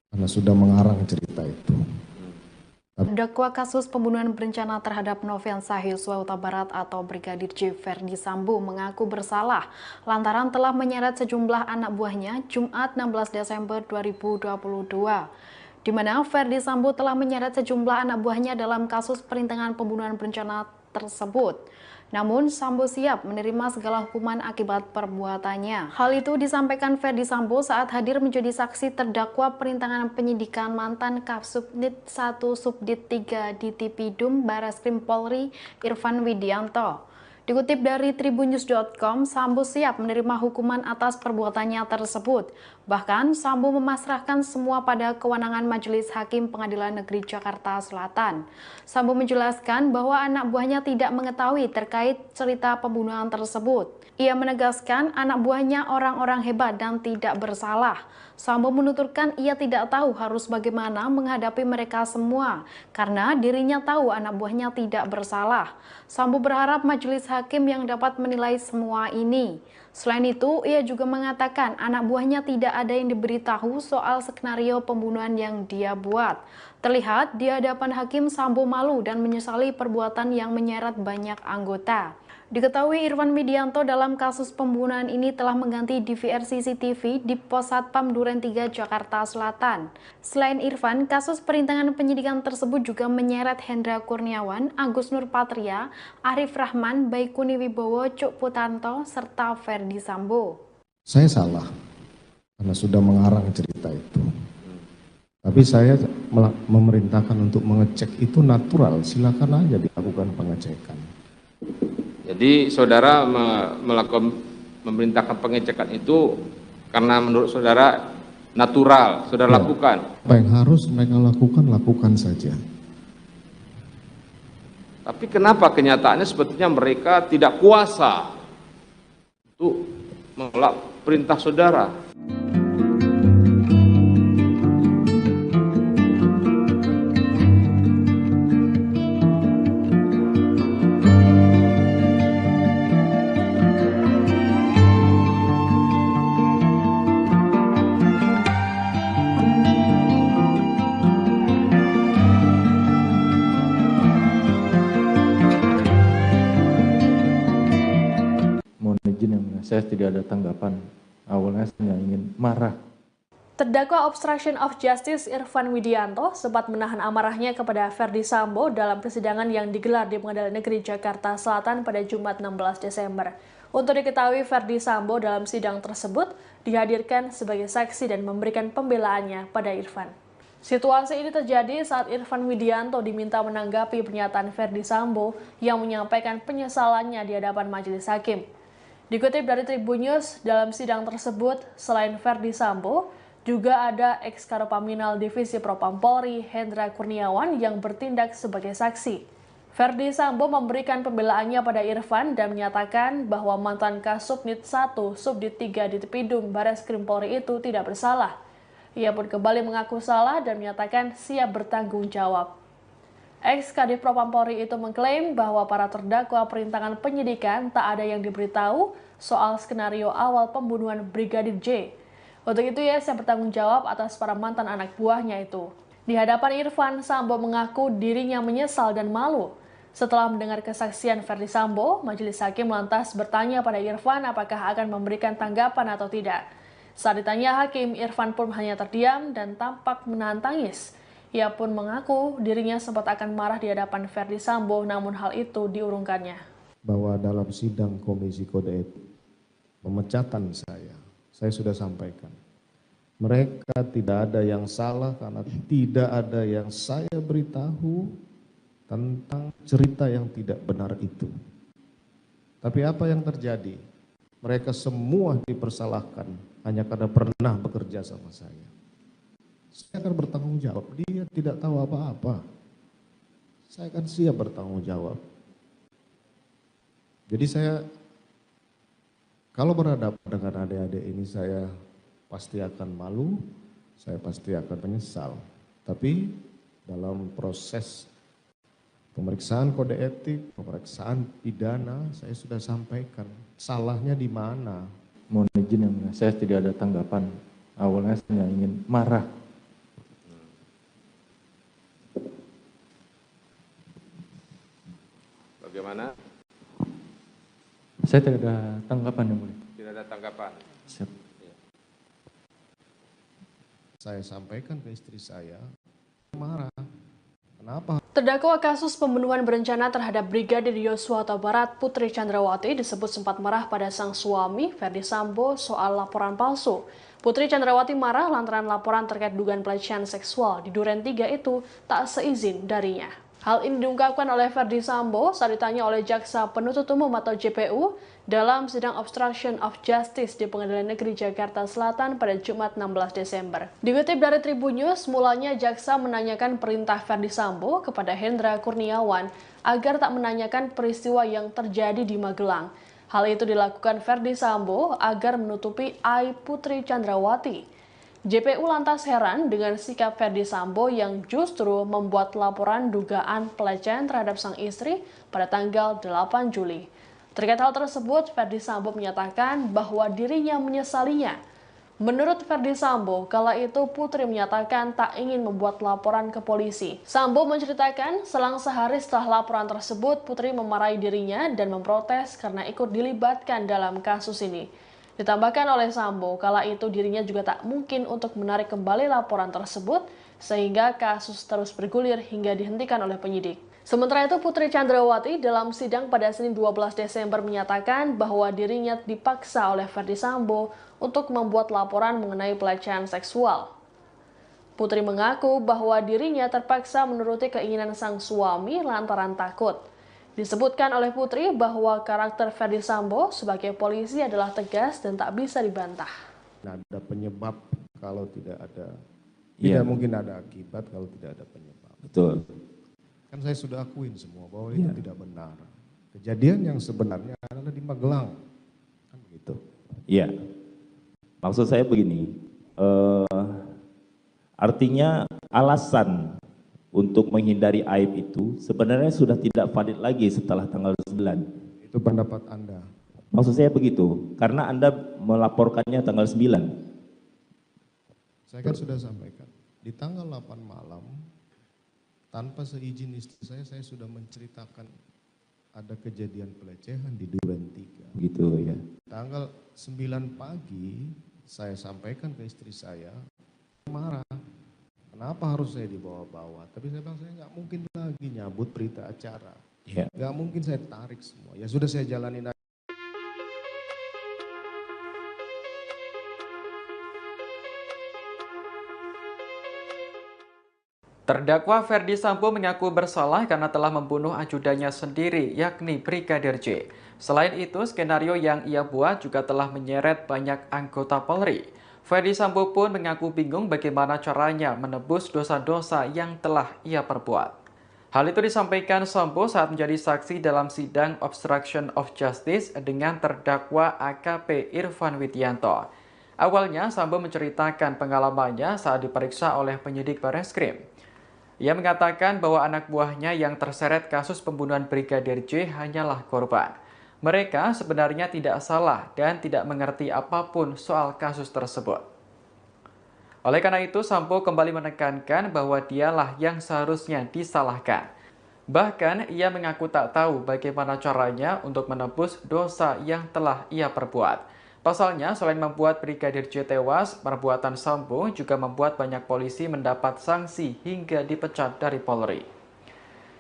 karena sudah mengarang cerita itu. Terdakwa kasus pembunuhan berencana terhadap Nofriansah Yosua Huta Barat atau Brigadir J Ferdi Sambo mengaku bersalah lantaran telah menyeret sejumlah anak buahnya Jumat 16 Desember 2022, di mana Ferdi Sambo telah menyeret sejumlah anak buahnya dalam kasus perintangan pembunuhan berencana tersebut. Namun, Sambo siap menerima segala hukuman akibat perbuatannya. Hal itu disampaikan Ferdi Sambo saat hadir menjadi saksi terdakwa perintangan penyidikan mantan Kapsubdit 1 Subdit 3 di Tipidum Barreskrim Polri Irfan Widianto. Dikutip dari tribunnews.com, Sambo siap menerima hukuman atas perbuatannya tersebut. Bahkan, Sambo memasrahkan semua pada kewenangan Majelis Hakim Pengadilan Negeri Jakarta Selatan. Sambo menjelaskan bahwa anak buahnya tidak mengetahui terkait cerita pembunuhan tersebut. Ia menegaskan anak buahnya orang-orang hebat dan tidak bersalah. Sambo menuturkan ia tidak tahu harus bagaimana menghadapi mereka semua karena dirinya tahu anak buahnya tidak bersalah. Sambo berharap majelis hakim yang dapat menilai semua ini. Selain itu, ia juga mengatakan anak buahnya tidak ada yang diberitahu soal skenario pembunuhan yang dia buat. Terlihat di hadapan hakim, Sambo malu dan menyesali perbuatan yang menyeret banyak anggota. Diketahui Irfan Widianto dalam kasus pembunuhan ini telah mengganti DVR CCTV di Pos Satpam Duren 3 Jakarta Selatan. Selain Irfan, kasus perintangan penyidikan tersebut juga menyeret Hendra Kurniawan, Agus Nurpatria, Arif Rahman, Baikuni Wibowo, Cuk Putanto, serta Ferdi Sambo. Saya salah karena sudah mengarang cerita itu. Tapi saya memerintahkan untuk mengecek itu natural, silakan aja dilakukan pengecekan. Jadi saudara memerintahkan pengecekan itu karena menurut saudara natural, saudara lakukan. Apa yang harus mereka lakukan saja. Tapi kenapa kenyataannya sebetulnya mereka tidak kuasa untuk menolak perintah saudara? saya tidak ada tanggapan. Awalnya saya ingin marah. Terdakwa obstruction of justice Irfan Widianto sempat menahan amarahnya kepada Ferdi Sambo dalam persidangan yang digelar di Pengadilan Negeri Jakarta Selatan pada Jumat 16 Desember. Untuk diketahui, Ferdi Sambo dalam sidang tersebut dihadirkan sebagai saksi dan memberikan pembelaannya pada Irfan. Situasi ini terjadi saat Irfan Widianto diminta menanggapi pernyataan Ferdi Sambo yang menyampaikan penyesalannya di hadapan majelis hakim. Dikutip dari Tribun News, dalam sidang tersebut, selain Ferdi Sambo, juga ada ex-Karopaminal Divisi Propam Polri, Hendra Kurniawan, yang bertindak sebagai saksi. Ferdi Sambo memberikan pembelaannya pada Irfan dan menyatakan bahwa mantan Kasubnit 1, Subdit 3 di Tepidum Bareskrim Polri itu tidak bersalah. Ia pun kembali mengaku salah dan menyatakan siap bertanggung jawab. Ex-Kadif Propam Polri itu mengklaim bahwa para terdakwa perintangan penyidikan tak ada yang diberitahu soal skenario awal pembunuhan Brigadir J. Untuk itu ia siap bertanggung jawab atas para mantan anak buahnya itu. Di hadapan Irfan, Sambo mengaku dirinya menyesal dan malu. Setelah mendengar kesaksian Ferdi Sambo, majelis hakim lantas bertanya pada Irfan apakah akan memberikan tanggapan atau tidak. Saat ditanya hakim, Irfan pun hanya terdiam dan tampak menahan tangis. Ia pun mengaku dirinya sempat akan marah di hadapan Ferdi Sambo, namun hal itu diurungkannya. Bahwa dalam sidang Komisi Kode Etik, pemecatan saya sudah sampaikan. Mereka tidak ada yang salah karena tidak ada yang saya beritahu tentang cerita yang tidak benar itu. Tapi apa yang terjadi? Mereka semua dipersalahkan hanya karena pernah bekerja sama saya. Saya akan bertanggung jawab. Dia tidak tahu apa-apa. Saya akan siap bertanggung jawab. Jadi saya, kalau berhadapan dengan adik-adik ini, saya pasti akan malu, saya pasti akan menyesal. Tapi dalam proses pemeriksaan kode etik, pemeriksaan pidana, saya sudah sampaikan salahnya di mana. Mohon izin yang mulia, saya tidak ada tanggapan. Awalnya saya ingin marah. Bagaimana? Saya tidak ada tanggapan yang mulia. Tidak ada tanggapan. Siap. Saya sampaikan ke istri saya, marah. Kenapa? Terdakwa kasus pembunuhan berencana terhadap Brigadir Yosua Huta Barat, Putri Chandrawati disebut sempat marah pada sang suami, Ferdi Sambo, soal laporan palsu. Putri Chandrawati marah lantaran laporan terkait dugaan pelecehan seksual di Duren 3 itu tak seizin darinya. Hal ini diungkapkan oleh Ferdi Sambo saat ditanya oleh Jaksa Penuntut Umum atau JPU dalam sidang obstruction of justice di Pengadilan Negeri Jakarta Selatan pada Jumat 16 Desember. Dikutip dari Tribun News, mulanya Jaksa menanyakan perintah Ferdi Sambo kepada Hendra Kurniawan agar tak menanyakan peristiwa yang terjadi di Magelang. Hal itu dilakukan Ferdi Sambo agar menutupi aib Putri Chandrawati. JPU lantas heran dengan sikap Ferdi Sambo yang justru membuat laporan dugaan pelecehan terhadap sang istri pada tanggal 8 Juli. Terkait hal tersebut, Ferdi Sambo menyatakan bahwa dirinya menyesalinya. Menurut Ferdi Sambo, kala itu Putri menyatakan tak ingin membuat laporan ke polisi. Sambo menceritakan, selang sehari setelah laporan tersebut, Putri memarahi dirinya dan memprotes karena ikut dilibatkan dalam kasus ini. Ditambahkan oleh Sambo, kala itu dirinya juga tak mungkin untuk menarik kembali laporan tersebut, sehingga kasus terus bergulir hingga dihentikan oleh penyidik. Sementara itu, Putri Chandrawati dalam sidang pada Senin 12 Desember menyatakan bahwa dirinya dipaksa oleh Ferdi Sambo untuk membuat laporan mengenai pelecehan seksual. Putri mengaku bahwa dirinya terpaksa menuruti keinginan sang suami lantaran takut. Disebutkan oleh Putri bahwa karakter Ferdi Sambo sebagai polisi adalah tegas dan tak bisa dibantah. Ada penyebab kalau tidak ada, tidak mungkin ada akibat kalau tidak ada penyebab. Betul. Kan saya sudah akuin semua bahwa itu tidak benar. Kejadian yang sebenarnya adalah di Magelang. Kan begitu. Iya. Maksud saya begini, artinya alasan untuk menghindari aib itu sebenarnya sudah tidak valid lagi setelah tanggal 9. Itu pendapat Anda. Maksud saya begitu, karena Anda melaporkannya tanggal 9. Saya kan sudah sampaikan, di tanggal 8 malam, tanpa seizin istri saya sudah menceritakan ada kejadian pelecehan di Duren 3. Gitu ya. Tanggal 9 pagi saya sampaikan ke istri saya, marah. Kenapa harus saya dibawa-bawa? Tapi saya bilang saya nggak mungkin lagi nyabut berita acara. Ya. Nggak mungkin saya tarik semua. Ya sudah saya jalanin aja. Terdakwa Ferdi Sambo mengaku bersalah karena telah membunuh ajudannya sendiri, yakni Brigadir J. Selain itu, skenario yang ia buat juga telah menyeret banyak anggota Polri. Ferdi Sambo pun mengaku bingung bagaimana caranya menebus dosa-dosa yang telah ia perbuat. Hal itu disampaikan Sambo saat menjadi saksi dalam sidang obstruction of justice dengan terdakwa AKP Irfan Widianto. Awalnya, Sambo menceritakan pengalamannya saat diperiksa oleh penyidik Barreskrim. Ia mengatakan bahwa anak buahnya yang terseret kasus pembunuhan Brigadir J hanyalah korban. Mereka sebenarnya tidak salah dan tidak mengerti apapun soal kasus tersebut. Oleh karena itu, Sambo kembali menekankan bahwa dialah yang seharusnya disalahkan. Bahkan, ia mengaku tak tahu bagaimana caranya untuk menebus dosa yang telah ia perbuat. Pasalnya, selain membuat Brigadir J tewas, perbuatan Sambo juga membuat banyak polisi mendapat sanksi hingga dipecat dari Polri.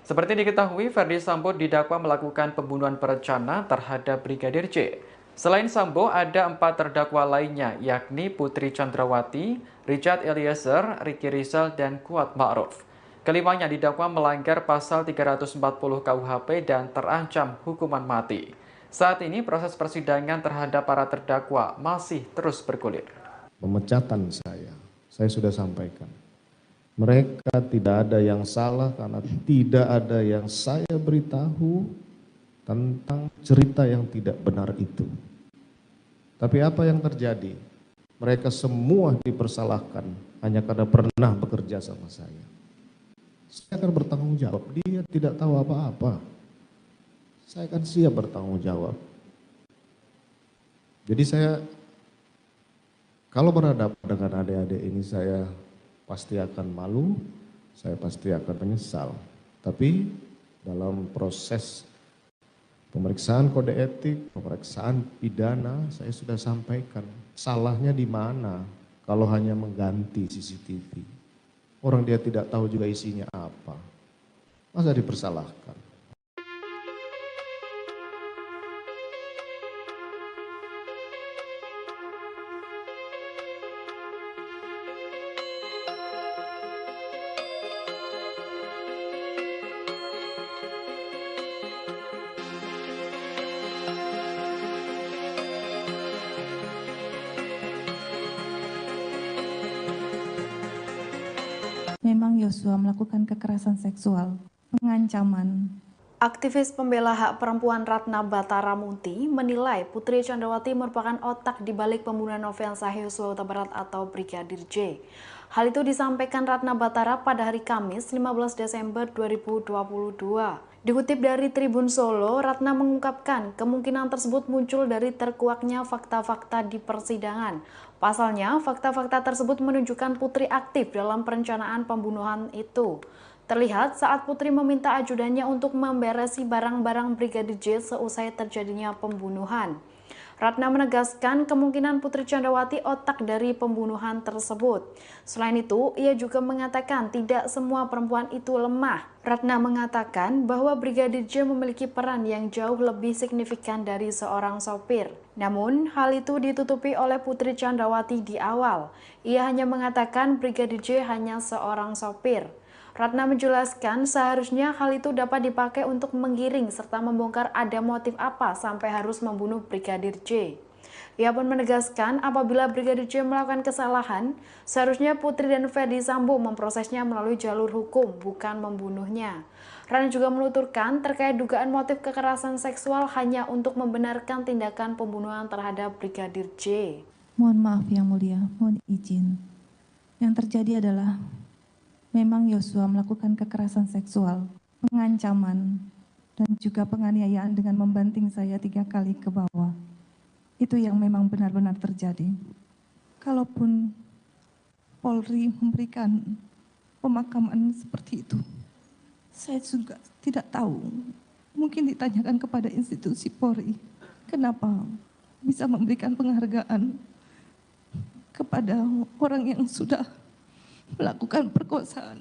Seperti diketahui, Ferdi Sambo didakwa melakukan pembunuhan berencana terhadap Brigadir J. Selain Sambo, ada 4 terdakwa lainnya, yakni Putri Chandrawati, Richard Eliezer, Ricky Rizal, dan Kuat Ma'ruf. Kelimanya didakwa melanggar pasal 340 KUHP dan terancam hukuman mati. Saat ini proses persidangan terhadap para terdakwa masih terus bergulir. Pemecatan saya sudah sampaikan. Mereka tidak ada yang salah karena tidak ada yang saya beritahu tentang cerita yang tidak benar itu. Tapi apa yang terjadi? Mereka semua dipersalahkan hanya karena pernah bekerja sama saya. Saya akan bertanggung jawab, dia tidak tahu apa-apa. Saya akan siap bertanggung jawab. Jadi saya, kalau berhadapan dengan adik-adik ini saya pasti akan malu, saya pasti akan menyesal. Tapi dalam proses pemeriksaan kode etik, pemeriksaan pidana, saya sudah sampaikan salahnya di mana kalau hanya mengganti CCTV. Orang dia tidak tahu juga isinya apa. Masa dipersalahkan? Memang Yosua melakukan kekerasan seksual, pengancaman. Aktivis pembela hak perempuan Ratna Batara Munti menilai Putri Chandrawati merupakan otak di balik pembunuhan Nofriansah Yosua Huta Barat atau Brigadir J. Hal itu disampaikan Ratna Batara pada hari Kamis 15 Desember 2022. Dikutip dari Tribun Solo, Ratna mengungkapkan kemungkinan tersebut muncul dari terkuaknya fakta-fakta di persidangan. Pasalnya, fakta-fakta tersebut menunjukkan Putri aktif dalam perencanaan pembunuhan itu. Terlihat saat Putri meminta ajudannya untuk memberesi barang-barang Brigadir J seusai terjadinya pembunuhan. Ratna menegaskan kemungkinan Putri Chandrawati otak dari pembunuhan tersebut. Selain itu, ia juga mengatakan tidak semua perempuan itu lemah. Ratna mengatakan bahwa Brigadir J memiliki peran yang jauh lebih signifikan dari seorang sopir. Namun, hal itu ditutupi oleh Putri Chandrawati di awal. Ia hanya mengatakan Brigadir J hanya seorang sopir. Ratna menjelaskan seharusnya hal itu dapat dipakai untuk menggiring serta membongkar ada motif apa sampai harus membunuh Brigadir J. Ia pun menegaskan apabila Brigadir J melakukan kesalahan, seharusnya Putri dan Ferdi Sambo memprosesnya melalui jalur hukum, bukan membunuhnya. Ratna juga menuturkan terkait dugaan motif kekerasan seksual hanya untuk membenarkan tindakan pembunuhan terhadap Brigadir J. Mohon maaf yang mulia, mohon izin. Yang terjadi adalah memang Yosua melakukan kekerasan seksual, pengancaman, dan juga penganiayaan dengan membanting saya 3 kali ke bawah. Itu yang memang benar-benar terjadi. Kalaupun Polri memberikan pemakaman seperti itu, saya juga tidak tahu mungkin ditanyakan kepada institusi Polri, kenapa bisa memberikan penghargaan kepada orang yang sudah melakukan perkosaan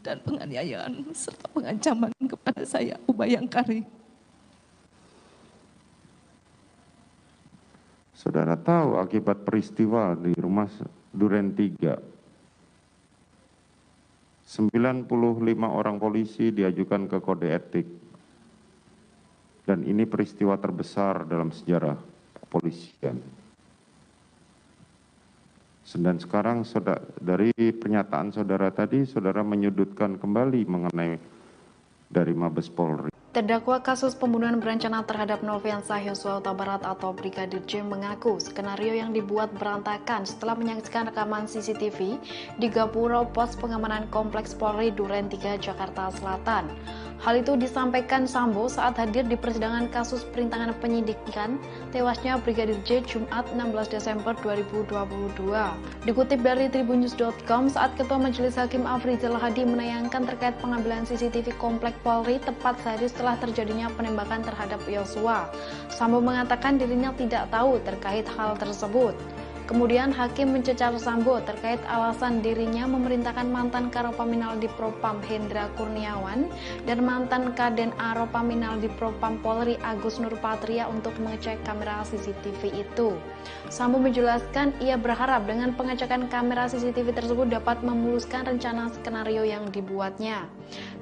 dan penganiayaan serta pengancaman kepada saya, Abu Bayangkari. Saudara tahu akibat peristiwa di rumah Duren 3, 95 orang polisi diajukan ke kode etik. Dan ini peristiwa terbesar dalam sejarah kepolisian. Dan sekarang dari pernyataan saudara tadi, saudara menyudutkan kembali mengenai dari Mabes Polri. Terdakwa kasus pembunuhan berencana terhadap Nofriansah Yosua Huta Barat atau Brigadir J mengaku skenario yang dibuat berantakan setelah menyaksikan rekaman CCTV di Gapura Pos Pengamanan Kompleks Polri Duren 3 Jakarta Selatan. Hal itu disampaikan Sambo saat hadir di persidangan kasus perintangan penyidikan tewasnya Brigadir J Jumat 16 Desember 2022. Dikutip dari tribunnews.com, saat Ketua Majelis Hakim Afrizal Hadi menayangkan terkait pengambilan CCTV Komplek Polri tepat sehari setelah terjadinya penembakan terhadap Yosua, Sambo mengatakan dirinya tidak tahu terkait hal tersebut. Kemudian Hakim mencecar Sambo terkait alasan dirinya memerintahkan mantan Karopaminal Dipropam Hendra Kurniawan dan mantan Kaden Aropaminal Dipropam Polri Agus Nurpatria untuk mengecek kamera CCTV itu. Sambo menjelaskan ia berharap dengan pengecekan kamera CCTV tersebut dapat memuluskan rencana skenario yang dibuatnya.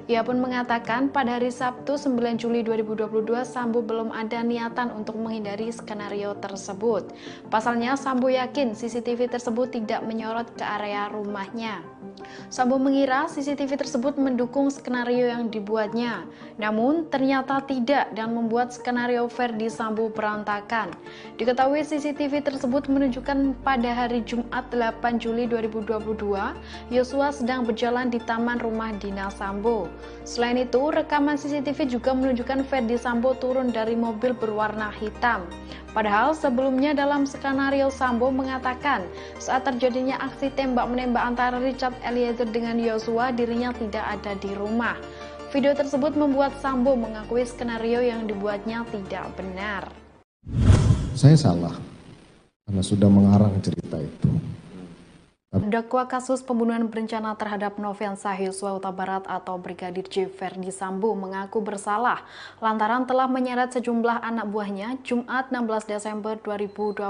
Ia pun mengatakan pada hari Sabtu 9 Juli 2022 Sambo belum ada niatan untuk menghindari skenario tersebut. Pasalnya Sambo yakin CCTV tersebut tidak menyorot ke area rumahnya. Sambo mengira CCTV tersebut mendukung skenario yang dibuatnya, namun ternyata tidak dan membuat skenario Ferdi Sambo berantakan. Diketahui CCTV tersebut menunjukkan pada hari Jumat 8 Juli 2022, Yosua sedang berjalan di taman rumah dinas Sambo. Selain itu, rekaman CCTV juga menunjukkan Ferdi Sambo turun dari mobil berwarna hitam. Padahal sebelumnya dalam skenario Sambo mengatakan saat terjadinya aksi tembak-menembak antara Richard Eliezer dengan Yosua, dirinya tidak ada di rumah. Video tersebut membuat Sambo mengakui skenario yang dibuatnya tidak benar. Saya salah karena sudah mengarang cerita itu. Terdakwa kasus pembunuhan berencana terhadap Nofriansah Yosua Huta Barat atau Brigadir J Ferdi Sambo mengaku bersalah lantaran telah menyeret sejumlah anak buahnya Jumat 16 Desember 2022,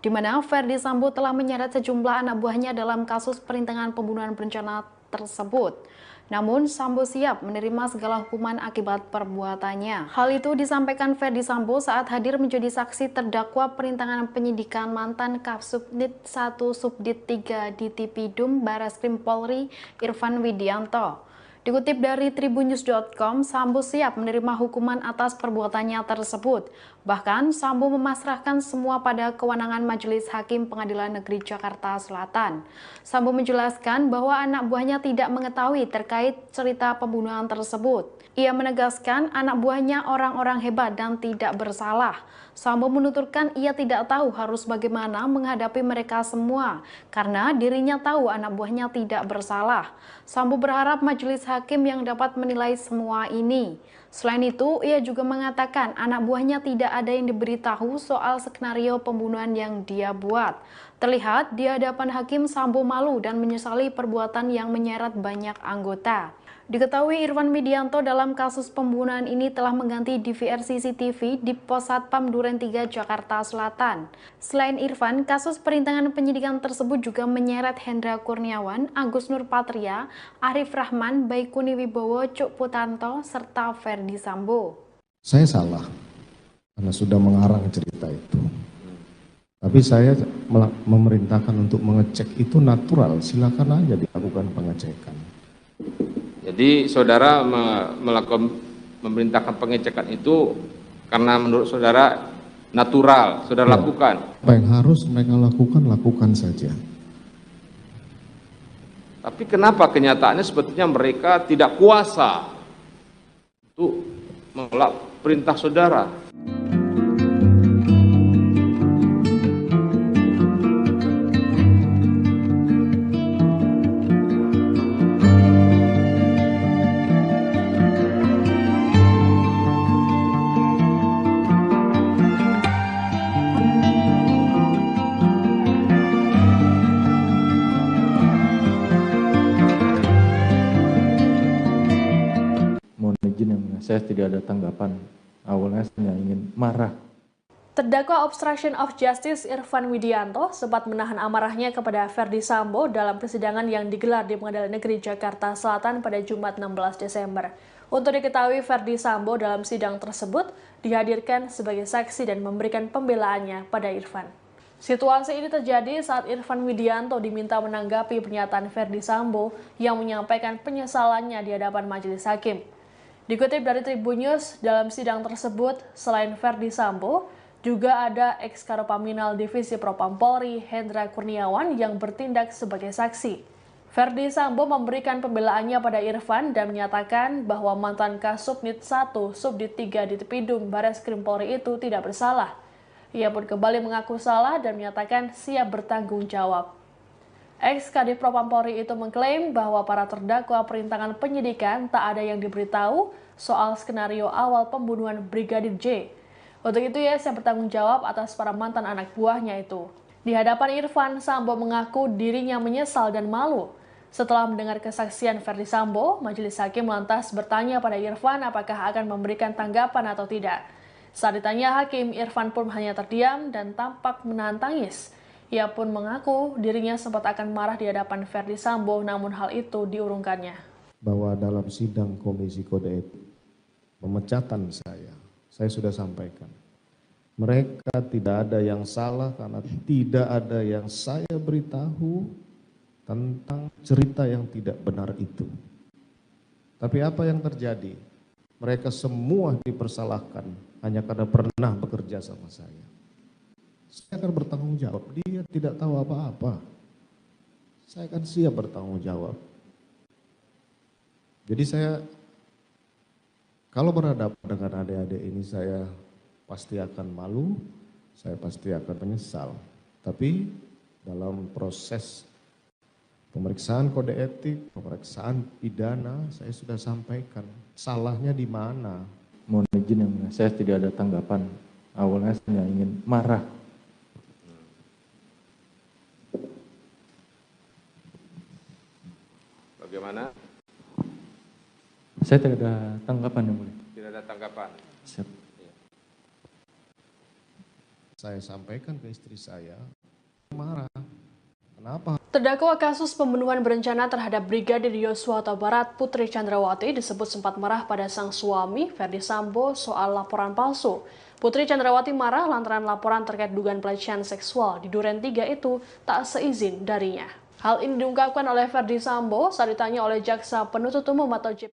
di mana Ferdi Sambo telah menyeret sejumlah anak buahnya dalam kasus perintangan pembunuhan berencana tersebut. Namun, Sambo siap menerima segala hukuman akibat perbuatannya. Hal itu disampaikan Ferdi Sambo saat hadir menjadi saksi terdakwa perintangan penyidikan mantan Kapsubdit 1 Subdit 3 di Tipidum Bareskrim Polri Irfan Widianto. Dikutip dari tribunnews.com, Sambo siap menerima hukuman atas perbuatannya tersebut. Bahkan, Sambo memasrahkan semua pada kewenangan Majelis Hakim Pengadilan Negeri Jakarta Selatan. Sambo menjelaskan bahwa anak buahnya tidak mengetahui terkait cerita pembunuhan tersebut. Ia menegaskan anak buahnya orang-orang hebat dan tidak bersalah. Sambo menuturkan ia tidak tahu harus bagaimana menghadapi mereka semua karena dirinya tahu anak buahnya tidak bersalah. Sambo berharap majelis hakim yang dapat menilai semua ini. Selain itu, ia juga mengatakan anak buahnya tidak ada yang diberitahu soal skenario pembunuhan yang dia buat. Terlihat di hadapan hakim, Sambo malu dan menyesali perbuatan yang menyeret banyak anggota. Diketahui Irfan Widianto dalam kasus pembunuhan ini telah mengganti DVR CCTV di Pos Satpam Duren 3 Jakarta Selatan. Selain Irfan, kasus perintangan penyidikan tersebut juga menyeret Hendra Kurniawan, Agus Nurpatria, Arif Rahman, Baikuni Wibowo, Cuk Putanto, serta Ferdi Sambo. Saya salah karena sudah mengarang cerita itu. Tapi saya memerintahkan untuk mengecek itu natural, silakan aja dilakukan pengecekan. Jadi saudara memerintahkan pengecekan itu karena menurut saudara natural, saudara lakukan. Apa yang harus mereka lakukan saja. Tapi kenapa kenyataannya sebetulnya mereka tidak kuasa untuk menolak perintah saudara? saya tidak ada tanggapan. Awalnya saya ingin marah. Terdakwa obstruction of justice Irfan Widianto sempat menahan amarahnya kepada Ferdi Sambo dalam persidangan yang digelar di Pengadilan Negeri Jakarta Selatan pada Jumat 16 Desember. Untuk diketahui, Ferdi Sambo dalam sidang tersebut dihadirkan sebagai saksi dan memberikan pembelaannya pada Irfan. Situasi ini terjadi saat Irfan Widianto diminta menanggapi pernyataan Ferdi Sambo yang menyampaikan penyesalannya di hadapan majelis hakim. Dikutip dari Tribun News, dalam sidang tersebut, selain Ferdi Sambo, juga ada ex-Karopaminal Divisi Propam Polri, Hendra Kurniawan, yang bertindak sebagai saksi. Ferdi Sambo memberikan pembelaannya pada Irfan dan menyatakan bahwa mantan Kasubnit 1, Subdit 3 di Tepidum Bareskrim Polri itu tidak bersalah. Ia pun kembali mengaku salah dan menyatakan siap bertanggung jawab. Ex-Kadif Propam Polri itu mengklaim bahwa para terdakwa perintangan penyidikan tak ada yang diberitahu soal skenario awal pembunuhan Brigadir J. Untuk itu, Yes yang bertanggung jawab atas para mantan anak buahnya itu. Di hadapan Irfan, Sambo mengaku dirinya menyesal dan malu. Setelah mendengar kesaksian Ferdi Sambo, majelis hakim lantas bertanya pada Irfan apakah akan memberikan tanggapan atau tidak. Saat ditanya hakim, Irfan pun hanya terdiam dan tampak menahan tangis. Ia pun mengaku dirinya sempat akan marah di hadapan Ferdi Sambo, namun hal itu diurungkannya. Bahwa dalam sidang Komisi Kode Etik, pemecatan saya sudah sampaikan. Mereka tidak ada yang salah karena tidak ada yang saya beritahu tentang cerita yang tidak benar itu. Tapi apa yang terjadi? Mereka semua dipersalahkan hanya karena pernah bekerja sama saya. Saya akan bertanggung jawab. Dia tidak tahu apa-apa. Saya akan siap bertanggung jawab. Jadi saya, kalau berhadapan dengan adik-adik ini, saya pasti akan malu, saya pasti akan menyesal. Tapi dalam proses pemeriksaan kode etik, pemeriksaan pidana, saya sudah sampaikan salahnya di mana. Mohon izin yang mulia, saya tidak ada tanggapan. Awalnya saya ingin marah. Bagaimana? Saya tidak ada tanggapan yang mulia. Tidak ada tanggapan. Siap. Saya sampaikan ke istri saya, marah. Kenapa? Terdakwa kasus pembunuhan berencana terhadap Brigadir Yosua Huta Barat, Putri Chandrawati disebut sempat marah pada sang suami, Ferdi Sambo, soal laporan palsu. Putri Chandrawati marah lantaran laporan terkait dugaan pelecehan seksual di Duren 3 itu tak seizin darinya. Hal ini diungkapkan oleh Ferdi Sambo saat ditanya oleh Jaksa Penuntut Umum atau JP.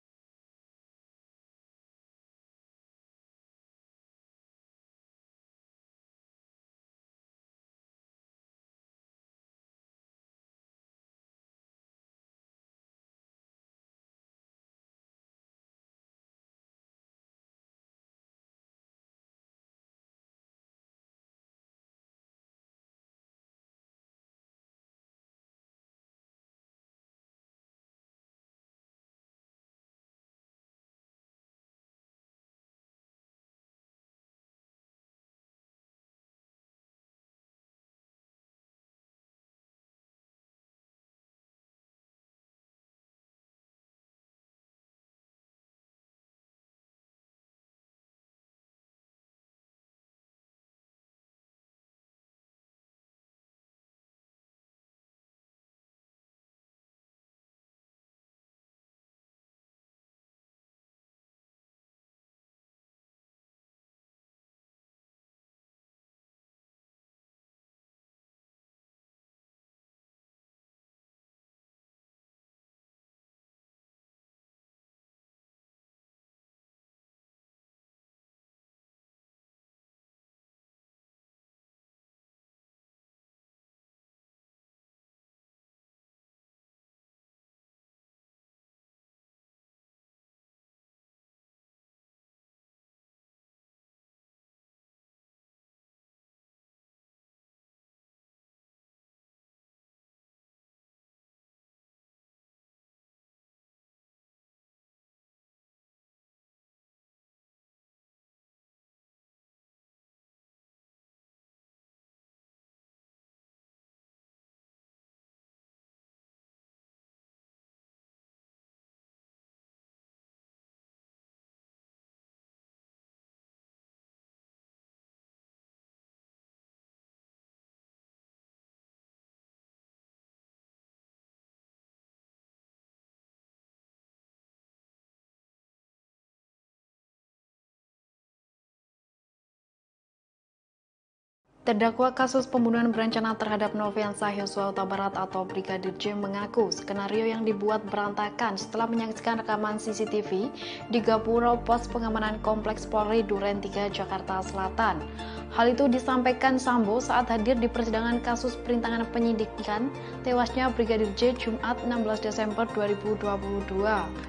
Terdakwa kasus pembunuhan berencana terhadap Nofriansah Yosua Huta Barat atau Brigadir J mengaku skenario yang dibuat berantakan setelah menyaksikan rekaman CCTV di Gapura Pos Pengamanan Kompleks Polri Duren 3 Jakarta Selatan. Hal itu disampaikan Sambo saat hadir di persidangan kasus perintangan penyidikan tewasnya Brigadir J Jumat 16 Desember 2022.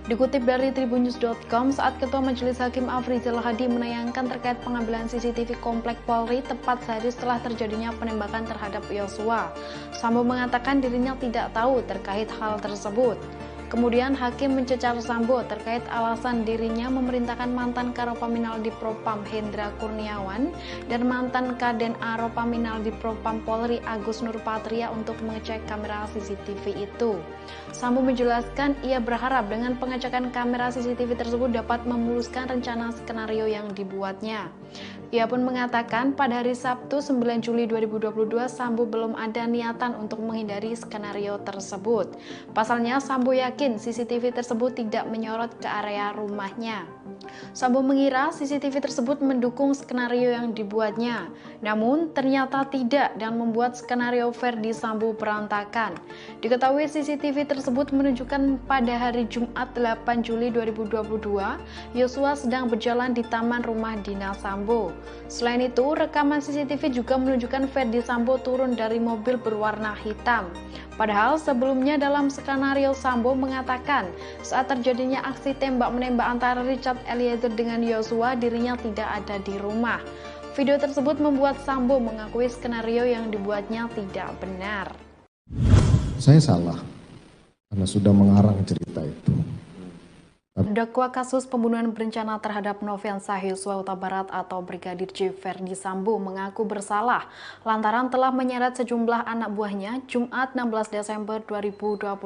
Dikutip dari tribunnews.com, saat Ketua Majelis Hakim Afrizal Hadi menayangkan terkait pengambilan CCTV Komplek Polri tepat sehari setelah terjadinya penembakan terhadap Yosua, Sambo mengatakan dirinya tidak tahu terkait hal tersebut. Kemudian Hakim mencecar Sambo terkait alasan dirinya memerintahkan mantan Karopaminal di Propam Hendra Kurniawan dan mantan Kaden Aropaminal di Propam Polri Agus Nurpatria untuk mengecek kamera CCTV itu. Sambo menjelaskan ia berharap dengan pengecekan kamera CCTV tersebut dapat memuluskan rencana skenario yang dibuatnya. Ia pun mengatakan pada hari Sabtu 9 Juli 2022 Sambo belum ada niatan untuk menghindari skenario tersebut. Pasalnya Sambo yakin CCTV tersebut tidak menyorot ke area rumahnya. Sambo mengira CCTV tersebut mendukung skenario yang dibuatnya, namun ternyata tidak dan membuat skenario Ferdi Sambo berantakan. Diketahui CCTV tersebut menunjukkan pada hari Jumat 8 Juli 2022, Yosua sedang berjalan di taman rumah dinas Sambo. Selain itu, rekaman CCTV juga menunjukkan Ferdi Sambo turun dari mobil berwarna hitam. Padahal sebelumnya dalam skenario Sambo mengatakan saat terjadinya aksi tembak-menembak antara Richard Eliezer dengan Yosua, dirinya tidak ada di rumah. Video tersebut membuat Sambo mengakui skenario yang dibuatnya tidak benar. Saya salah karena sudah mengarang cerita itu. Terdakwa kasus pembunuhan berencana terhadap Nofriansah Yosua Huta Barat atau Brigadir J Ferdi Sambo mengaku bersalah lantaran telah menyeret sejumlah anak buahnya Jumat 16 Desember 2022,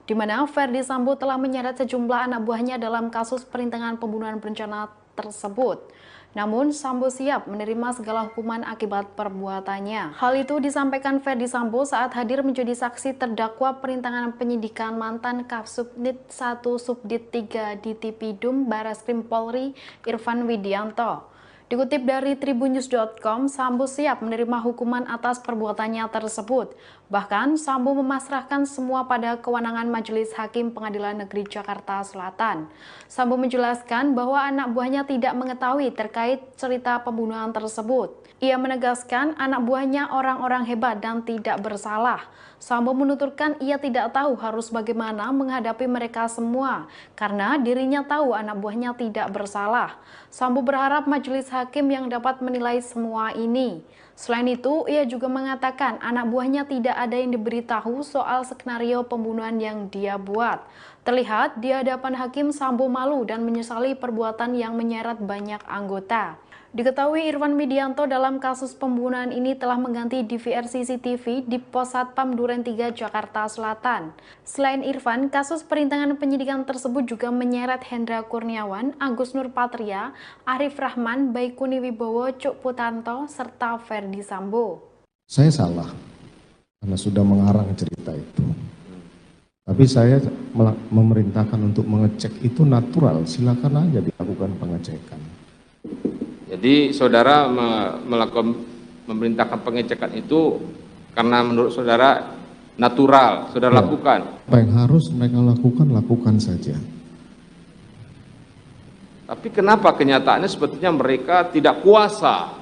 di mana Ferdi Sambo telah menyeret sejumlah anak buahnya dalam kasus perintangan pembunuhan berencana tersebut. Namun, Sambo siap menerima segala hukuman akibat perbuatannya. Hal itu disampaikan Ferdi Sambo saat hadir menjadi saksi terdakwa perintangan penyidikan mantan Kasubnit 1 Subdit 3 di Tipidum Barreskrim Polri Irfan Widianto. Dikutip dari tribunnews.com, Sambo siap menerima hukuman atas perbuatannya tersebut. Bahkan, Sambo memasrahkan semua pada kewenangan Majelis Hakim Pengadilan Negeri Jakarta Selatan. Sambo menjelaskan bahwa anak buahnya tidak mengetahui terkait cerita pembunuhan tersebut. Ia menegaskan anak buahnya orang-orang hebat dan tidak bersalah. Sambo menuturkan ia tidak tahu harus bagaimana menghadapi mereka semua karena dirinya tahu anak buahnya tidak bersalah. Sambo berharap majelis hakim yang dapat menilai semua ini. Selain itu, ia juga mengatakan anak buahnya tidak ada yang diberitahu soal skenario pembunuhan yang dia buat. Terlihat di hadapan hakim, Sambo malu dan menyesali perbuatan yang menyeret banyak anggota. Diketahui Irfan Widianto dalam kasus pembunuhan ini telah mengganti DVR CCTV di Pos Satpam Duren 3 Jakarta Selatan. Selain Irfan, kasus perintangan penyidikan tersebut juga menyeret Hendra Kurniawan, Agus Nurpatria, Arif Rahman, Baikuni Wibowo, Cuk Putanto, serta Ferdi Sambo. Saya salah karena sudah mengarang cerita itu. Tapi saya memerintahkan untuk mengecek itu natural, silakan aja dilakukan pengecekan. Jadi saudara melakukan memerintahkan pengecekan itu karena menurut saudara natural, saudara lakukan. Apa yang harus mereka lakukan saja. Tapi kenapa kenyataannya sebetulnya mereka tidak kuasa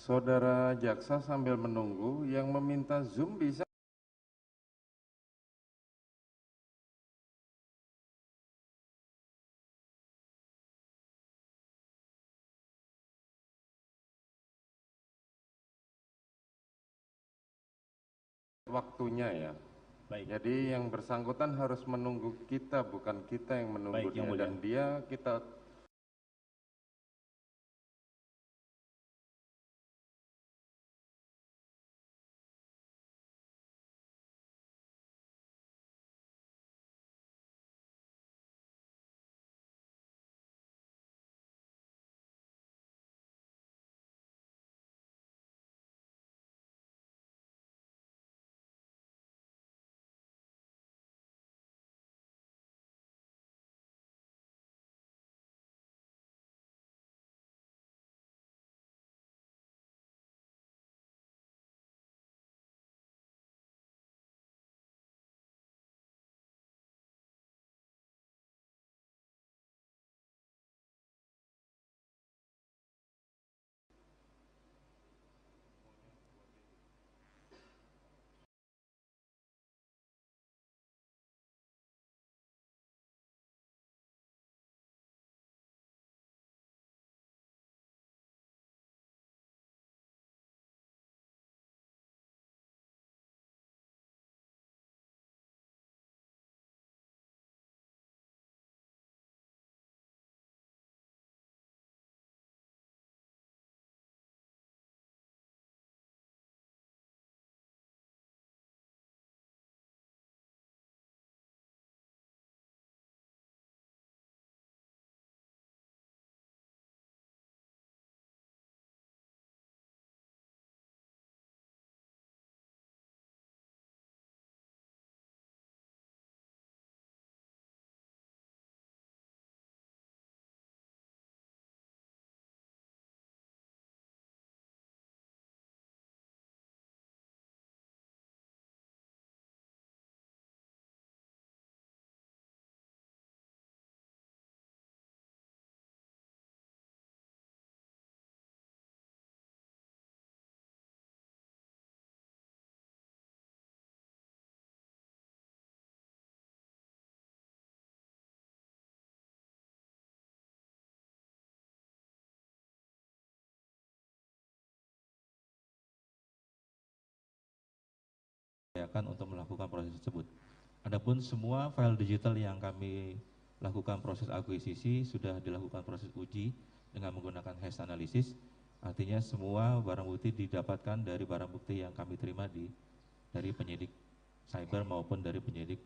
Saudara jaksa sambil menunggu, yang meminta Zoom bisa. Waktunya ya. Baik. Jadi yang bersangkutan harus menunggu kita, bukan kita yang menunggu. Baik, dia. Dan dia kita untuk melakukan proses tersebut. Adapun semua file digital yang kami lakukan proses akuisisi sudah dilakukan proses uji dengan menggunakan hash analysis. Artinya semua barang bukti didapatkan dari barang bukti yang kami terima dari penyidik cyber maupun dari penyidik